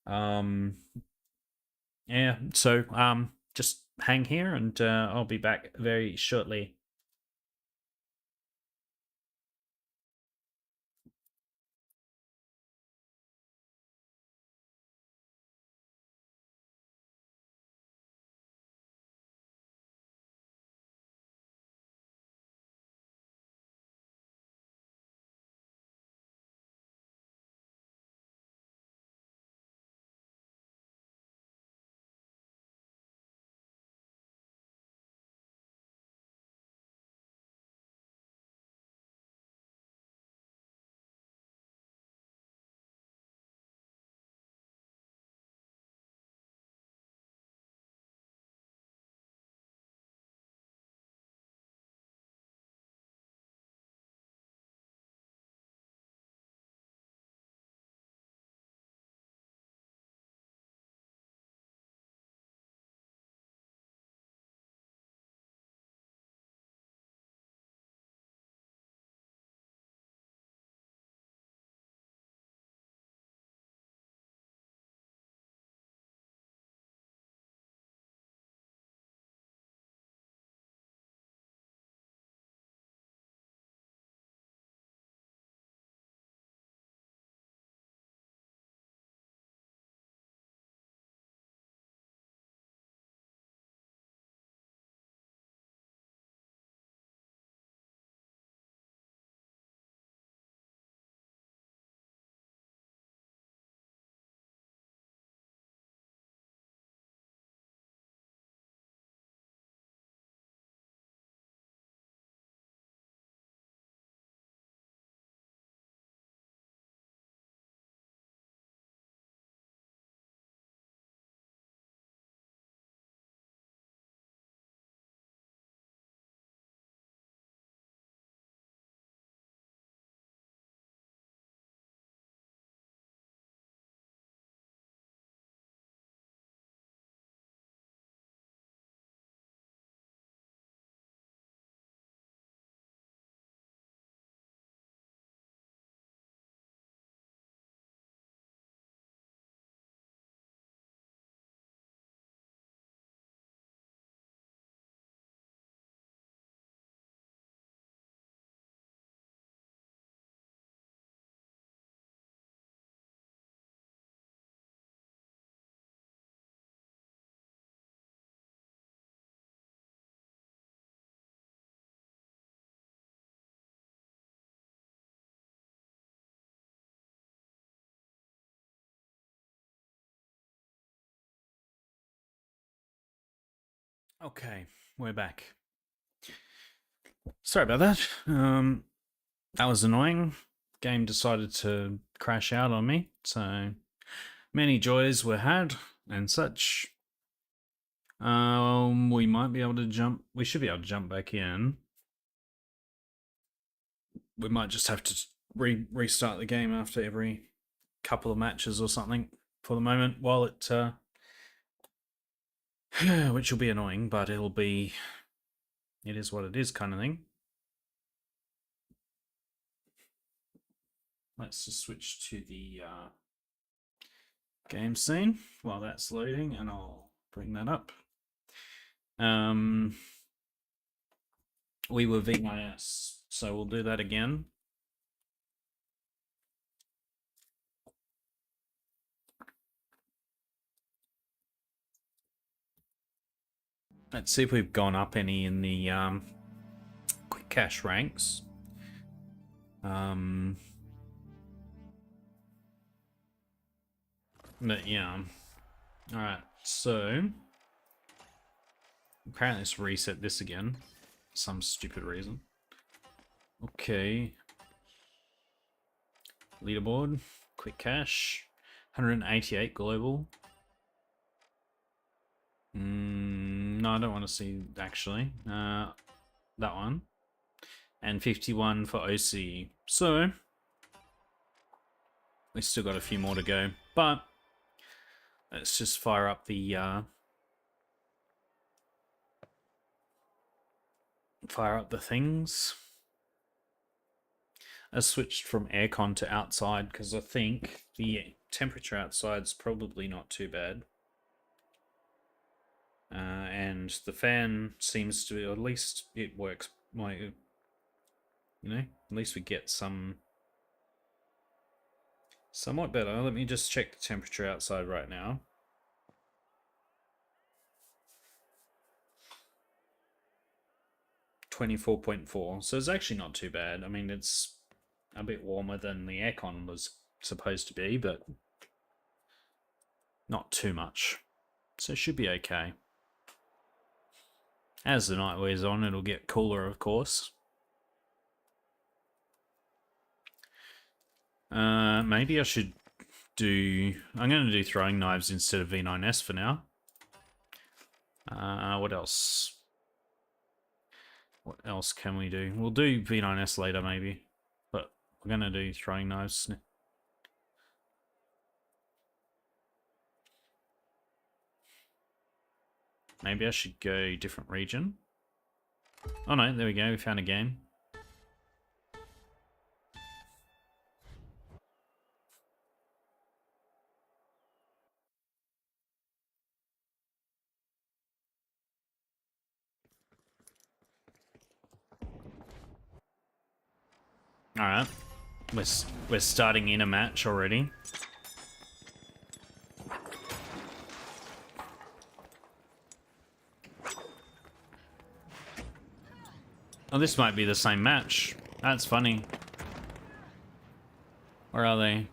Yeah. So just hang here, and I'll be back very shortly. Okay, we're back. Sorry about that. That was annoying. Game decided to crash out on me, so many joys were had and such. We might be able to jump. We should be able to jump back in. We might just have to restart the game after every couple of matches or something for the moment while it which will be annoying, but it is what it is kind of thing. Let's just switch to the game scene while that's loading, and I'll bring that up. We were VIS, so we'll do that again. Let's see if we've gone up any in the quick cash ranks. But yeah. Alright, so apparently let's reset this again for some stupid reason. Okay. Leaderboard, quick cash, 188 global. No, I don't want to see actually. That one. And 51 for OC. So we still got a few more to go, but let's just fire up the things. I switched from aircon to outside because I think the temperature outside's probably not too bad. And the fan seems to, at least it works, like, you know, at least we get somewhat better. Let me just check the temperature outside right now. .4, so it's actually not too bad. I mean, it's a bit warmer than the aircon was supposed to be, but not too much. So it should be okay. As the night wears on, it'll get cooler, of course. Maybe I should do... I'm going to do throwing knives instead of V9S for now. What else? What else can we do? We'll do V9S later, maybe. But we're going to do throwing knives. Maybe I should go different region. Oh no, there we go, we found a game. Alright. We're starting in a match already. Oh, this might be the same match. That's funny. Where are they?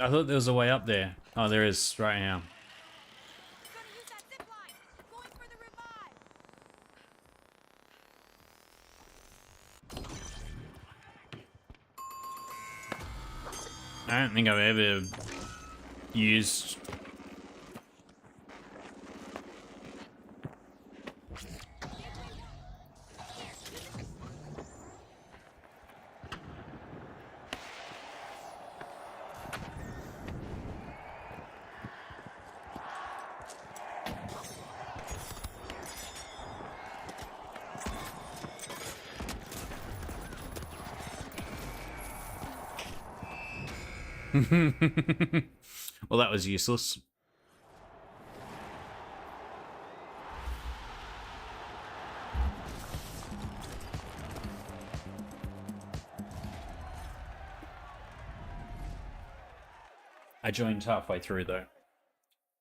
I thought there was a way up there. Oh, there is, right now. Gonna use that zip line. Going for the revive. I don't think I've ever used... Well, that was useless. I joined halfway through though.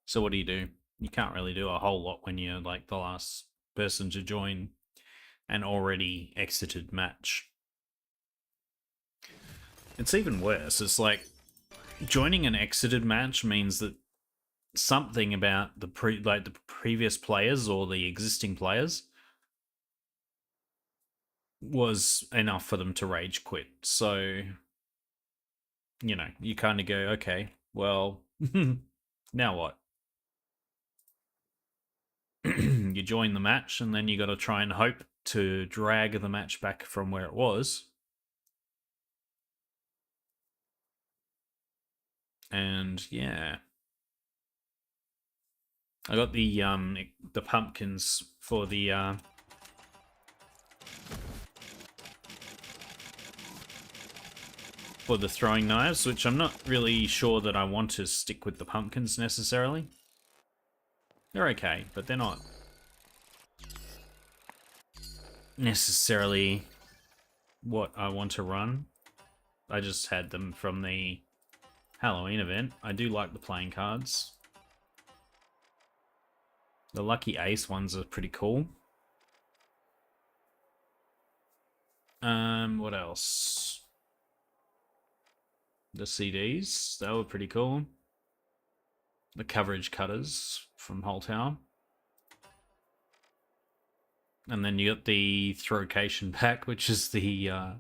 So what do? You can't really do a whole lot when you're like the last person to join an already exited match. It's even worse. It's like joining an exited match means that something about the previous players or the existing players was enough for them to rage quit. So, you know, you kind of go, okay, well, now what? You join the match, and then you got to try and hope to drag the match back from where it was. And yeah, I got the pumpkins for the throwing knives, which I'm not really sure that I want to stick with the pumpkins necessarily. They're okay, but they're not necessarily what I want to run. I just had them from the Halloween event. I do like the playing cards. The Lucky Ace ones are pretty cool. What else? The CDs, they were pretty cool. The coverage cutters from Whole Tower. And then you got the Throwcation pack, which is the yeah,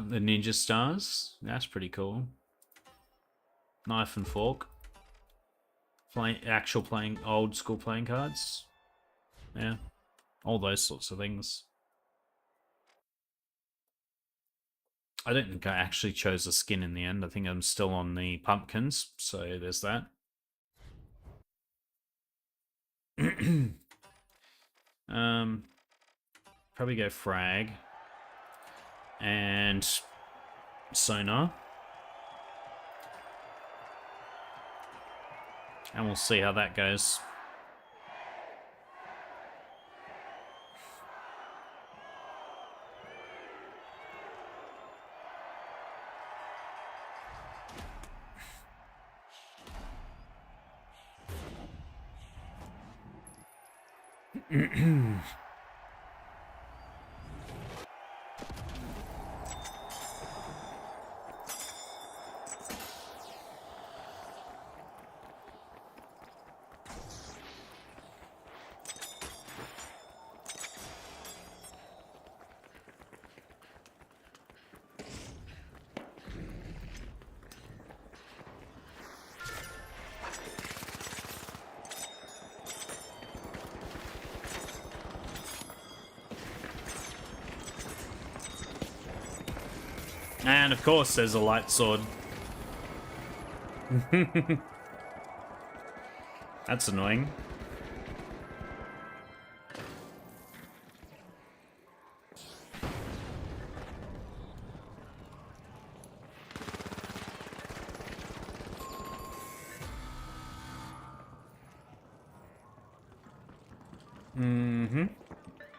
the Ninja Stars. That's pretty cool. Knife and fork. Actual playing, old school playing cards. Yeah, all those sorts of things. I don't think I actually chose a skin in the end. I think I'm still on the pumpkins, so there's that. Probably go frag and sonar, and we'll see how that goes. And of course, there's a light sword. That's annoying.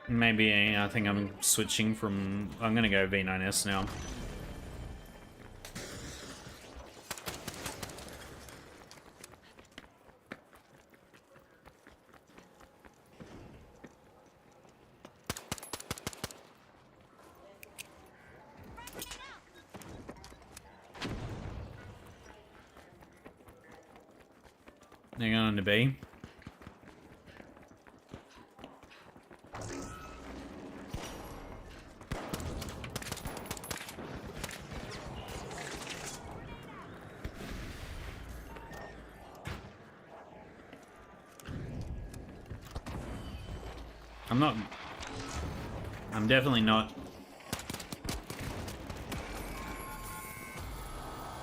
Maybe I think I'm switching from. I'm gonna go V9S now. They're going to be. I'm definitely not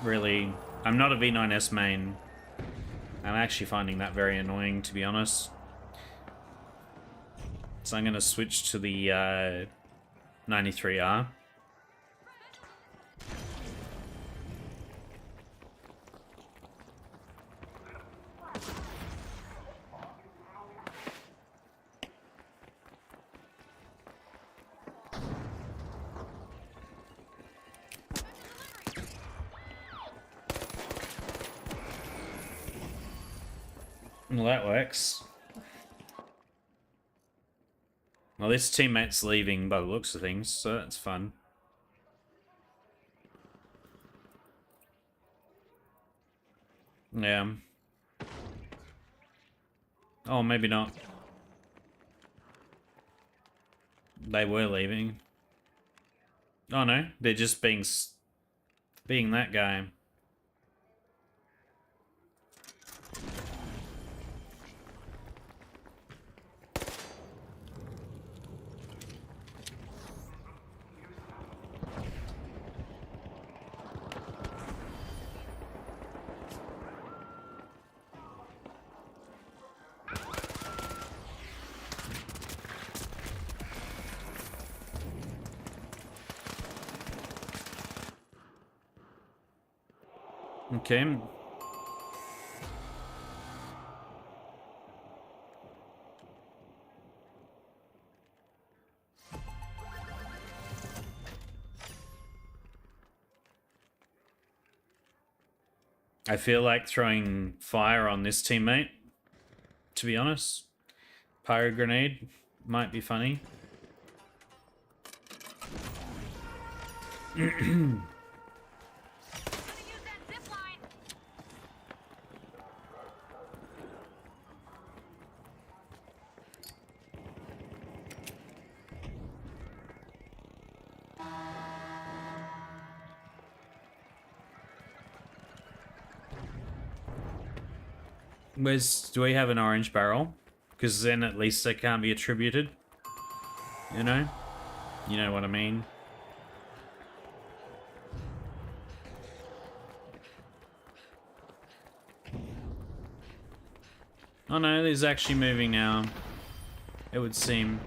really. I'm not a V9S main. I'm actually finding that very annoying, to be honest. So I'm going to switch to the 93R. Well, that works. Well, this teammate's leaving by the looks of things, so that's fun. Yeah. Oh, maybe not. They were leaving. Oh no, they're just being that guy. Okay. I feel like throwing fire on this teammate, to be honest. Pyro grenade might be funny. Do we have an orange barrel? Because then at least they can't be attributed. You know? You know what I mean? Oh no, he's actually moving now. It would seem.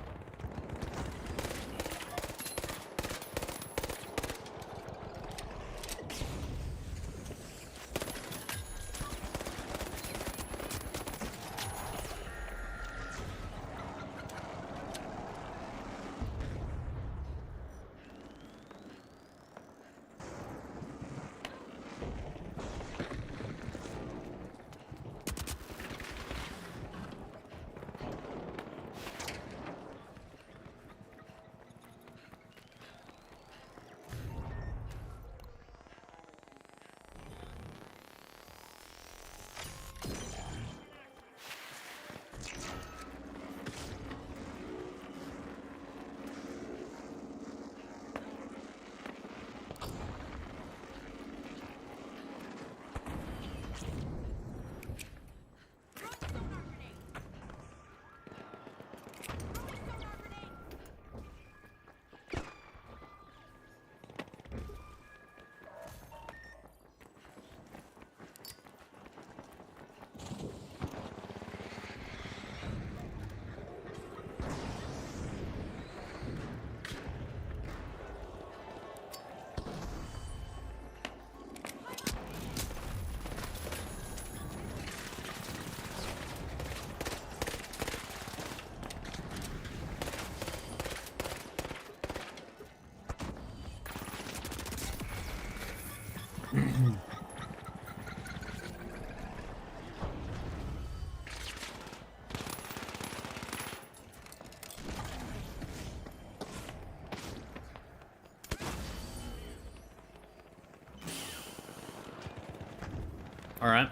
Alright.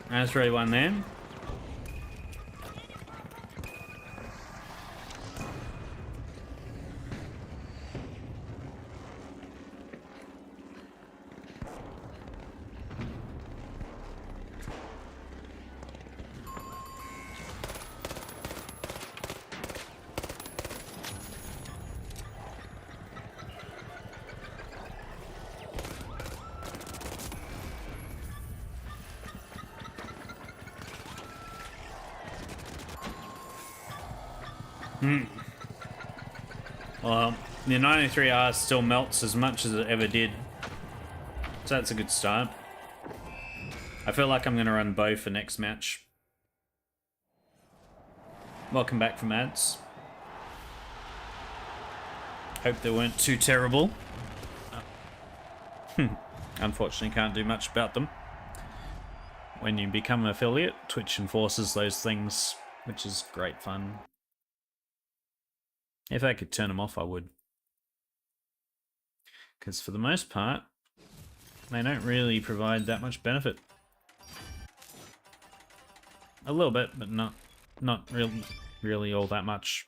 That's really one there. Well, the 93R still melts as much as it ever did. So that's a good start. I feel like I'm going to run bow for next match. Welcome back from ads. Hope they weren't too terrible. Unfortunately, can't do much about them. when you become an affiliate, Twitch enforces those things, which is great fun. If I could turn them off, I would. Because for the most part, they don't really provide that much benefit. A little bit, but not really all that much.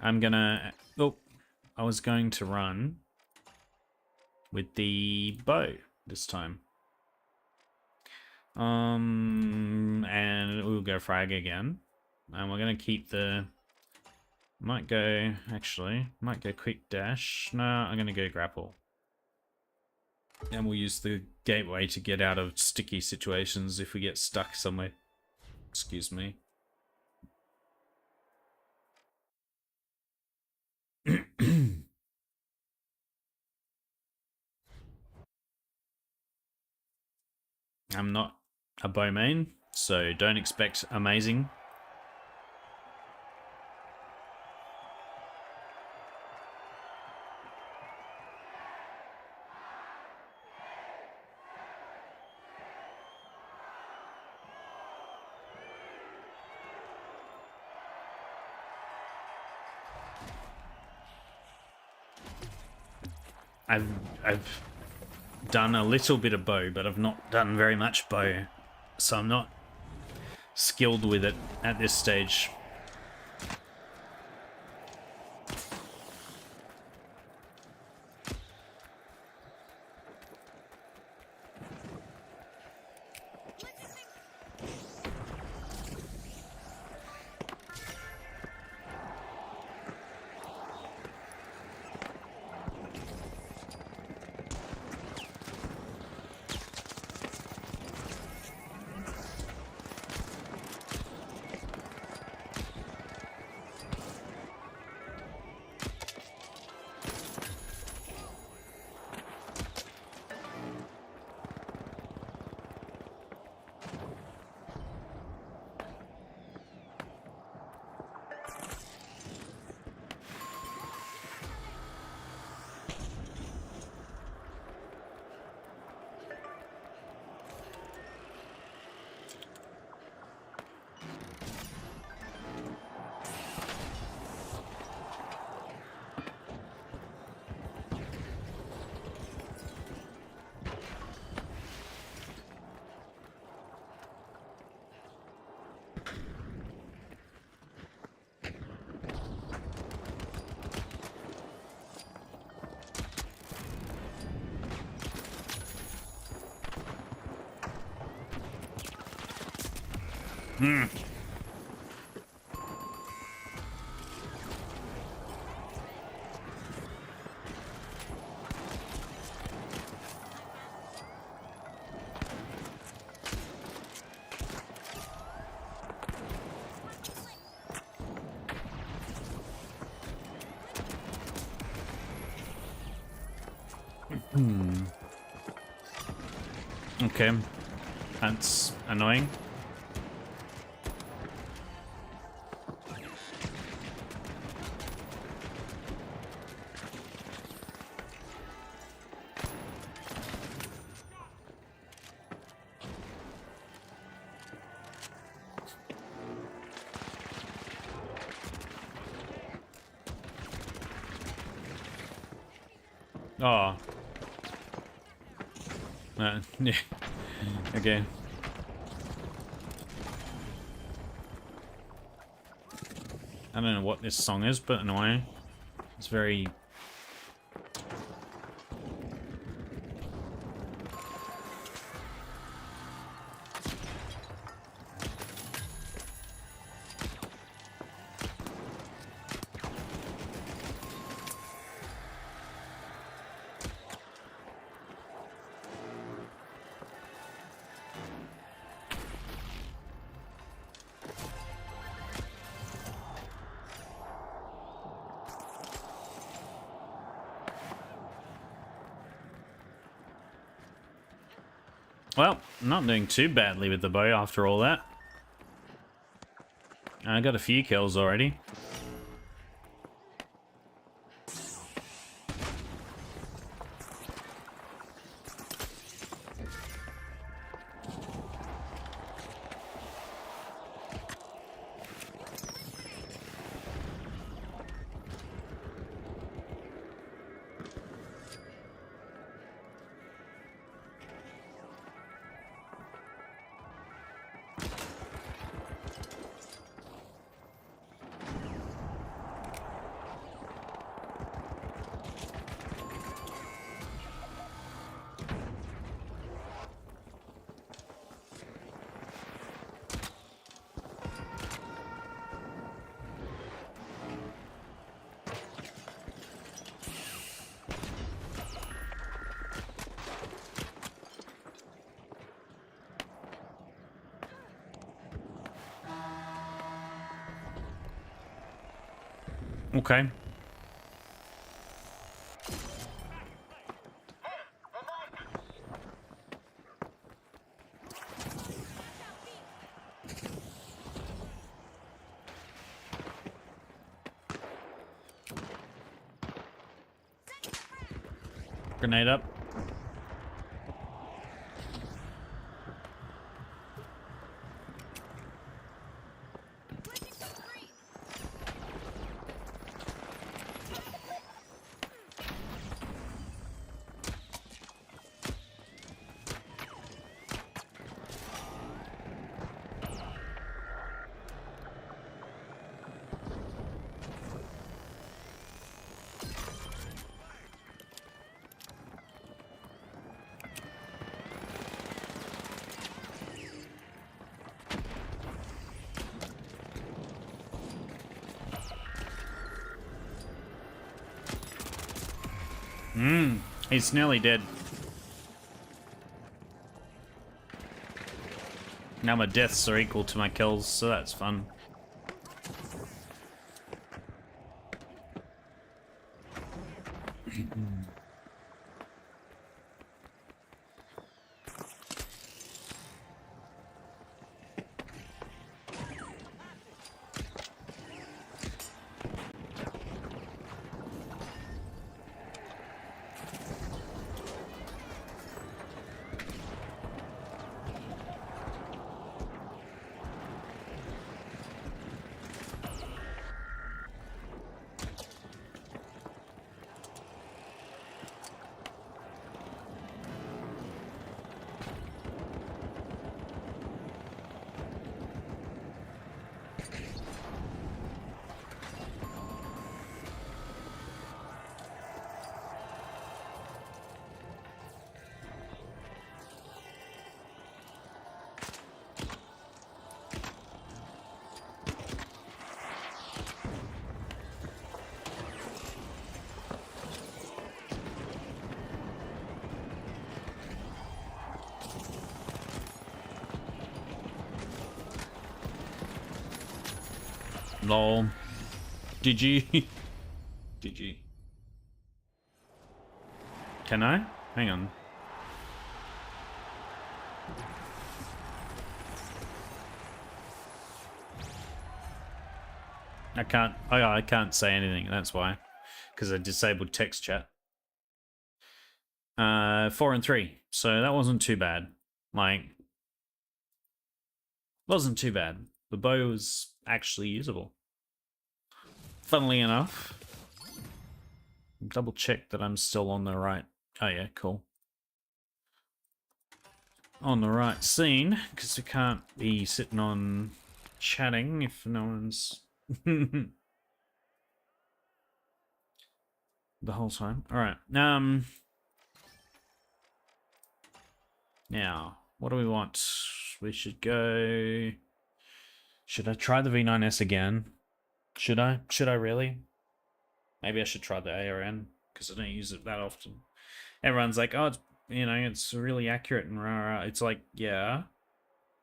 I'm gonna... Oh, I was going to run with the bow this time. And we'll go frag again. And we're gonna keep the... Might go quick dash. No, I'm gonna go grapple. And we'll use the gateway to get out of sticky situations if we get stuck somewhere. Excuse me. I'm not a bow main, so don't expect amazing. I've done a little bit of bow, but I've not done very much bow, so I'm not skilled with it at this stage. Okay, that's annoying. Oh. Yeah. Okay. I don't know what this song is, but annoying. It's very... Well, not doing too badly with the bow after all that. I got a few kills already. Okay. Grenade up. He's nearly dead. Now my deaths are equal to my kills, so that's fun. Lol. GG. GG. Can I? Hang on. I can't. Oh, yeah, I can't say anything. That's why, because I disabled text chat. 4 and 3. So that wasn't too bad. Like, wasn't too bad. The bow was actually usable. Funnily enough, double check that I'm still on the right. Oh yeah, cool. On the right scene, because we can't be sitting on chatting if no one's the whole time. All right. Now, what do we want? We should go. Should I try the V9S again? Should I? Should I really? Maybe I should try the ARN because I don't use it that often. Everyone's like, oh, it's, you know, it's really accurate and rah, rah. It's like, yeah,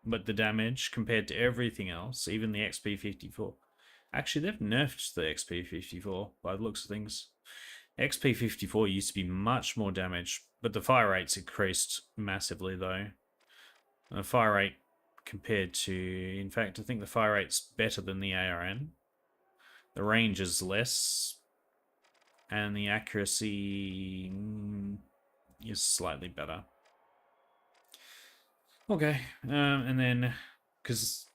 but the damage compared to everything else, even the XP54. Actually, they've nerfed the XP54 by the looks of things. XP54 used to be much more damage, but the fire rate's increased massively though. The fire rate compared to... In fact, I think the fire rate's better than the ARN. The range is less. And the accuracy is slightly better. Okay, and then... Because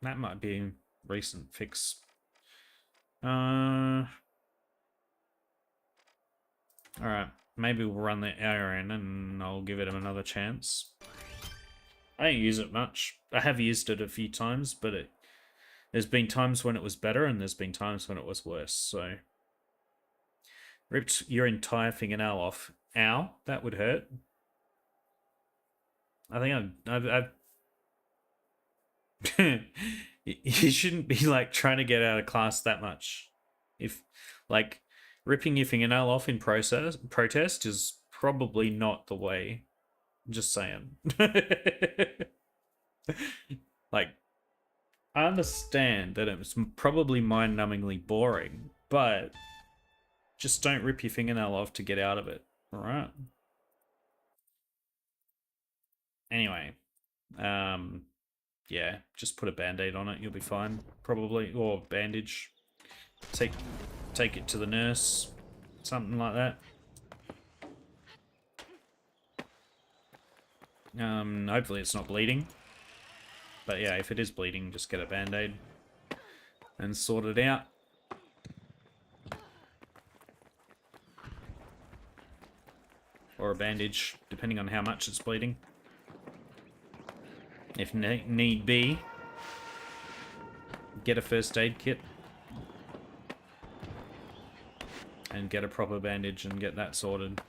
that might be a recent fix. Alright, maybe we'll run the ARN and I'll give it another chance. I don't use it much. I have used it a few times, but there's been times when it was better and there's been times when it was worse, so... Ripped your entire fingernail off. Ow, that would hurt. I think I've you shouldn't be like trying to get out of class that much. If like ripping your fingernail off in protest is probably not the way. Just saying. Like, I understand that it's probably mind-numbingly boring, but just don't rip your fingernail off to get out of it. All right. Anyway, yeah, just put a band-aid on it, you'll be fine, probably, or bandage. Take it to the nurse, something like that. Hopefully it's not bleeding. But yeah, if it is bleeding, just get a band-aid and sort it out. Or a bandage, depending on how much it's bleeding. If need be, get a first aid kit and get a proper bandage and get that sorted.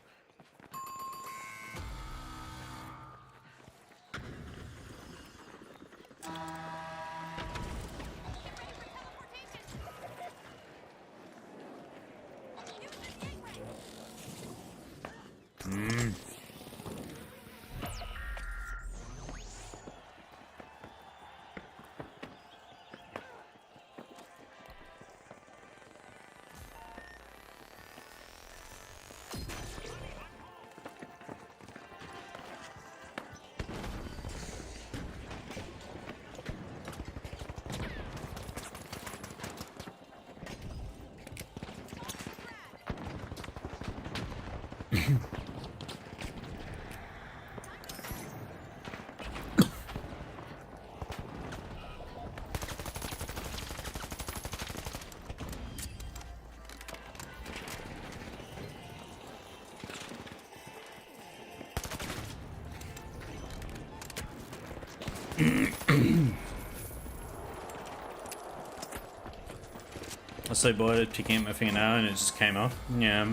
I was so bored of picking up my fingernail and it just came off. Yeah.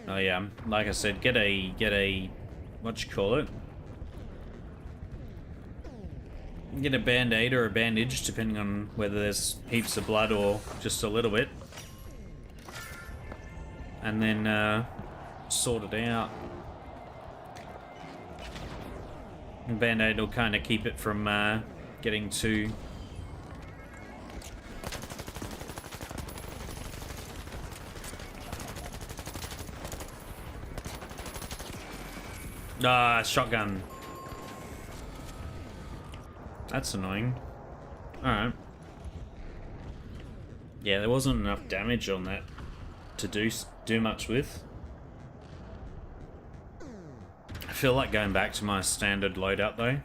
Oh yeah, like I said, get a what you call it? Get a band-aid or a bandage, depending on whether there's heaps of blood or just a little bit. And then sort it out. And band-aid will kind of keep it from getting too... Ah, shotgun. That's annoying. Alright. Yeah, there wasn't enough damage on that to do much with. I feel like going back to my standard loadout though.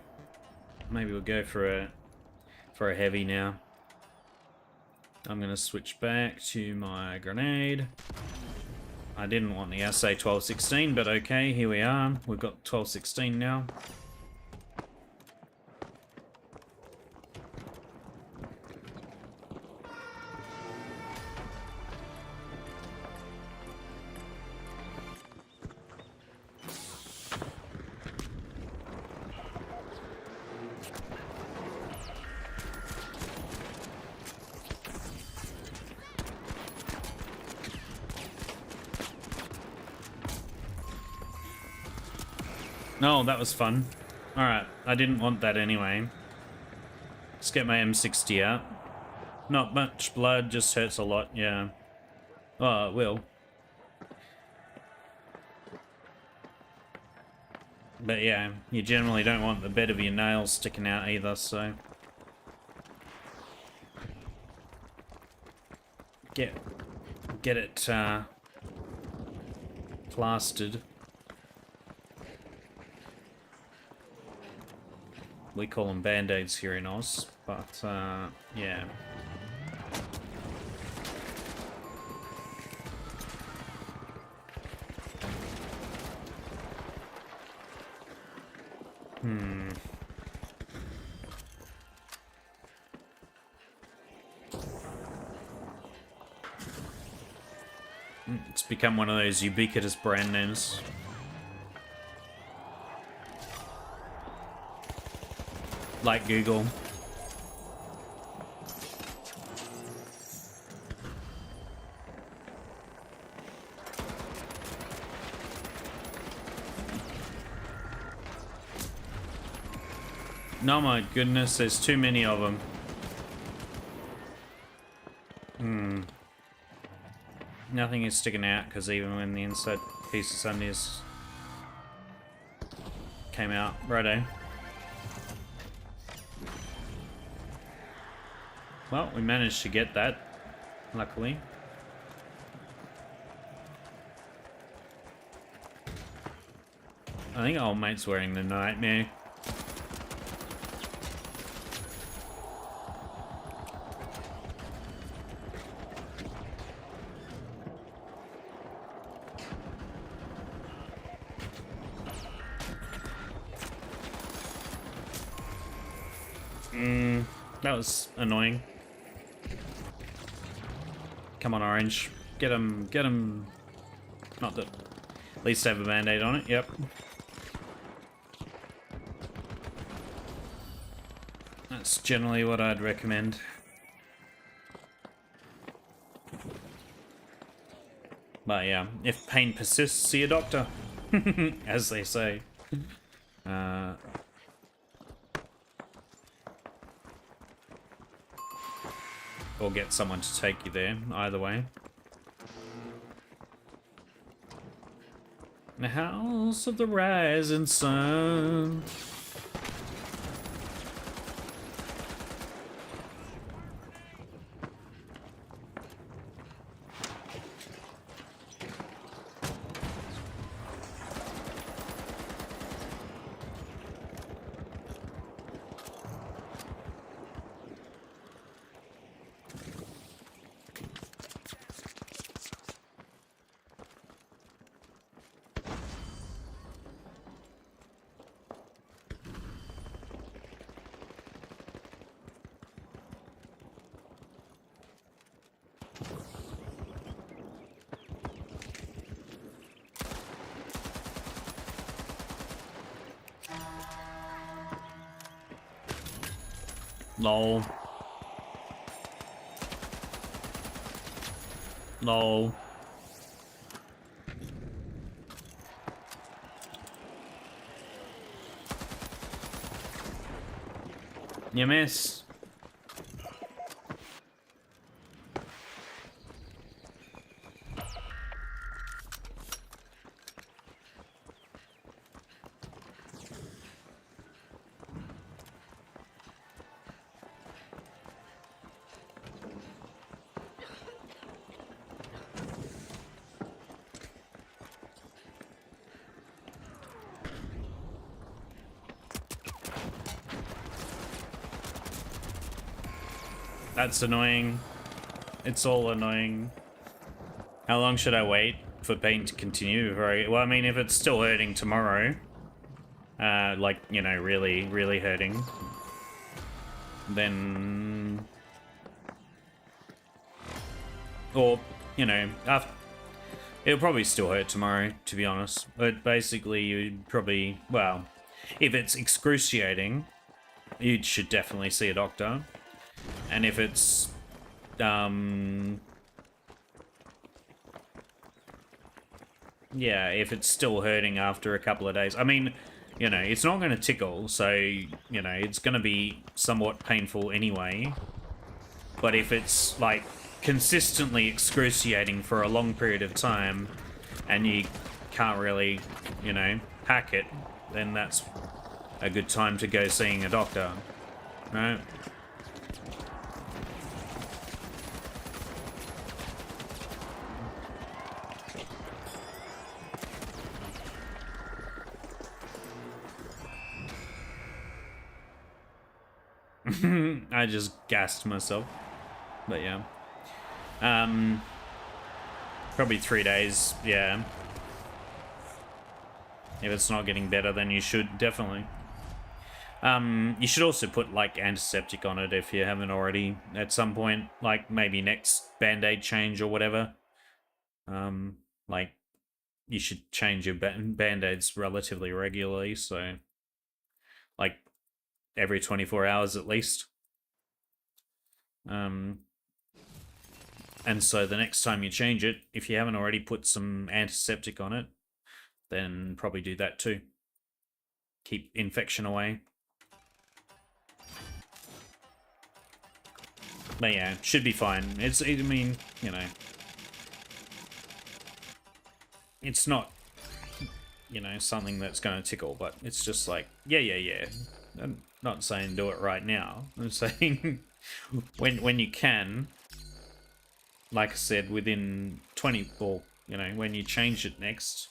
Maybe we'll go for a heavy now. I'm gonna switch back to my grenade. I didn't want the SA 1216, but okay, here we are. We've got 1216 now. No, that was fun. Alright, I didn't want that anyway. Let's get my M60 out. Not much blood, just hurts a lot, yeah. Oh, it will. But yeah, you generally don't want the bed of your nails sticking out either, so... Get it, plastered. We call them band-aids here in Oz, but, yeah. It's become one of those ubiquitous brand names. Like Google. No, my goodness, there's too many of them. Nothing is sticking out, because even when the inside piece of undies came out. Righto. Well, we managed to get that, luckily. I think old mate's wearing the nightmare. That was annoying. Come on, Orange. Get him, get him. Not that. At least have a band-aid on it, yep. That's generally what I'd recommend. But yeah, if pain persists, see a doctor. As they say. Or get someone to take you there, either way. The House of the Rising Sun. Lol. Lol. You miss. That's annoying. It's all annoying. How long should I wait for pain to continue? Well, I mean, if it's still hurting tomorrow, like, you know, really, really hurting, then... Or, you know, it'll probably still hurt tomorrow, to be honest. But basically, you'd probably... Well, if it's excruciating, you should definitely see a doctor. And if it's, yeah, if it's still hurting after a couple of days, I mean, you know, it's not going to tickle, so, you know, it's going to be somewhat painful anyway. But if it's like consistently excruciating for a long period of time and you can't really, you know, hack it, then that's a good time to go seeing a doctor, right? I just gassed myself. But yeah. Probably 3 days, yeah. If it's not getting better, then you should definitely. You should also put like antiseptic on it if you haven't already at some point, like maybe next band-aid change or whatever. Like you should change your band-aids relatively regularly, so like every 24 hours at least. And so the next time you change it, if you haven't already put some antiseptic on it, then probably do that too. Keep infection away. But yeah, should be fine. I mean, you know, it's not, you know, something that's going to tickle, but it's just like, yeah. I'm not saying do it right now. I'm saying when you can, like I said, within 20, or, you know, when you change it next,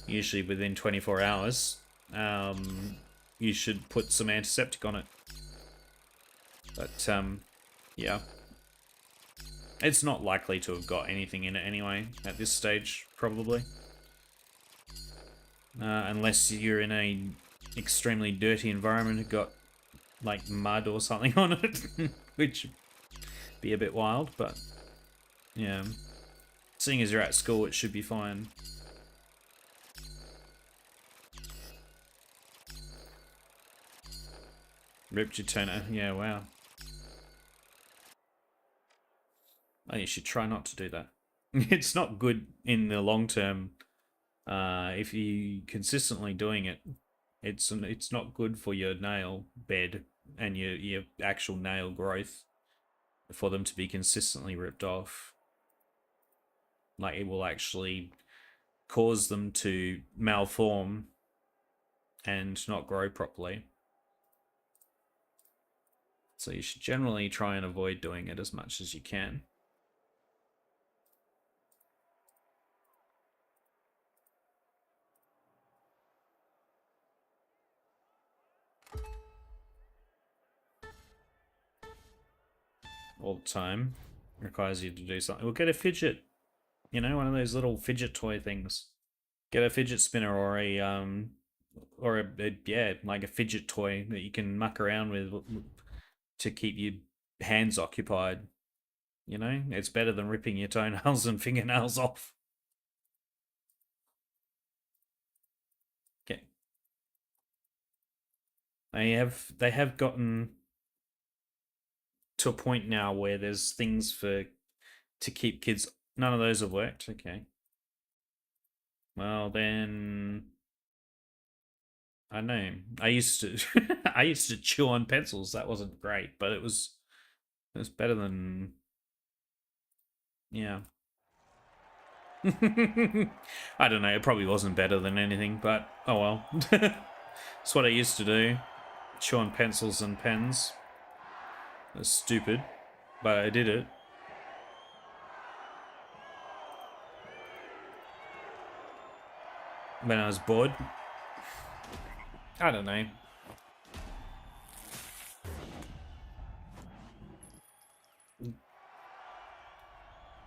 usually within 24 hours, you should put some antiseptic on it. But, yeah. It's not likely to have got anything in it anyway, at this stage, probably. Unless you're in a extremely dirty environment and got, like, mud or something on it, which be a bit wild, but, yeah. Seeing as you're at school, it should be fine. Ripped your toner, yeah, wow. Oh, you should try not to do that. It's not good in the long term. If you consistently doing it, it's not good for your nail bed and your actual nail growth for them to be consistently ripped off. Like it will actually cause them to malform and not grow properly. So you should generally try and avoid doing it as much as you can. All the time. Requires you to do something. We'll get a fidget, you know, one of those little fidget toy things. Get a fidget spinner or yeah, like a fidget toy that you can muck around with to keep your hands occupied. You know, it's better than ripping your toenails and fingernails off. Okay. They have gotten to a point now where there's things to keep kids. None of those have worked. Okay. Well then, I know. I used to I used to chew on pencils. That wasn't great, but it was better than, yeah. I don't know. It probably wasn't better than anything, but oh well. That's what I used to do. Chew on pencils and pens. That's stupid, but I did it. When I was bored. I don't know.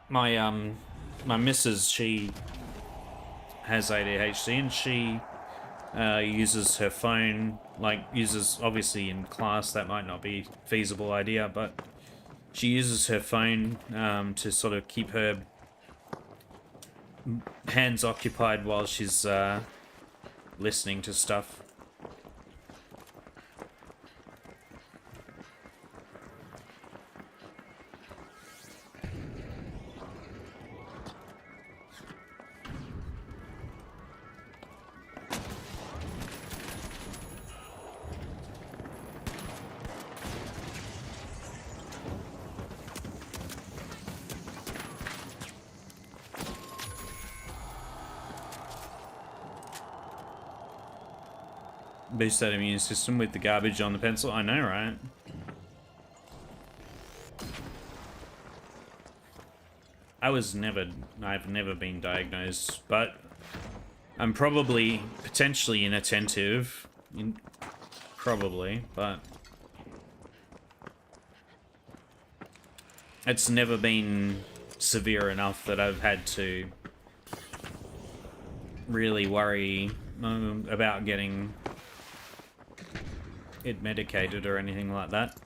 My missus, she has ADHD and she uses her phone, like uses, obviously in class that might not be a feasible idea, but she uses her phone to sort of keep her hands occupied while she's listening to stuff. Boost that immune system with the garbage on the pencil. I know, right? I've never been diagnosed, but I'm probably potentially inattentive. Probably, but it's never been severe enough that I've had to really worry about getting it medicated or anything like that.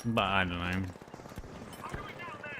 But I don't know. I'm going down there.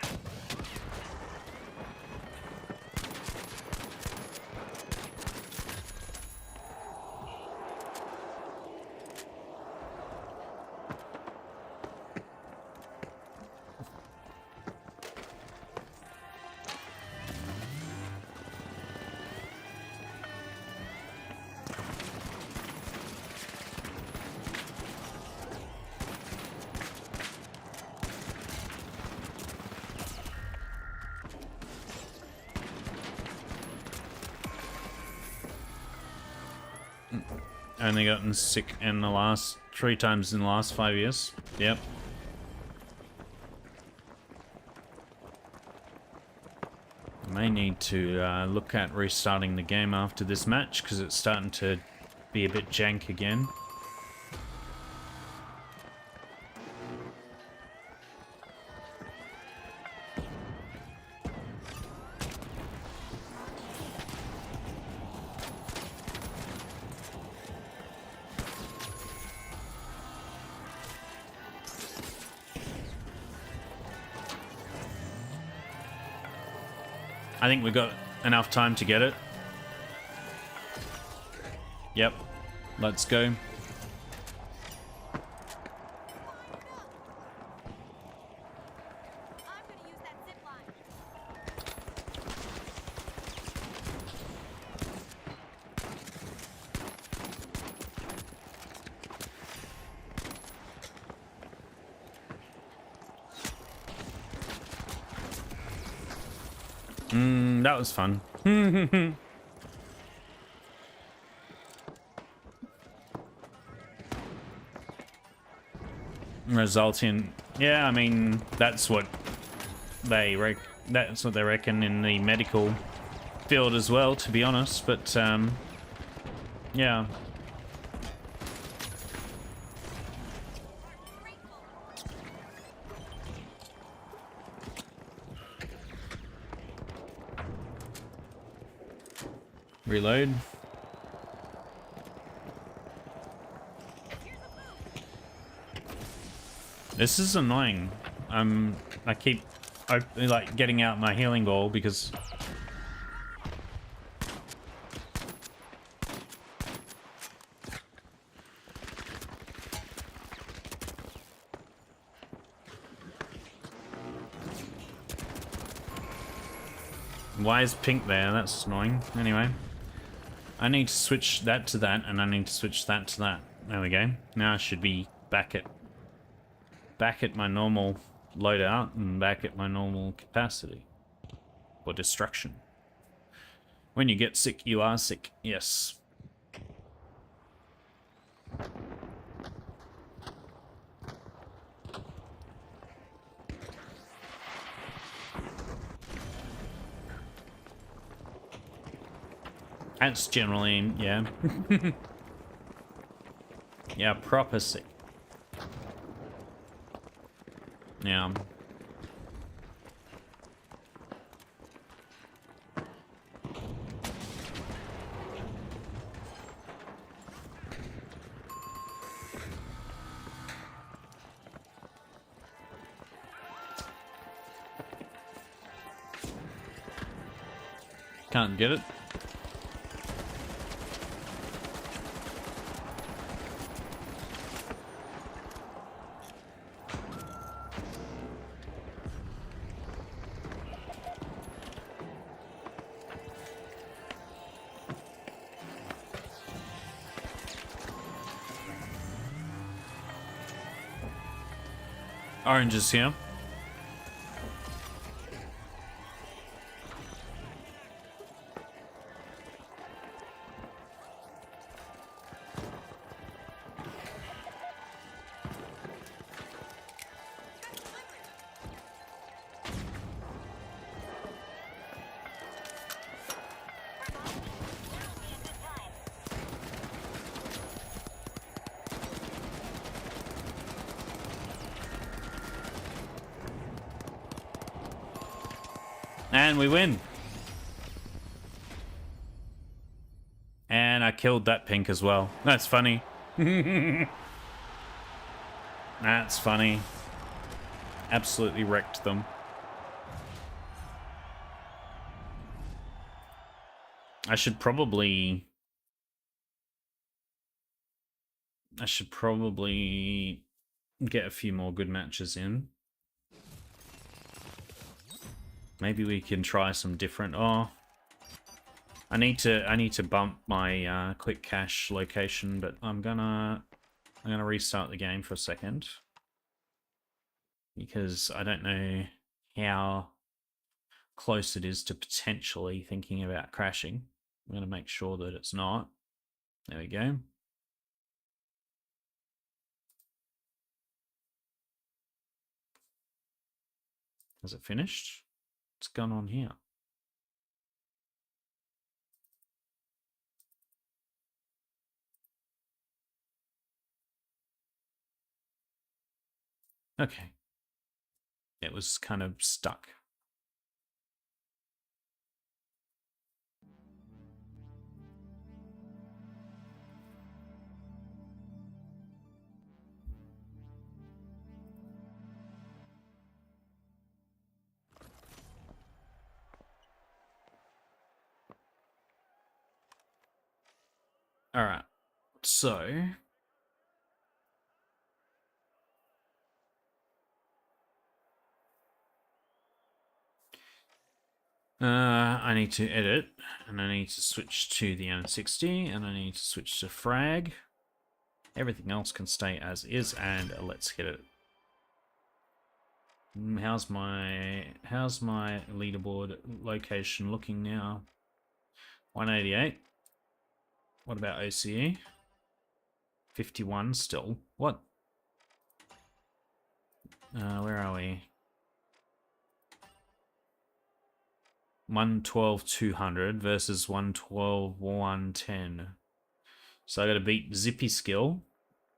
Only gotten sick in the last 3 times in the last 5 years. Yep. I may need to look at restarting the game after this match because it's starting to be a bit jank again. I think we've got enough time to get it. Yep. Let's go. I'm gonna use that zip line. That was fun. Result in, yeah, I mean, that's what they reckon in the medical field as well, to be honest, but yeah. Reload. This is annoying. I keep like getting out my healing ball because why is pink there? That's annoying. Anyway, I need to switch that to that, and I need to switch that to that. There we go. Now I should be back at my normal loadout and back at my normal capacity for destruction. When you get sick, you are sick. Yes. That's generally, yeah. Yeah, proper sick. Yeah. Can't get it. Oranges here. And we win. And I killed that pink as well. That's funny. That's funny. Absolutely wrecked them. I should probably get a few more good matches in. Maybe we can try some different. Oh, I need to bump my quick cache location, but I'm gonna restart the game for a second because I don't know how close it is to potentially thinking about crashing. I'm gonna make sure that it's not. There we go. Has it finished? What's going on here? Okay. It was kind of stuck. All right. So I need to edit, and I need to switch to the M60, and I need to switch to frag. Everything else can stay as is, and let's hit it. How's my leaderboard location looking now? 188. What about OCE? 51 still. What? Where are we? 112,200 versus 112,110. So I got to beat Zippy Skill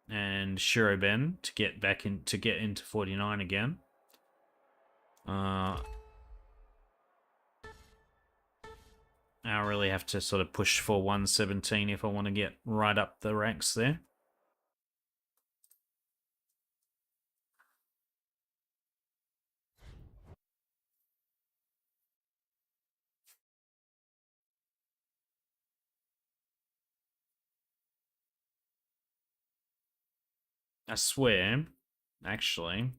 and Shiroben to get back in into 49 again. I really have to sort of push for 117 if I want to get right up the ranks there. I swear, actually,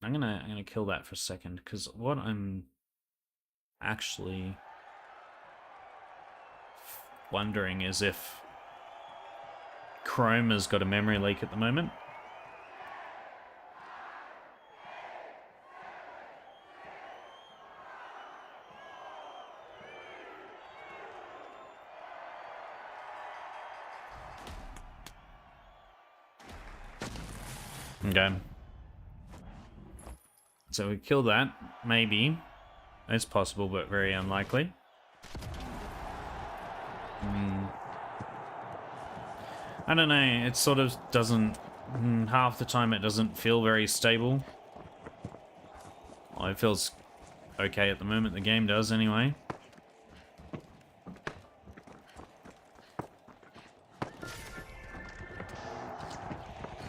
I'm gonna kill that for a second, because what I'm actually wondering is if Chrome has got a memory leak at the moment. Okay. So we kill that, maybe. It's possible, but very unlikely. I don't know, it sort of doesn't... half the time it doesn't feel very stable. Well, it feels okay at the moment, the game does anyway.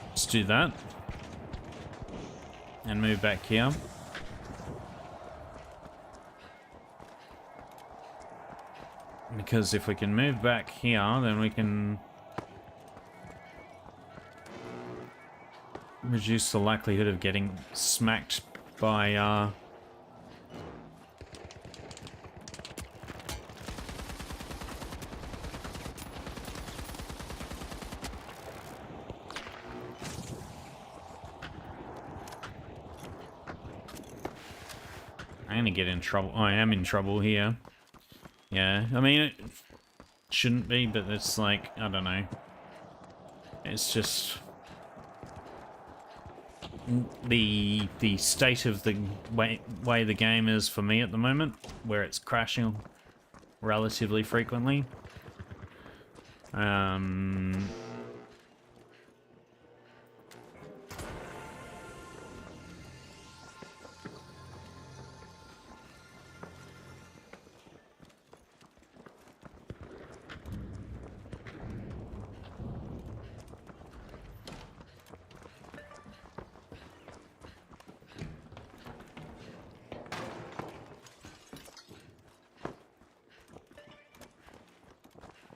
Let's do that. And move back here. Because if we can move back here, then we can reduce the likelihood of getting smacked by I'm gonna get in trouble. I am in trouble here. Yeah, I mean, it shouldn't be, but it's like, I don't know. It's just the state of the way the game is for me at the moment, where it's crashing relatively frequently.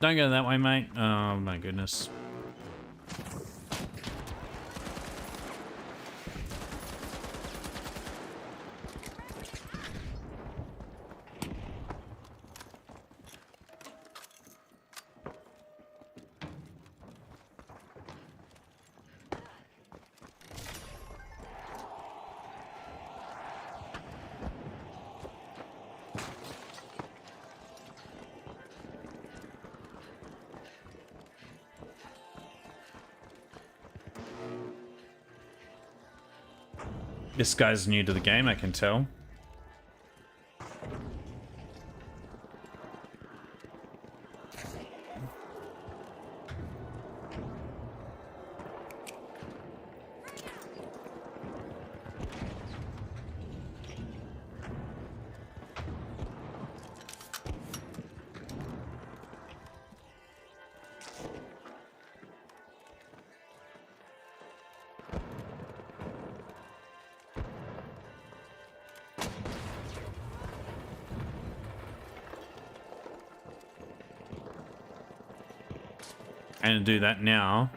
Don't go that way, mate. Oh my goodness. This guy's new to the game, I can tell. And do that now.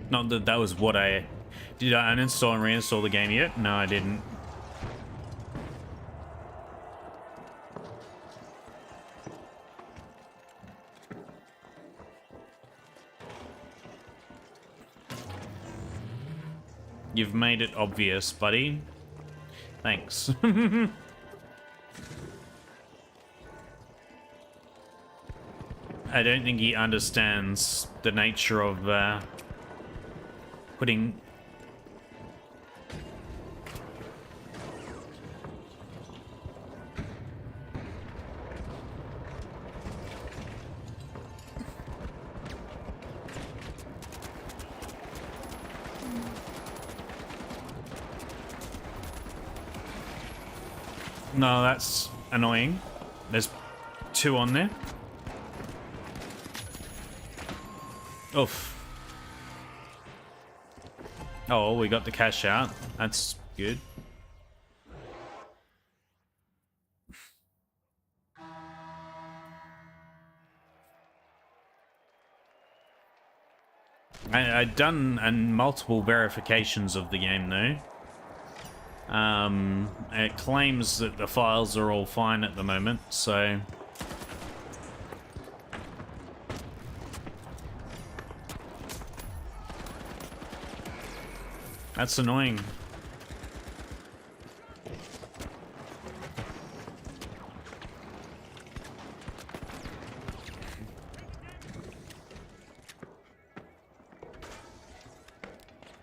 Not that that was what I... Did I uninstall and reinstall the game yet? No, I didn't. You've made it obvious, buddy. Thanks. I don't think he understands the nature of putting... No, that's annoying. There's 2 on there. Oof. Oh, we got the cash out. That's good. I'd done multiple verifications of the game though. It claims that the files are all fine at the moment, so... That's annoying.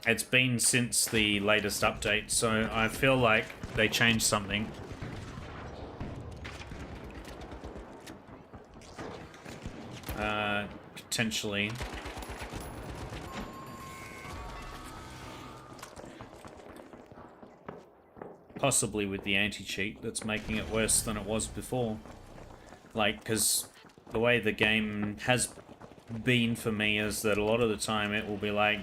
It's been since the latest update, so I feel like they changed something. Potentially. Possibly with the anti-cheat that's making it worse than it was before. Like, because the way the game has been for me is that a lot of the time it will be like...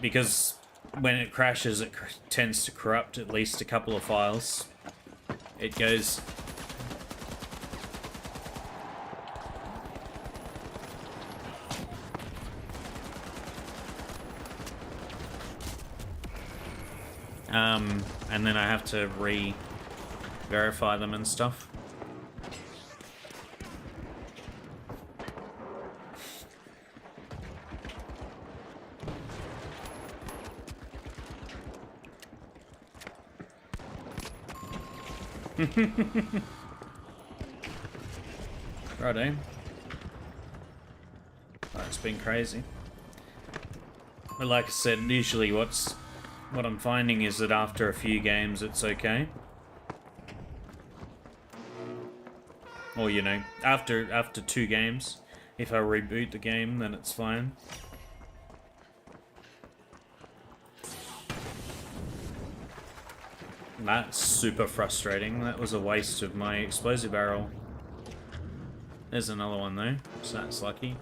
Because when it crashes, it tends to corrupt at least a couple of files. It goes... and then I have to re-verify them and stuff. Righto. That's been crazy. But like I said, usually what I'm finding is that after a few games it's okay. Or, you know, after 2 games, if I reboot the game, then it's fine. That's super frustrating. That was a waste of my explosive barrel. There's another one though, so that's lucky.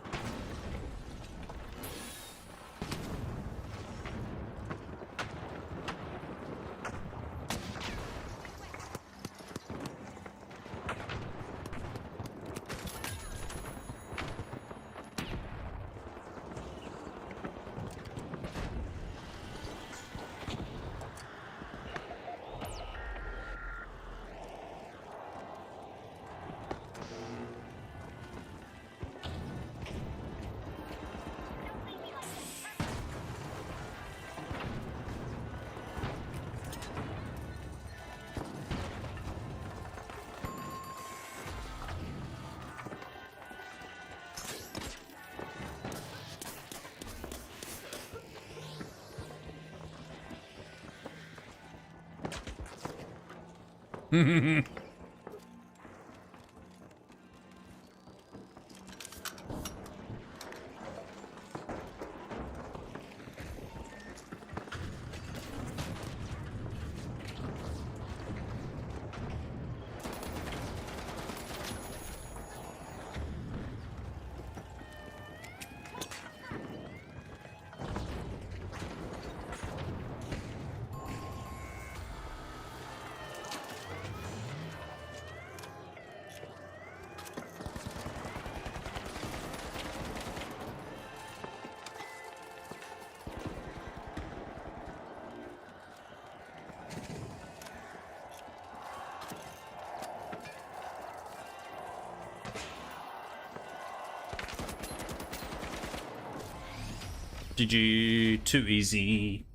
GG, too easy.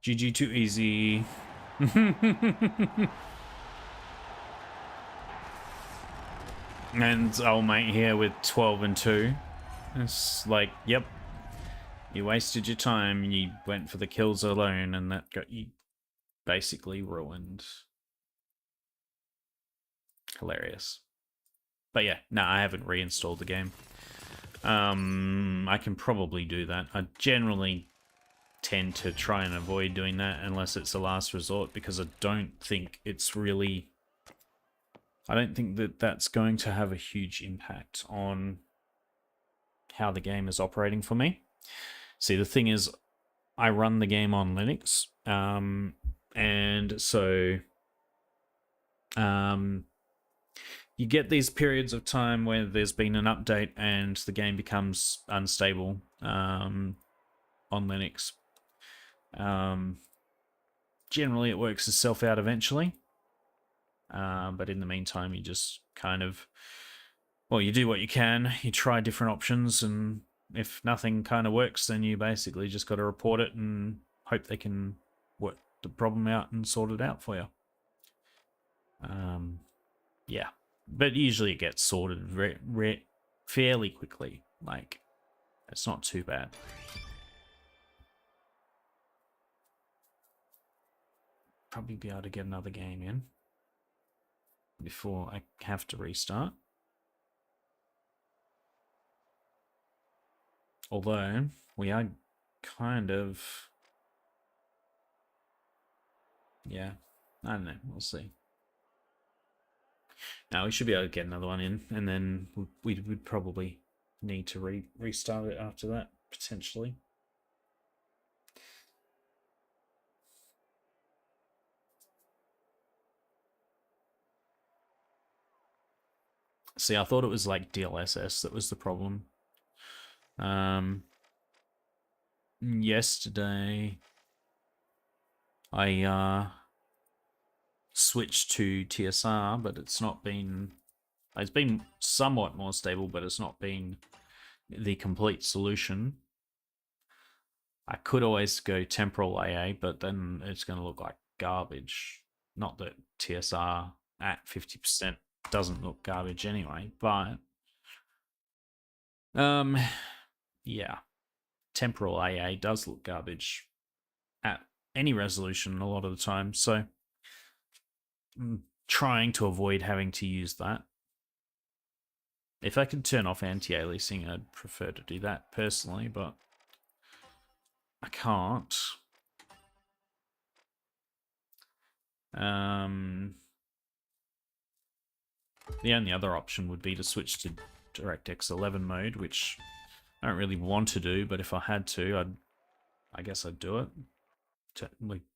GG, too easy. And old mate here with 12 and 2. It's like, yep. You wasted your time, you went for the kills alone, and that got you basically ruined. Hilarious. But yeah, no, I haven't reinstalled the game. I can probably do that. I generally tend to try and avoid doing that unless it's a last resort, because I don't think it's really... I don't think that that's going to have a huge impact on how the game is operating for me. See, the thing is, I run the game on Linux, and so you get these periods of time where there's been an update and the game becomes unstable on Linux. Generally, it works itself out eventually, but in the meantime, you just kind of, well, you do what you can. You try different options, and if nothing kind of works, then you basically just got to report it and hope they can work the problem out and sort it out for you. Yeah, but usually it gets sorted fairly quickly. Like, it's not too bad. Probably be able to get another game in before I have to restart. Although, we are kind of... Yeah, I don't know. We'll see. Now we should be able to get another one in, and then we would probably need to restart it after that, potentially. See, I thought it was like DLSS that was the problem. Yesterday, I switched to TSR, but it's not been... It's been somewhat more stable, but it's not been the complete solution. I could always go temporal AA, but then it's going to look like garbage. Not that TSR at 50% doesn't look garbage anyway, but yeah, temporal AA does look garbage at any resolution a lot of the time. So I'm trying to avoid having to use that. If I could turn off anti-aliasing, I'd prefer to do that personally, but I can't. The only other option would be to switch to DirectX 11 mode, which I don't really want to do, but if I had to, I guess I'd do it.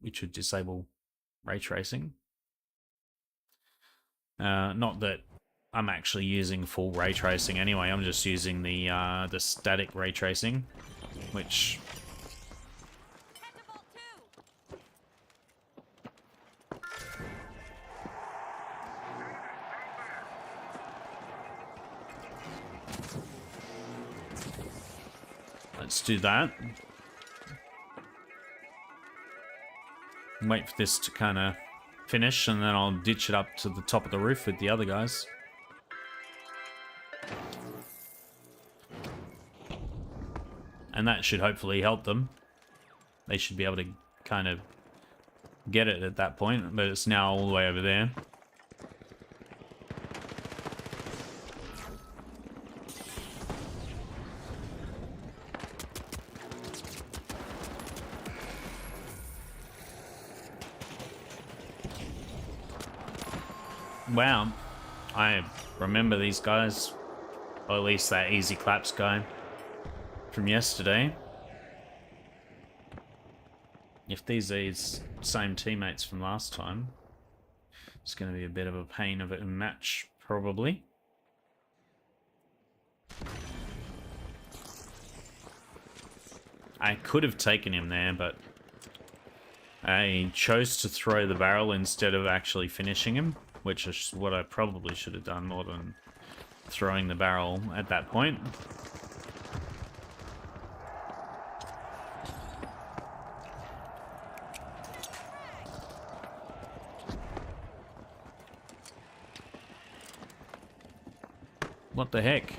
Which would disable ray tracing. Not that I'm actually using full ray tracing anyway. I'm just using the static ray tracing, which let's do that. Wait for this to kind of finish, and then I'll ditch it up to the top of the roof with the other guys. And that should hopefully help them. They should be able to kind of get it at that point, but it's now all the way over there. Wow, I remember these guys, or at least that easy claps guy from yesterday. If these are his same teammates from last time, it's going to be a bit of a pain of a match, probably. I could have taken him there, but I chose to throw the barrel instead of actually finishing him, which is what I probably should have done more than throwing the barrel at that point. What the heck?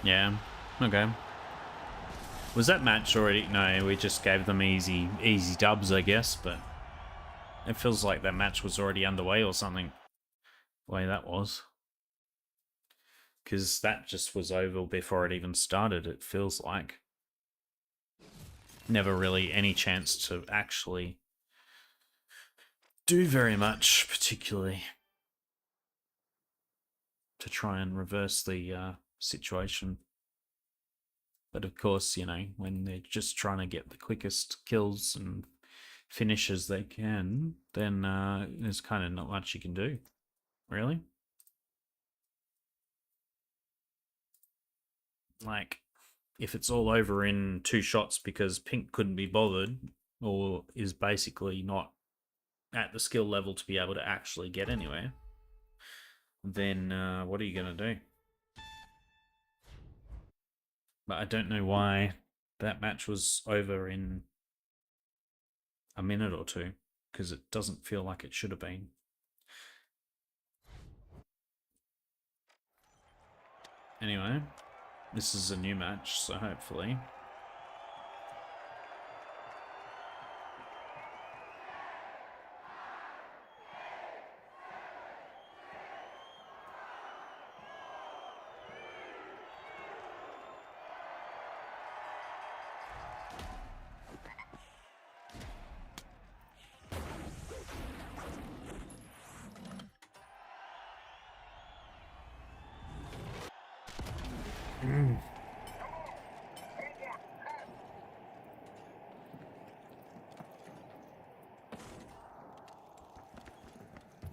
Yeah, okay. Was that match already? No, we just gave them easy dubs, I guess, but it feels like that match was already underway or something, the way that was. Because that just was over before it even started, it feels like. Never really any chance to actually do very much, particularly to try and reverse the situation. But of course, you know, when they're just trying to get the quickest kills and finishes they can, then there's kind of not much you can do, really. Like, if it's all over in 2 shots because Pink couldn't be bothered, or is basically not at the skill level to be able to actually get anywhere, then what are you going to do? But I don't know why that match was over in a minute or two, because it doesn't feel like it should have been. Anyway, this is a new match, so hopefully.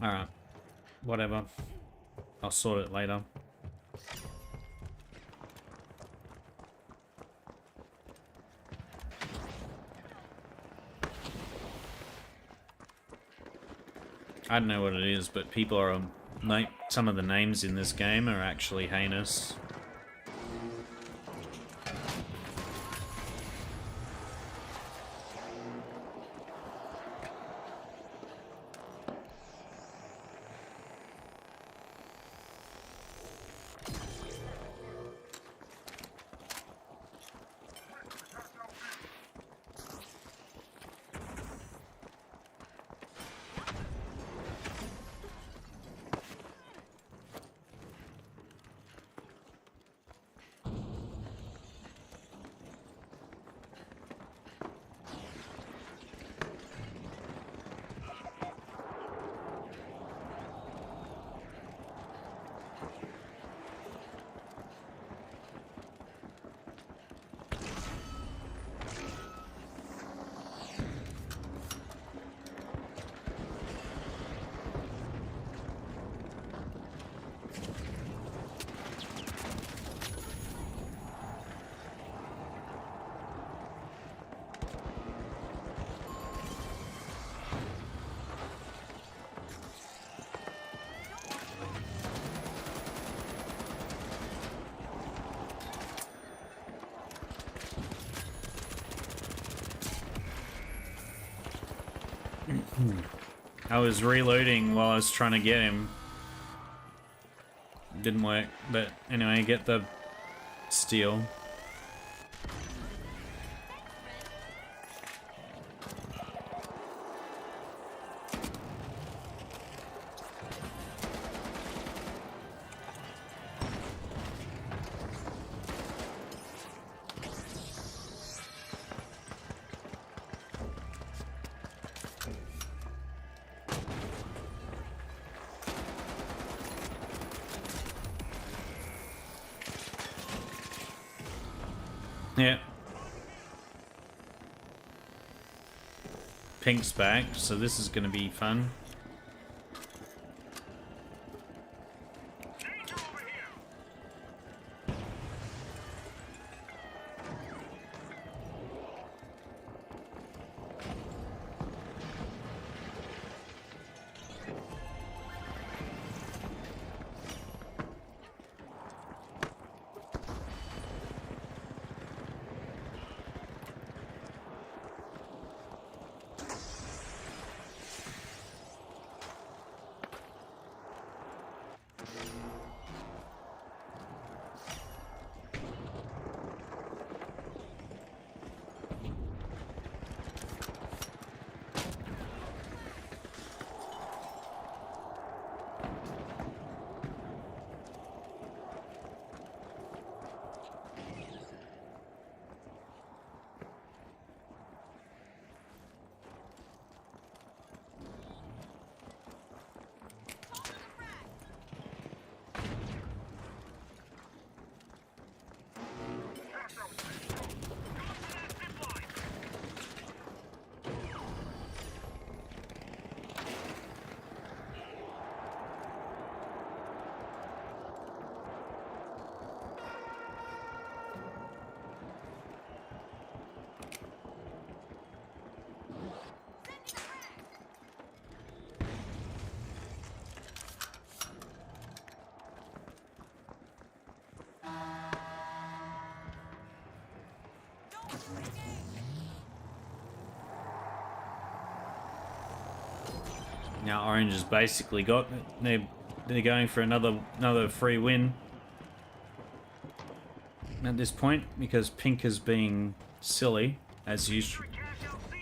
Alright. Whatever. I'll sort it later. I don't know what it is, but people are like, some of the names in this game are actually heinous. I was reloading while I was trying to get him. Didn't work, but anyway, get the steel. Yeah. Pink's back, so this is going to be fun. Danger over here. Now Orange has basically got they're going for another free win at this point because Pink is being silly as usual. Cash out B.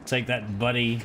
Take that, buddy.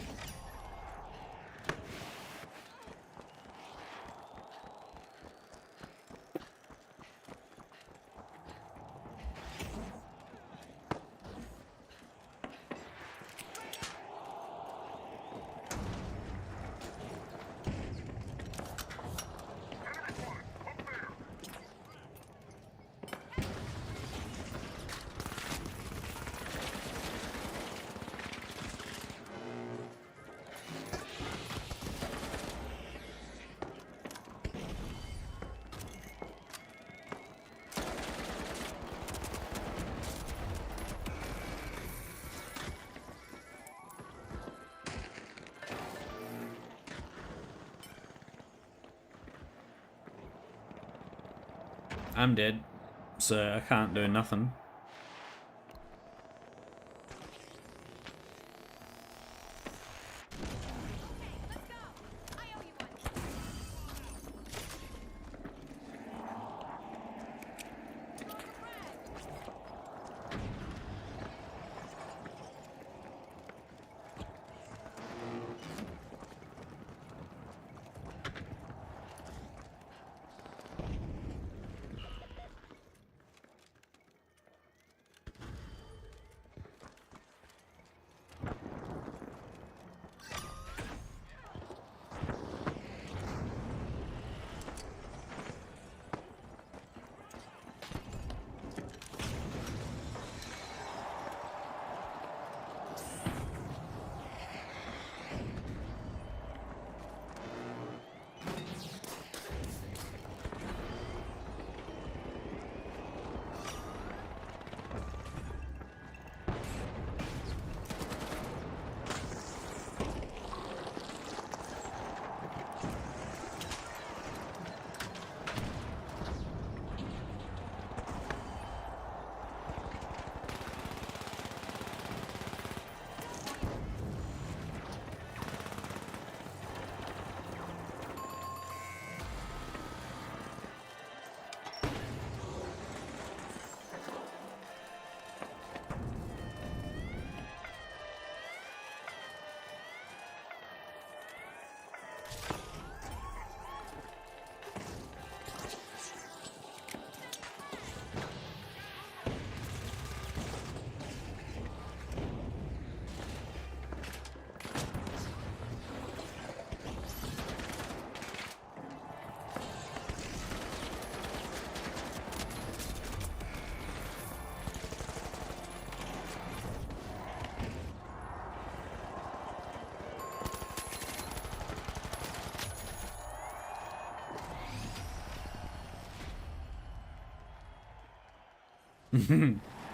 I'm dead, so I can't do nothing. Let's go. I owe you one.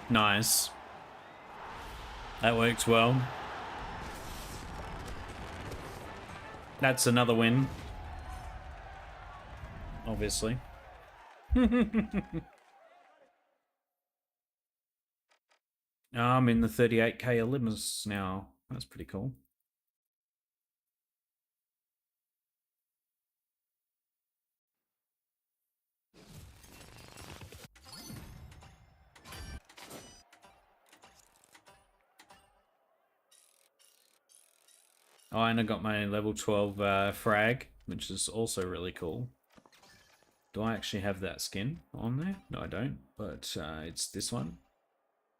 Nice. That works well. That's another win. Obviously. I'm in the 38k Olympus now. That's pretty cool. Oh, and I got my level 12 frag, which is also really cool. Do I actually have that skin on there? No, I don't, but it's this one.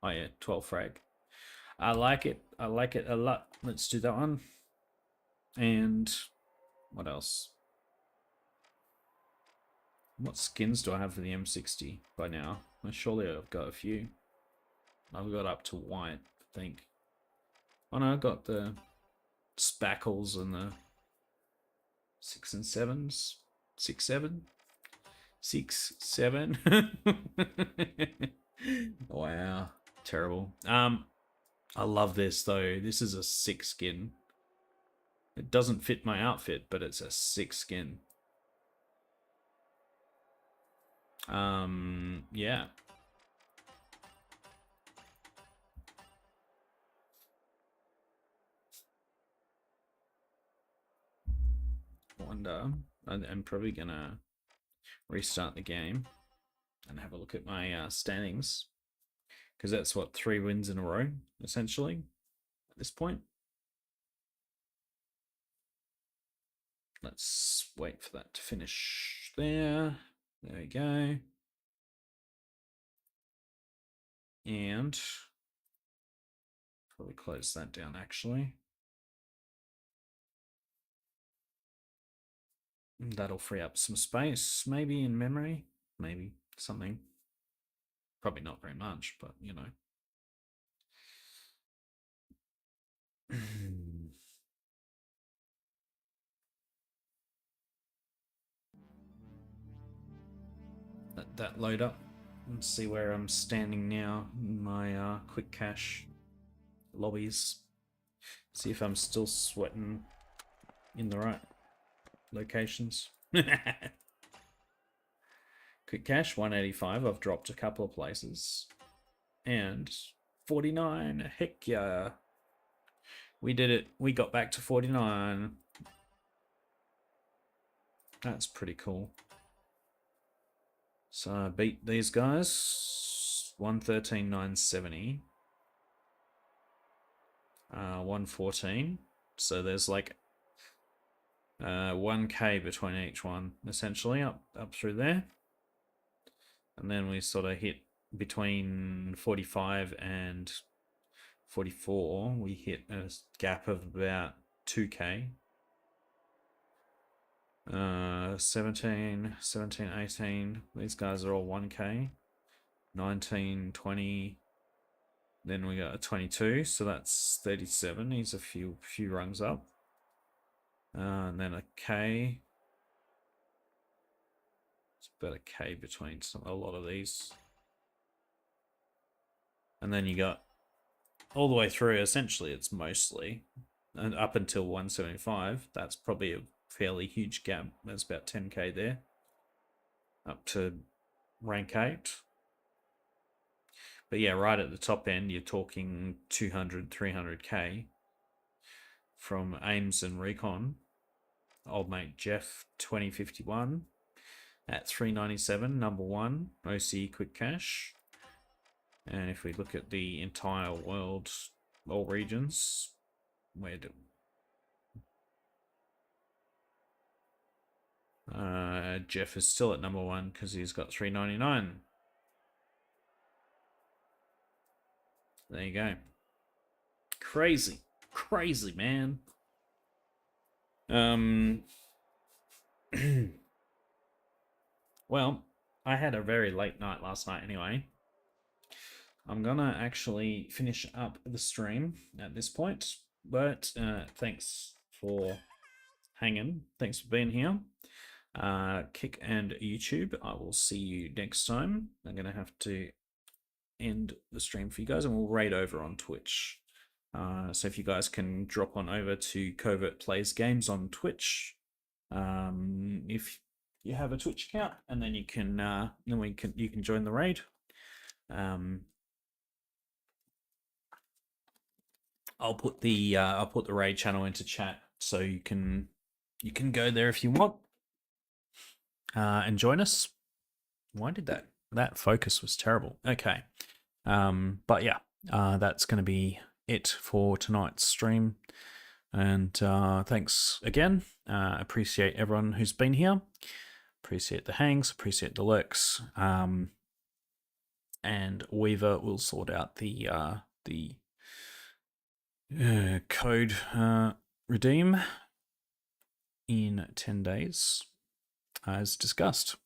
Oh yeah, 12 frag. I like it. I like it a lot. Let's do that one. And what else? What skins do I have for the M60 by now? Well, surely I've got a few. I've got up to white, I think. Oh no, I've got the spackles and the 6 and 7s. 6, 7? 6, 7. Wow. Terrible. I love this though. This is a sick skin. It doesn't fit my outfit, but it's a sick skin. Yeah. Wonder. I'm probably gonna restart the game and have a look at my standings, because that's what 3 wins in a row essentially at this point. Let's wait for that to finish there. There we go. And probably close that down actually. That'll free up some space, maybe in memory, maybe something. Probably not very much, but you know. Let that load up and see where I'm standing now in my quick cache lobbies. See if I'm still sweating in the right locations. Quick cache 185. I've dropped a couple of places. And 49. Heck yeah. We did it. We got back to 49. That's pretty cool. So I beat these guys. 113,970. 114. So there's like 1k between each one, essentially, up through there. And then we sort of hit between 45 and 44. We hit a gap of about 2k. 17, 18. These guys are all 1k. 19, 20. Then we got a 22, so that's 37. He's a few rungs up. And then a K. It's about a K between a lot of these. And then you got all the way through, essentially, it's mostly. And up until 175, that's probably a fairly huge gap. There's about 10k there. Up to rank 8. But yeah, right at the top end, you're talking 200, 300k from Ames and Recon. Old mate Jeff 2051 at 397, number 1 OC quick cache. And if we look at the entire world, all regions, where do Jeff is still at number 1 because he's got 399. There you go. Crazy, crazy, man. Well, I had a very late night last night anyway. I'm gonna actually finish up the stream at this point, but thanks for hanging. Thanks for being here. Kick and YouTube, I will see you next time. I'm gonna have to end the stream for you guys, and we'll raid over on Twitch. So if you guys can drop on over to Covert Plays Games on Twitch, if you have a Twitch account, and then you can you can join the raid. I'll put the raid channel into chat, so you can go there if you want, and join us. Why did that focus was terrible? Okay, but yeah, that's going to be it for tonight's stream, and thanks again. Appreciate everyone who's been here. Appreciate the hangs. Appreciate the lurks. And Weaver will sort out the code redeem in 10 days, as discussed.